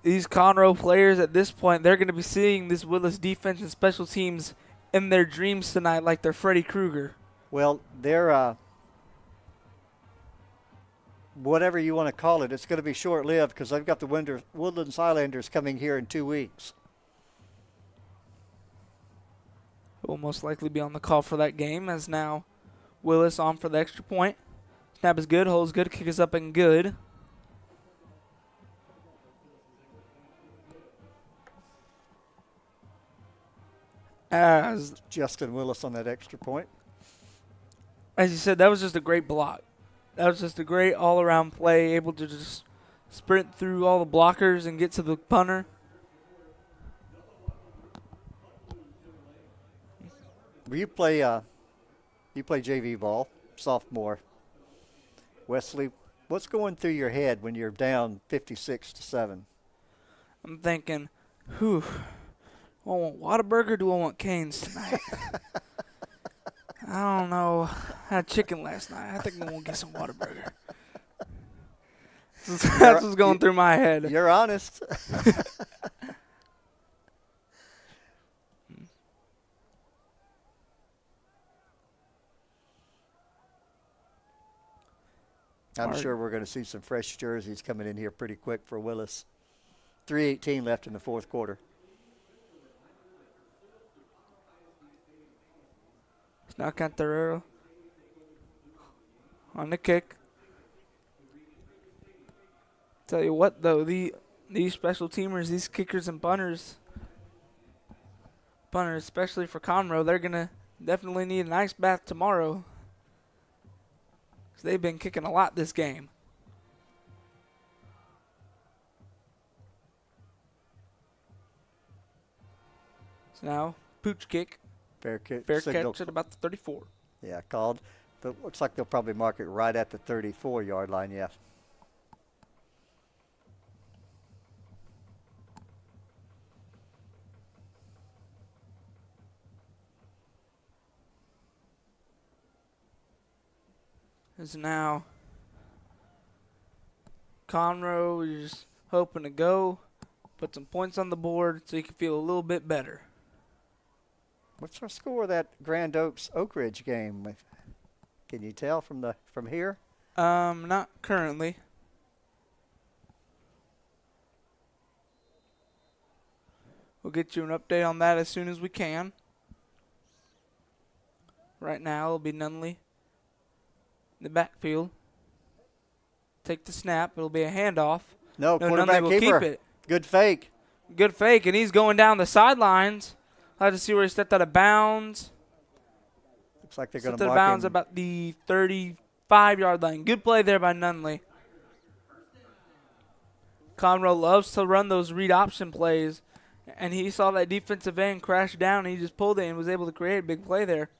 These Conroe players at this point, they're going to be seeing this Willis defense and special teams in their dreams tonight like they're Freddy Krueger. Well, they're whatever you want to call it, it's going to be short-lived because they've got the Woodlands Highlanders coming here in 2 weeks. will most likely be on the call for that game, as now Willis on for the extra point. Snap is good, holds good, kick is up and good. As Justin Willis on that extra point. you said, that was just a great block. That was just a great all-around play, able to just sprint through all the blockers and get to the punter. Well, you play JV ball, sophomore. Wesley, what's going through your head when you're down 56-7? I'm thinking, do I want Whataburger or do I want Cane's tonight? I don't know. I had chicken last night. I think I'm going to get some Whataburger. That's what's going through my head. You're honest. I'm sure we're going to see some fresh jerseys coming in here pretty quick for Willis. 3:18 left in the fourth quarter. It's now Cantarero on the kick. Tell you what, though, these special teamers, these kickers and punters, especially for Conroe, they're going to definitely need an ice bath tomorrow. They've been kicking a lot this game. So now, pooch kick. Fair catch at about the 34. Yeah, called. But looks like they'll probably mark it right at the 34-yard line, yeah. Is now Conroe is hoping to go, put some points on the board so you can feel a little bit better. What's our score of that Grand Oaks Oak Ridge game? Can you tell from here? Not currently. We'll get you an update on that as soon as we can. Right now it'll be Nunley in the backfield. Take the snap. It'll be a handoff. No, quarterback Nunley will keeper. keep it. Good fake. Good fake, and he's going down the sidelines. I'll have to see where he stepped out of bounds. Looks like they're going to Stepped out mark of bounds him. about the 35-yard line. Good play there by Nunley. Conroe loves to run those read option plays, and he saw that defensive end crash down, and he just pulled it and was able to create a big play there.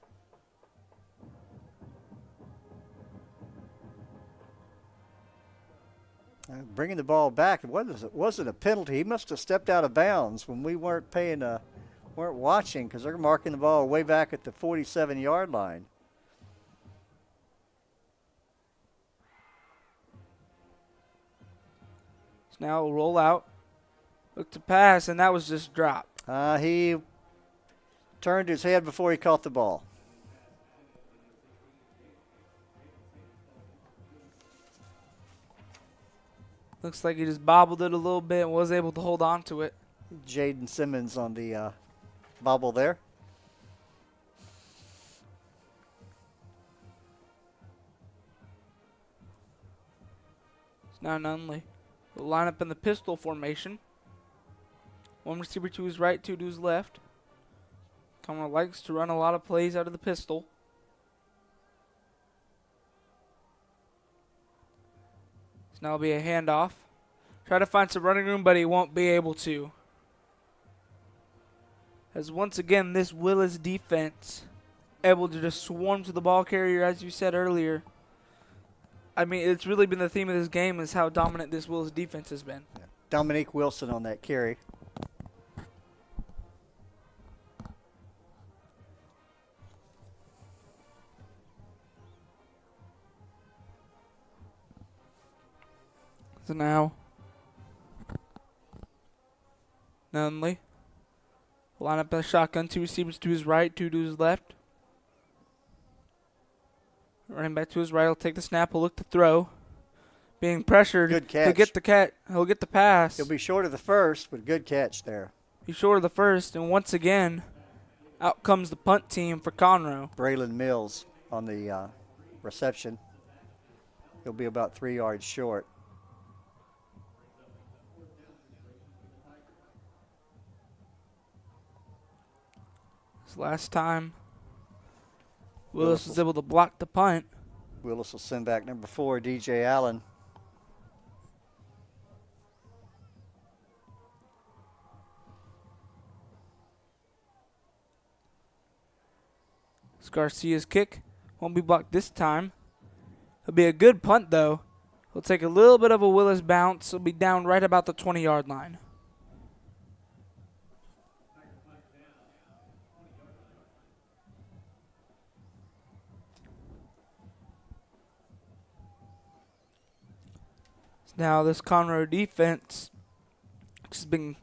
Bringing the ball back, it wasn't a penalty. He must have stepped out of bounds when we weren't watching, because they're marking the ball way back at the 47-yard line. So now we'll roll out, look to pass, and that was just dropped. He turned his head before he caught the ball. Looks like he just bobbled it a little bit and was able to hold on to it. Jaden Simmons on the bobble there. It's now Nunley. We'll line up in the pistol formation. One receiver to his right, two to his left. Conroe likes to run a lot of plays out of the pistol. So now it'll be a handoff. Try to find some running room, but he won't be able to. As once again, this Willis defense able to just swarm to the ball carrier, as you said earlier. I mean, it's really been the theme of this game is how dominant this Willis defense has been. Yeah. Dominique Wilson on that carry. So now, Nunley. Line up in a shotgun, two receivers to his right, two to his left. Running back to his right, he'll take the snap, he'll look to throw. Being pressured, good catch. He'll get the pass. He'll be short of the first, but good catch there. He's short of the first, and once again, Out comes the punt team for Conroe. Braylon Mills on the reception. He'll be about 3 yards short. This last time, Willis was able to block the punt. Willis will send back number 4, DJ Allen. Garcia's kick won't be blocked this time. It'll be a good punt, though. He'll take a little bit of a Willis bounce. He'll be down right about the 20-yard line. Now this Conroe defense has been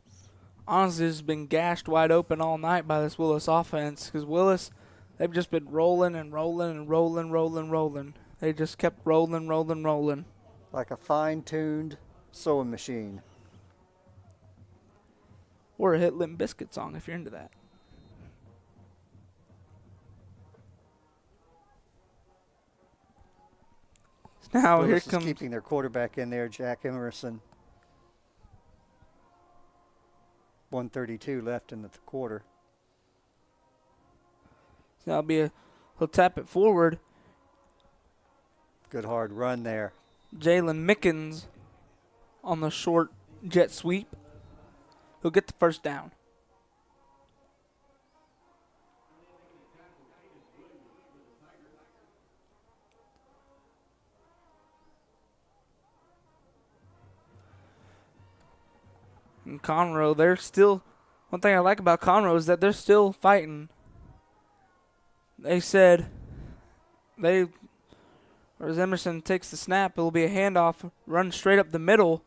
gashed wide open all night by this Willis offense, because Willis, they've just been rolling and rolling and rolling. They just kept rolling. Like a fine-tuned sewing machine. Or a hit Limp Bizkit song if you're into that. Now Willis here comes is keeping their quarterback in there, Jack Emerson. 1:32 left in the quarter. Now he'll tap it forward. Good hard run there. Jalen Mickens on the short jet sweep. He'll get the first down. And Conroe, they're still, one thing I like about Conroe is that they're still fighting. They said, as Emerson takes the snap, it'll be a handoff, run straight up the middle.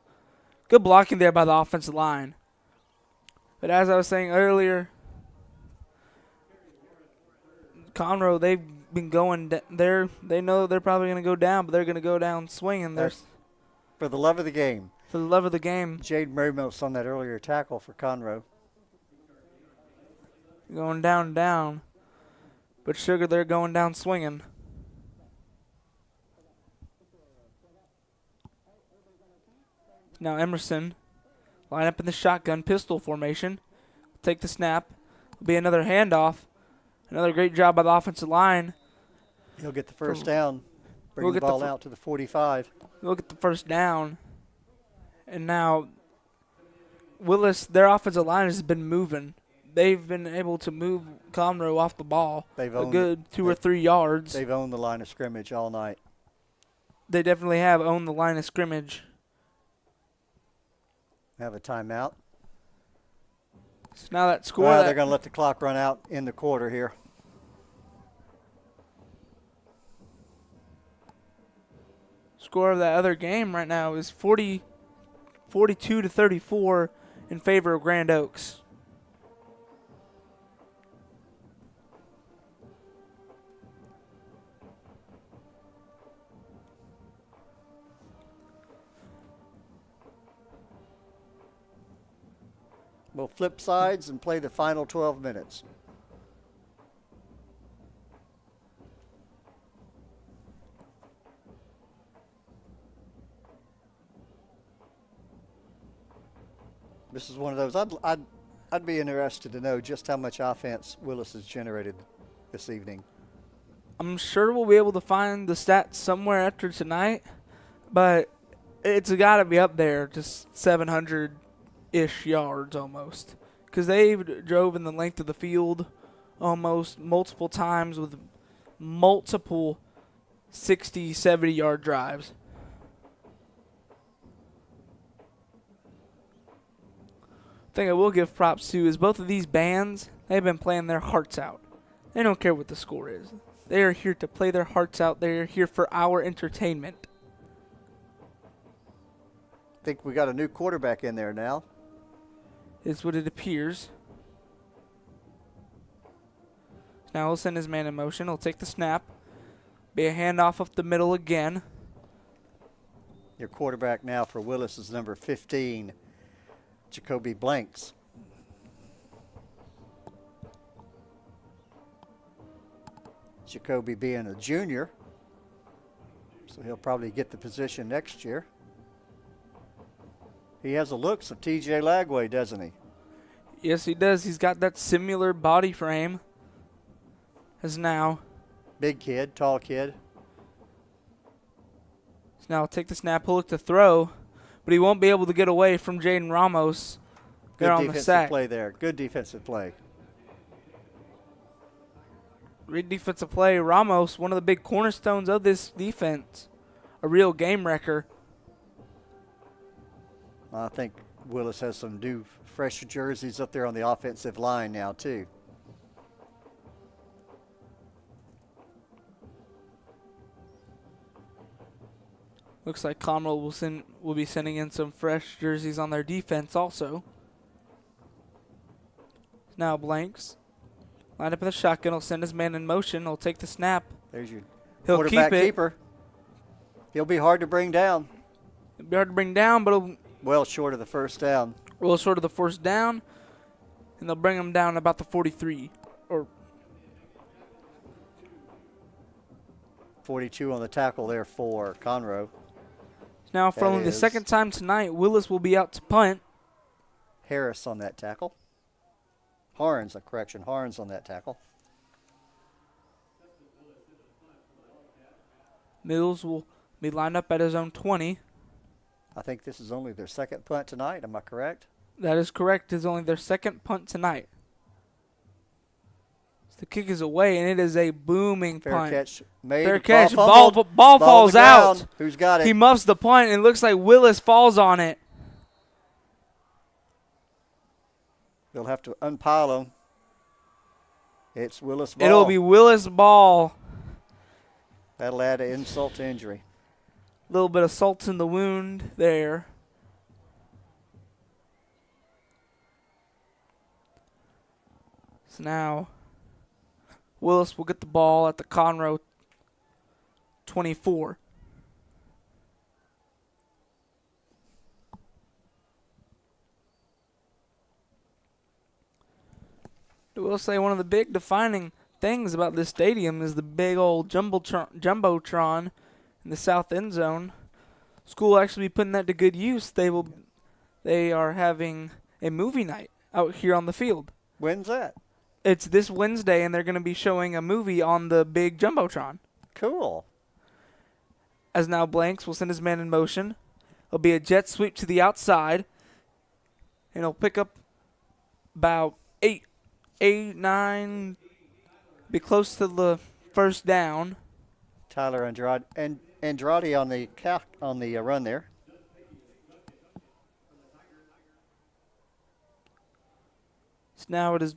Good blocking there by the offensive line. But as I was saying earlier, Conroe, they've been going, they know they're probably going to go down, but they're going to go down swinging. For the love of the game. For the love of the game. Jade Mermos on that earlier tackle for Conroe. Going down. But Sugar, they're going down swinging. Now Emerson, line up in the shotgun pistol formation. Take the snap. Will be another handoff. Another great job by the offensive line. He'll get the first down. Bring the ball out to the 45. We'll get the first down. And now Willis, their offensive line has been moving. They've been able to move Conroe off the ball a good 2 or 3 yards. They've owned the line of scrimmage all night. They definitely have owned the line of scrimmage. Have a timeout. So now that score. They're going to let the clock run out in the quarter here. Score of that other game right now is 42-34 in favor of Grand Oaks. We'll flip sides and play the final 12 minutes. This is one of those. I'd be interested to know just how much offense Willis has generated this evening. I'm sure we'll be able to find the stats somewhere after tonight, but it's got to be up there, just 700-ish yards almost, because they've driven the length of the field almost multiple times with multiple 60, 70-yard drives. Thing I will give props to is both of these bands, they've been playing their hearts out. They don't care what the score is. They are here to play their hearts out. They are here for our entertainment. I think we got a new quarterback in there now. Is what it appears. Now he'll send his man in motion. He'll take the snap. Be a handoff up the middle again. Your quarterback now for Willis is number 15. Jacoby Blanks. Jacoby being a junior, so he'll probably get the position next year. He has the looks of TJ Lagway, doesn't he? Yes, he does. He's got that similar body frame as now. Big kid, tall kid. So now he'll take the snap, he'll look to throw, but he won't be able to get away from Jaden Ramos. Good on the defensive sack. play there. Good defensive play. Great defensive play. Ramos, one of the big cornerstones of this defense. A real game wrecker. I think Willis has some new, fresh jerseys up there on the offensive line now, too. Looks like Conroe will be sending in some fresh jerseys on their defense also. Now Blanks. Line up in the shotgun. He'll send his man in motion. He'll take the snap. There's your He'll quarterback keep it. keeper. He'll be hard to bring down. It'll be hard to bring down, but he'll Well short of the first down. roll short of the first down. And they'll bring him down about the 43. Or 42 on the tackle there for Conroe. now for That only the is- second time tonight, Willis will be out to punt. Harris on that tackle. Harns on that tackle. Mills will be lined up at his own 20. I think this is only their second punt tonight. Am I correct? That is correct. It's only their second punt tonight. So the kick is away, and it is a booming Fair punt. catch made. Fair catch. Fumbled. Ball on falls the ground. out. Who's got it? He muffs the punt, and it looks like Willis falls on it. They'll have to unpile him. It's Willis ball. It'll be Willis ball. That'll add an insult to injury. A little bit of salt in the wound there. So now Willis will get the ball at the Conroe 24. I will say one of the big defining things about this stadium is the big old jumbotron in the south end zone. School will actually be putting that to good use. They are having a movie night out here on the field. When's that? It's this Wednesday, and they're going to be showing a movie on the big jumbotron. Cool. As now Blanks will send his man in motion. It'll be a jet sweep to the outside, and he'll pick up about 9, be close to the first down. Tyler Andrade on the run there. So now it is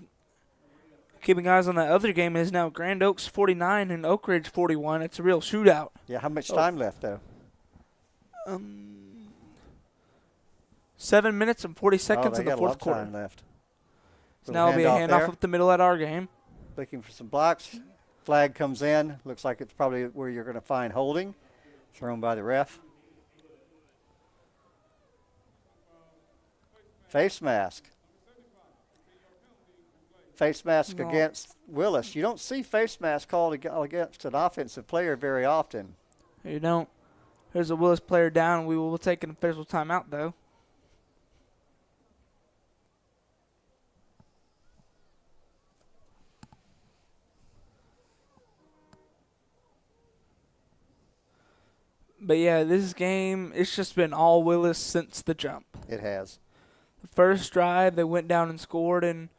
keeping eyes on that other game. It is now Grand Oaks 49 and Oak Ridge 41. It's a real shootout. Yeah, how much time left though? 7 minutes and 40 seconds they in the got a fourth lot of quarter. time left. So now it'll be a handoff up the middle at our game. Looking for some blocks. Flag comes in. Looks like it's probably where you're going to find holding. Thrown by the ref. Face mask. Face mask No. against Willis. You don't see face mask called against an offensive player very often. You don't. There's a Willis player down. We will take an official timeout, though. But yeah, this game, it's just been all Willis since the jump. It has. The first drive, they went down and scored in,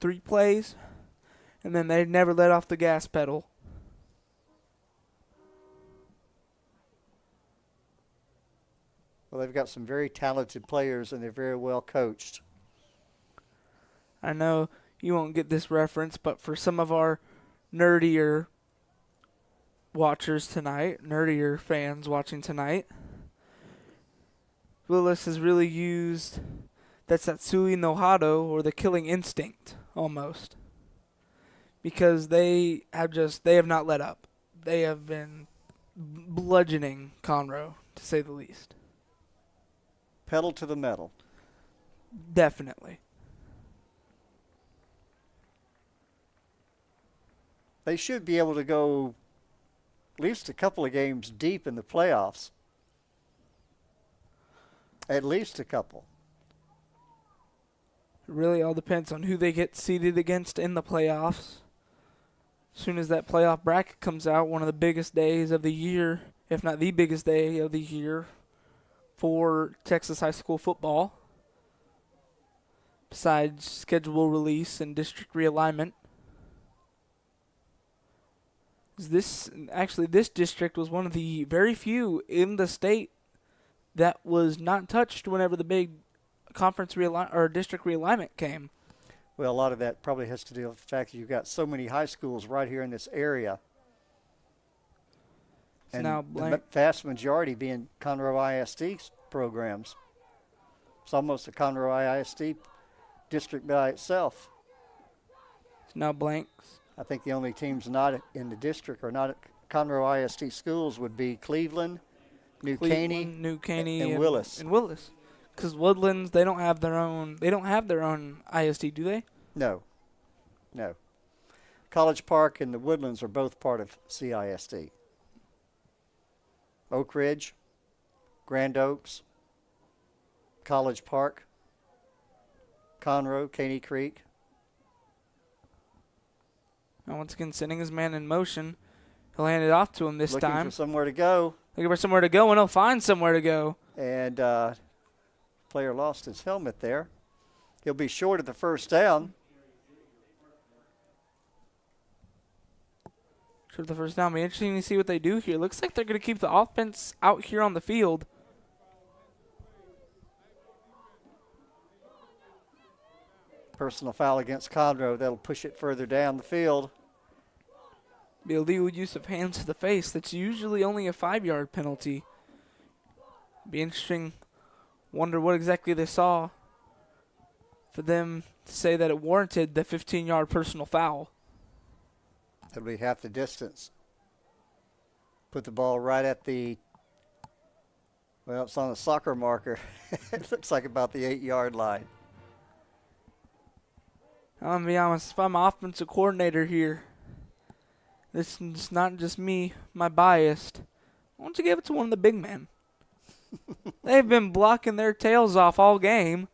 3 plays? And then they never let off the gas pedal. Well, they've got some very talented players, and they're very well coached. I know you won't get this reference, but for some of our nerdier watchers tonight, nerdier fans watching tonight, Willis has really used that Satsui no Hado, or the killing instinct, almost. Because they have not let up. They have been bludgeoning Conroe, to say the least. Pedal to the metal. Definitely. they should be able to go at least a couple of games deep in the playoffs. At least a couple. It really all depends on who they get seeded against in the playoffs. As soon as that playoff bracket comes out, one of the biggest days of the year, if not the biggest day of the year for Texas high school football, besides schedule release and district realignment. This district was one of the very few in the state that was not touched whenever the big conference or district realignment came. Well, a lot of that probably has to do with the fact that you've got so many high schools right here in this area. So and now the vast majority being Conroe ISD programs. It's almost a Conroe ISD district by itself. It's now blanks. I think the only teams not in the district or not at Conroe ISD schools would be Cleveland, New Caney, and Willis. And Willis. Because Woodlands, they don't have their own ISD, do they? No. College Park and the Woodlands are both part of CISD. Oak Ridge, Grand Oaks, College Park, Conroe, Caney Creek. Now once again, sending his man in motion. He'll hand it off to him this Looking time. for somewhere to go. Looking for somewhere to go, and he'll find somewhere to go. And player lost his helmet there. He'll be short of the first down. Short of the first down. Be interesting to see what they do here. Looks like they're going to keep the offense out here on the field. Personal foul against Conroe. That'll push it further down the field. Be illegal use of hands to the face. That's usually only a 5-yard penalty. Be interesting. Wonder what exactly they saw for them to say that it warranted the 15-yard personal foul. That'll be half the distance. Put the ball right at the, well, it's on a soccer marker. It looks like about the 8-yard line. I'm going to be honest, if I'm offensive coordinator here, this is not just me, my bias. Why don't you give it to one of the big men? They've been blocking their tails off all game,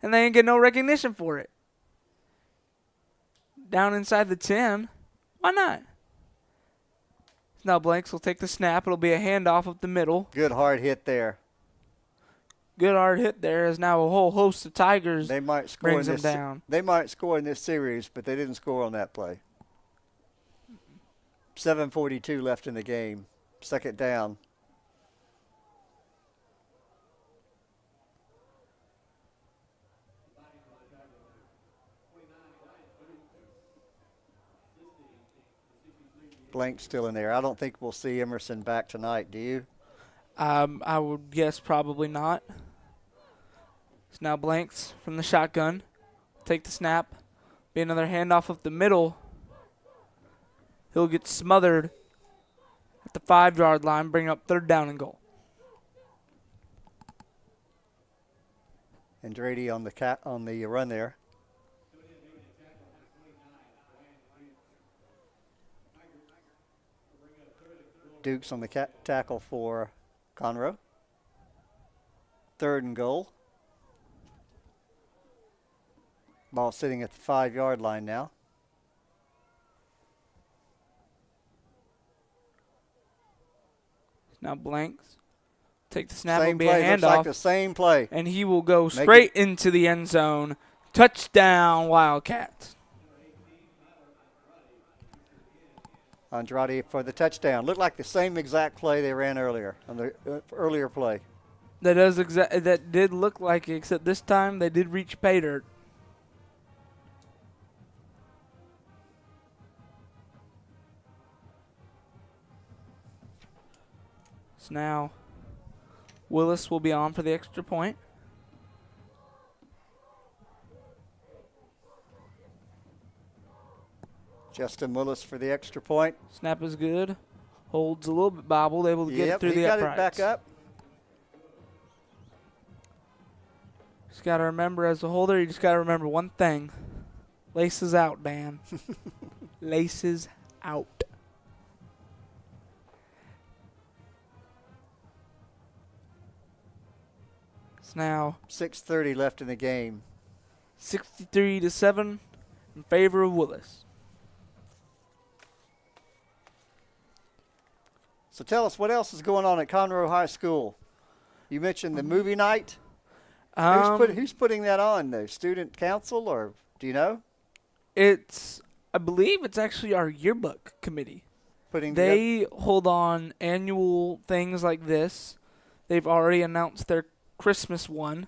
and they ain't get no recognition for it. Down inside the 10, why not? Now Blanks will take the snap. It'll be a handoff up the middle. Good hard hit there. Good hard hit there as now a whole host of Tigers they might score brings in them this, down. They might score in this series, but they didn't score on that play. 7:42 left in the game. Second down. Blank still in there. I don't think we'll see Emerson back tonight, do you? I would guess probably not. It's now Blanks from the shotgun. Take the snap. Be another handoff up the middle. He'll get smothered at the 5-yard line, bring up 3rd down and goal. Andrade on the run there. Dukes on the tackle for Conroe. 3rd and goal. Ball sitting at the 5-yard line now. Now Blanks. Take the snap. Same It'll be play. a Looks like handoff. the same play. And he will go straight into the end zone. Touchdown, Wildcats. Andrade for the touchdown. Looked like the same exact play they ran earlier, on the earlier play. That did look like it, except this time they did reach pay dirt. So now Willis will be on for the extra point. Justin Willis for the extra point. Snap is good. Holds a little bit bobbled, able to get it through the uprights. Yep, he got it back up. Just got to remember, as a holder, you just got to remember one thing. Laces out, Dan. Laces out. It's now 6:30 left in the game. 63-7 in favor of Willis. So tell us, what else is going on at Conroe High School? You mentioned the movie night. Who's putting that on? The student council, or do you know? I believe it's actually our yearbook committee. Putting They hold on annual things like this. They've already announced their Christmas one.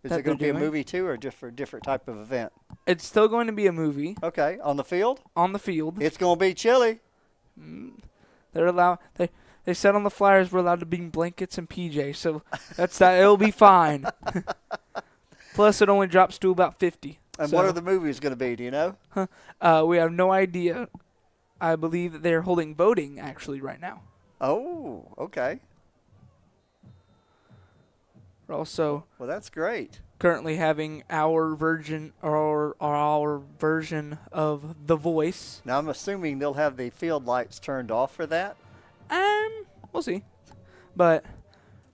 Is it going to be a movie too, or just for a different type of event? It's still going to be a movie. Okay, on the field? On the field. It's going to be chilly. They're allowed. They said on the flyers we're allowed to bring blankets and PJs, so that's that. It'll be fine. Plus, it only drops to about 50. And what are the movies going to be? Do you know? We have no idea. I believe that they're holding voting actually right now. Oh, okay. We're also Well, that's great. currently having our version or our version of The Voice. Now, I'm assuming they'll have the field lights turned off for that. We'll see. But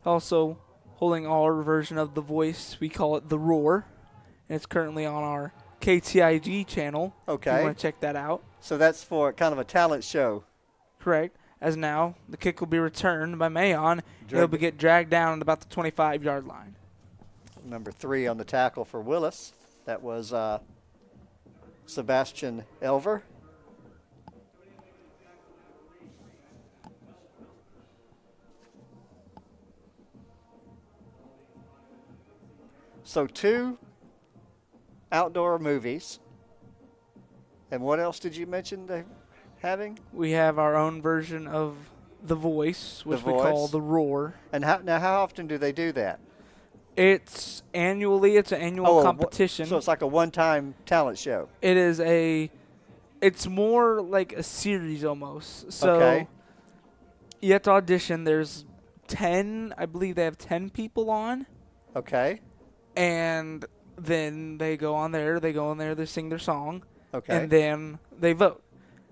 also holding our version of The Voice, we call it The Roar. And it's currently on our KTIG channel. Okay. If you want to check that out. So that's for kind of a talent show. Correct. As now, the kick will be returned by Mayon. He'll get dragged down at about the 25-yard line. Number 3 on the tackle for Willis. That was Sebastian Elver. So 2 outdoor movies. And what else did you mention they're having? We have our own version of The Voice, which we call The Roar. And how often do they do that? It's annually. It's an annual competition. So it's like a one-time talent show. It is it's more like a series almost. So you have to audition. There's 10, I believe they have 10 people on. Okay. And then they go on there, they sing their song. Okay. And then they vote.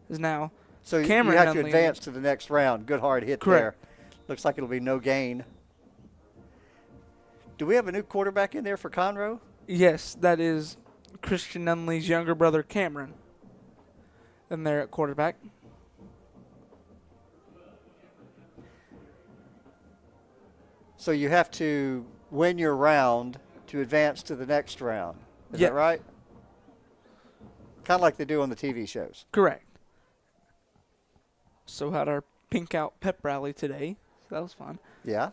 Now, so Cameron you have to advance to the next round. Good hard hit there. Looks like it'll be no gain. Do we have a new quarterback in there for Conroe? Yes, that is Christian Nunley's younger brother, Cameron. And they're at quarterback. So you have to win your round to advance to the next round. Is that right? Kind of like they do on the TV shows. Correct. So had our Pink Out pep rally today. So that was fun. Yeah.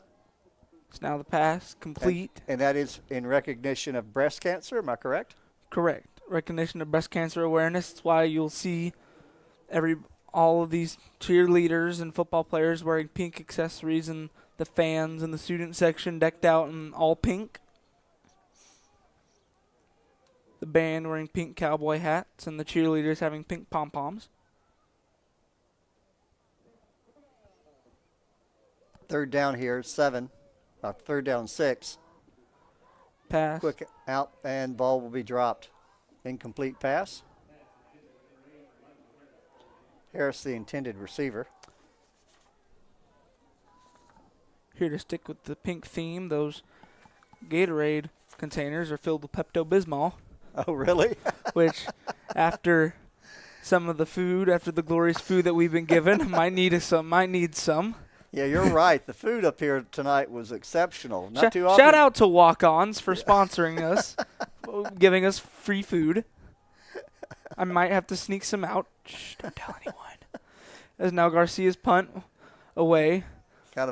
It's now the pass complete. And that is in recognition of breast cancer, am I correct? Correct. Recognition of breast cancer awareness. That's why you'll see all of these cheerleaders and football players wearing pink accessories, and the fans in the student section decked out in all pink. The band wearing pink cowboy hats, and the cheerleaders having pink pom-poms. Third down here, 7. Third down, 6. Pass. Quick out, and ball will be dropped. Incomplete pass. Harris, the intended receiver. Here to stick with the pink theme, those Gatorade containers are filled with Pepto-Bismol. Oh, really? Which, after some of the food, after the glorious food that we've been given, might need some. Yeah, you're right. The food up here tonight was exceptional. Not too often. Shout out to Walk-Ons for sponsoring us, giving us free food. I might have to sneak some out. Shh, don't tell anyone. As now Garcia's punt away. Got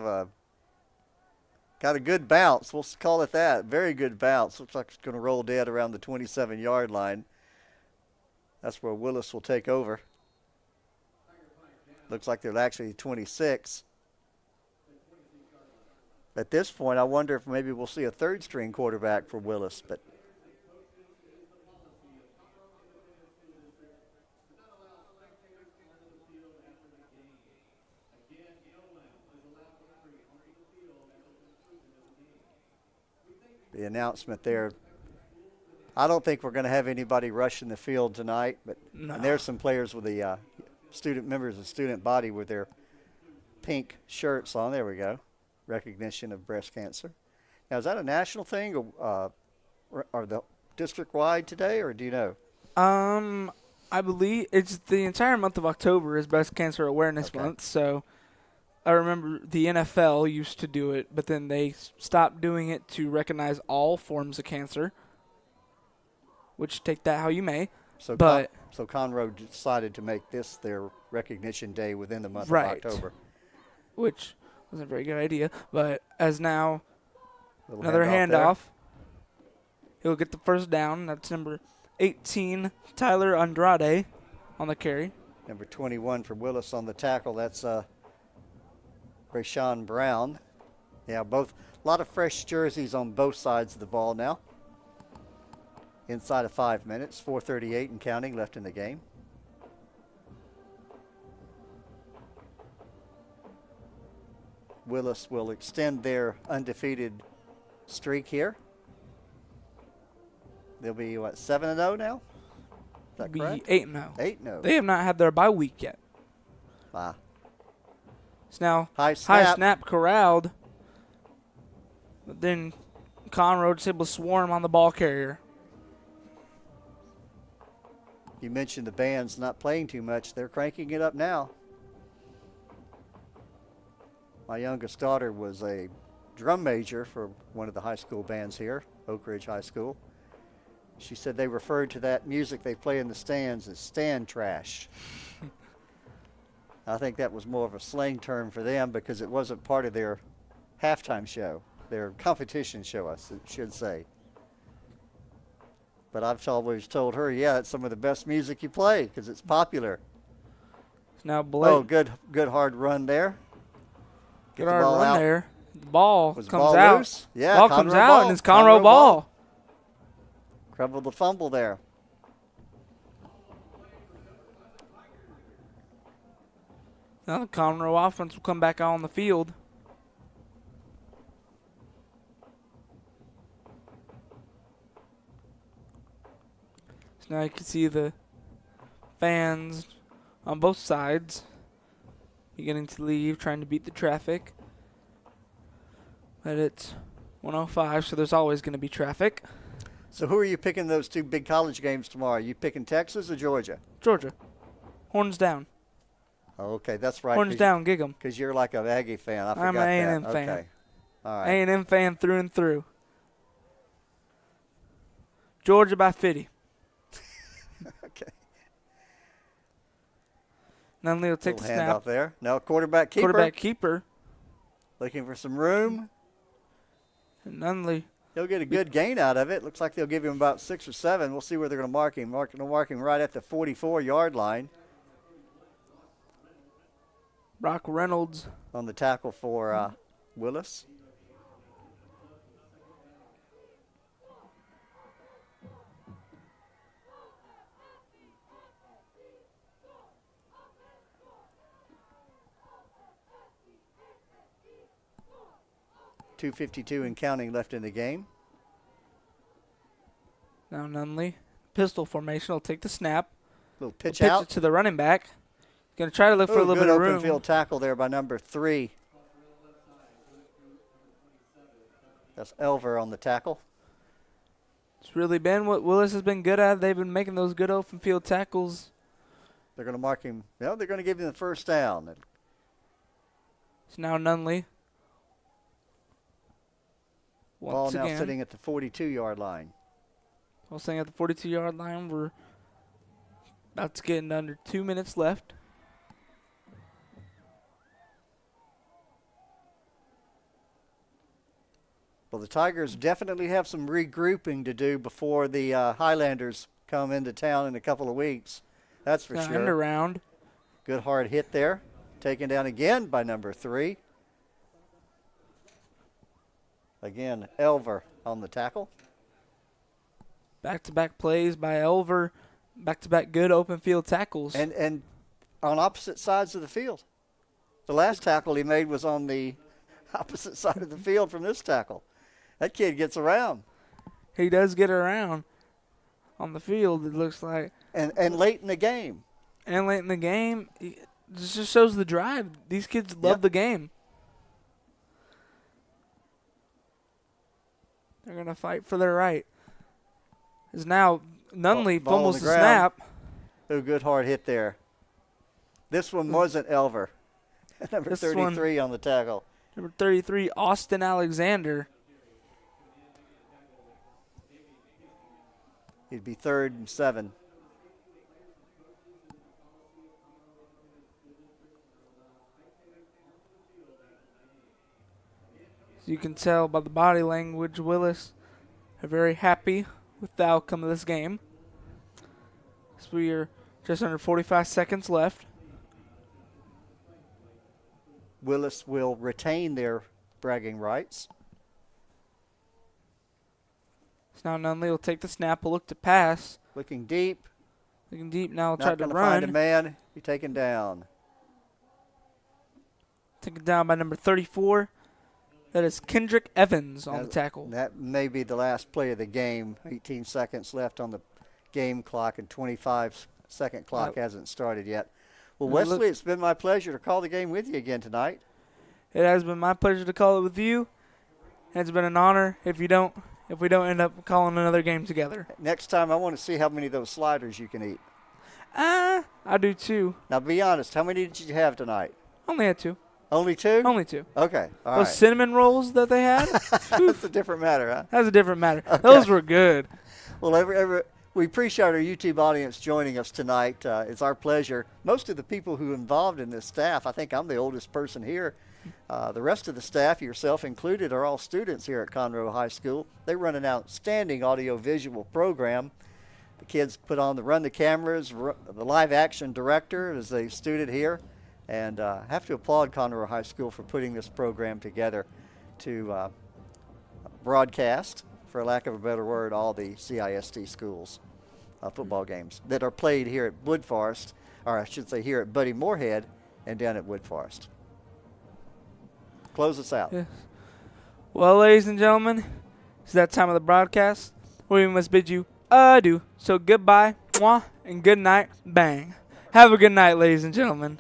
a good bounce. We'll call it that. Very good bounce. Looks like it's going to roll dead around the 27-yard line. That's where Willis will take over. Looks like they're actually 26. At this point, I wonder if maybe we'll see a third-string quarterback for Willis. But the announcement there, I don't think we're going to have anybody rushing the field tonight. But no. And there's some players with the student members of student body with their pink shirts on. There we go. Recognition of breast cancer. Now, is that a national thing or the district-wide today, or do you know? I believe it's the entire month of October is Breast Cancer Awareness Month, so I remember the NFL used to do it, but then they stopped doing it to recognize all forms of cancer, which take that how you may. So Conroe decided to make this their recognition day within the month of October. Which wasn't a very good idea, but as now another handoff handoff. He'll get the first down. That's number 18, Tyler Andrade on the carry. Number 21 for Willis on the tackle. That's Rayshawn Brown. Yeah, a lot of fresh jerseys on both sides of the ball now. Inside of 5 minutes, 4:38 and counting left in the game. Willis will extend their undefeated streak here. They'll be, 7-0 now? Is that correct? 8-0. 8-0. They have not had their bye week yet. Wow. It's now high snap corralled. But then Conroe just able to swarm on the ball carrier. You mentioned the band's not playing too much. They're cranking it up now. My youngest daughter was a drum major for one of the high school bands here, Oak Ridge High School. She said they referred to that music they play in the stands as stand trash. I think that was more of a slang term for them because it wasn't part of their halftime show, their competition show, I should say. But I've always told her, yeah, it's some of the best music you play because it's popular. It's now Blake. Oh, good hard run there. Good hard run there. The ball comes ball out. Loose? Yeah, ball comes out, and it's Conroe ball. Crumbled the fumble there. Now the Conroe offense will come back out on the field. So now you can see the fans on both sides beginning to leave, trying to beat the traffic. But it's 105, so there's always going to be traffic. So who are you picking those two big college games tomorrow? Are you picking Texas or Georgia? Georgia. Horns down. Oh, okay, that's right. Horns down, gig 'em. Because you're like an Aggie fan. I forgot I'm an A&M that. fan. Okay. All right. A&M fan through and through. Georgia by 50. Okay. Nunley will take the snap. Handoff there. No, quarterback keeper. Quarterback keeper. Looking for some room. And Nunley. He'll get a good gain out of it. Looks like they'll give him about 6 or 7. We'll see where they're going to mark him. Mark him right at the 44-yard line. Brock Reynolds on the tackle for Willis. .252 and counting left in the game. Now Nunley, pistol formation, will take the snap. Little pitch out. out It to the running back. Going to try to look for a little bit of room. Good open field tackle there by number 3. That's Elver on the tackle. It's really been what Willis has been good at. They've been making those good open field tackles. They're going to mark him. No, they're going to give him the first down. It's now Nunley. Ball now sitting at the 42-yard line. Ball sitting at the 42-yard line. We're about to get in under 2 minutes left. Well, the Tigers definitely have some regrouping to do before the Highlanders come into town in a couple of weeks. That's for sure. End around. Good hard hit there. Taken down again by number 3. Again, Elver on the tackle. Back-to-back plays by Elver. Back-to-back good open field tackles. And on opposite sides of the field. The last tackle he made was on the opposite side of the field from this tackle. That kid gets around. He does get around on the field, it looks like. And late in the game. and late in the game. This just shows the drive. These kids love the game. They're going to fight for their right. As now Nunley fumbles the snap. A good hard hit there. This one wasn't Elver. Number 33 on the tackle. Number 33, Austin Alexander. He'd be 3rd and 7. As you can tell by the body language, Willis are very happy with the outcome of this game. So we are just under 45 seconds left. Willis will retain their bragging rights. So now Nunley will take the snap, will look to pass. Looking deep. Looking deep now, will try to Not run. going to find a man. Be taken down. Taken down by number 34. That is Kendrick Evans on the tackle. That may be the last play of the game. 18 seconds left on the game clock, and 25-second clock hasn't started yet. Well, Wesley, it's been my pleasure to call the game with you again tonight. It has been my pleasure to call it with you. It's been an honor if we don't end up calling another game together. Next time, I want to see how many of those sliders you can eat. I do too. Now, be honest. How many did you have tonight? Only had 2. Only 2? Only 2. Okay. All Those right. cinnamon rolls that they had? That's a different matter, huh? That's a different matter. Okay. Those were good. Well, we appreciate our YouTube audience joining us tonight. It's our pleasure. Most of the people who are involved in this staff, I think I'm the oldest person here. The rest of the staff, yourself included, are all students here at Conroe High School. They run an outstanding audio-visual program. The kids run the cameras. The live action director is a student here. And I have to applaud Conroe High School for putting this program together to broadcast, for lack of a better word, all the CISD schools football games that are played here at Wood Forest, or I should say here at Buddy Moorhead and down at Wood Forest. Close us out. Yes. Well, ladies and gentlemen, it's that time of the broadcast where we must bid you adieu. So goodbye, mwah, and good night, bang. Have a good night, ladies and gentlemen.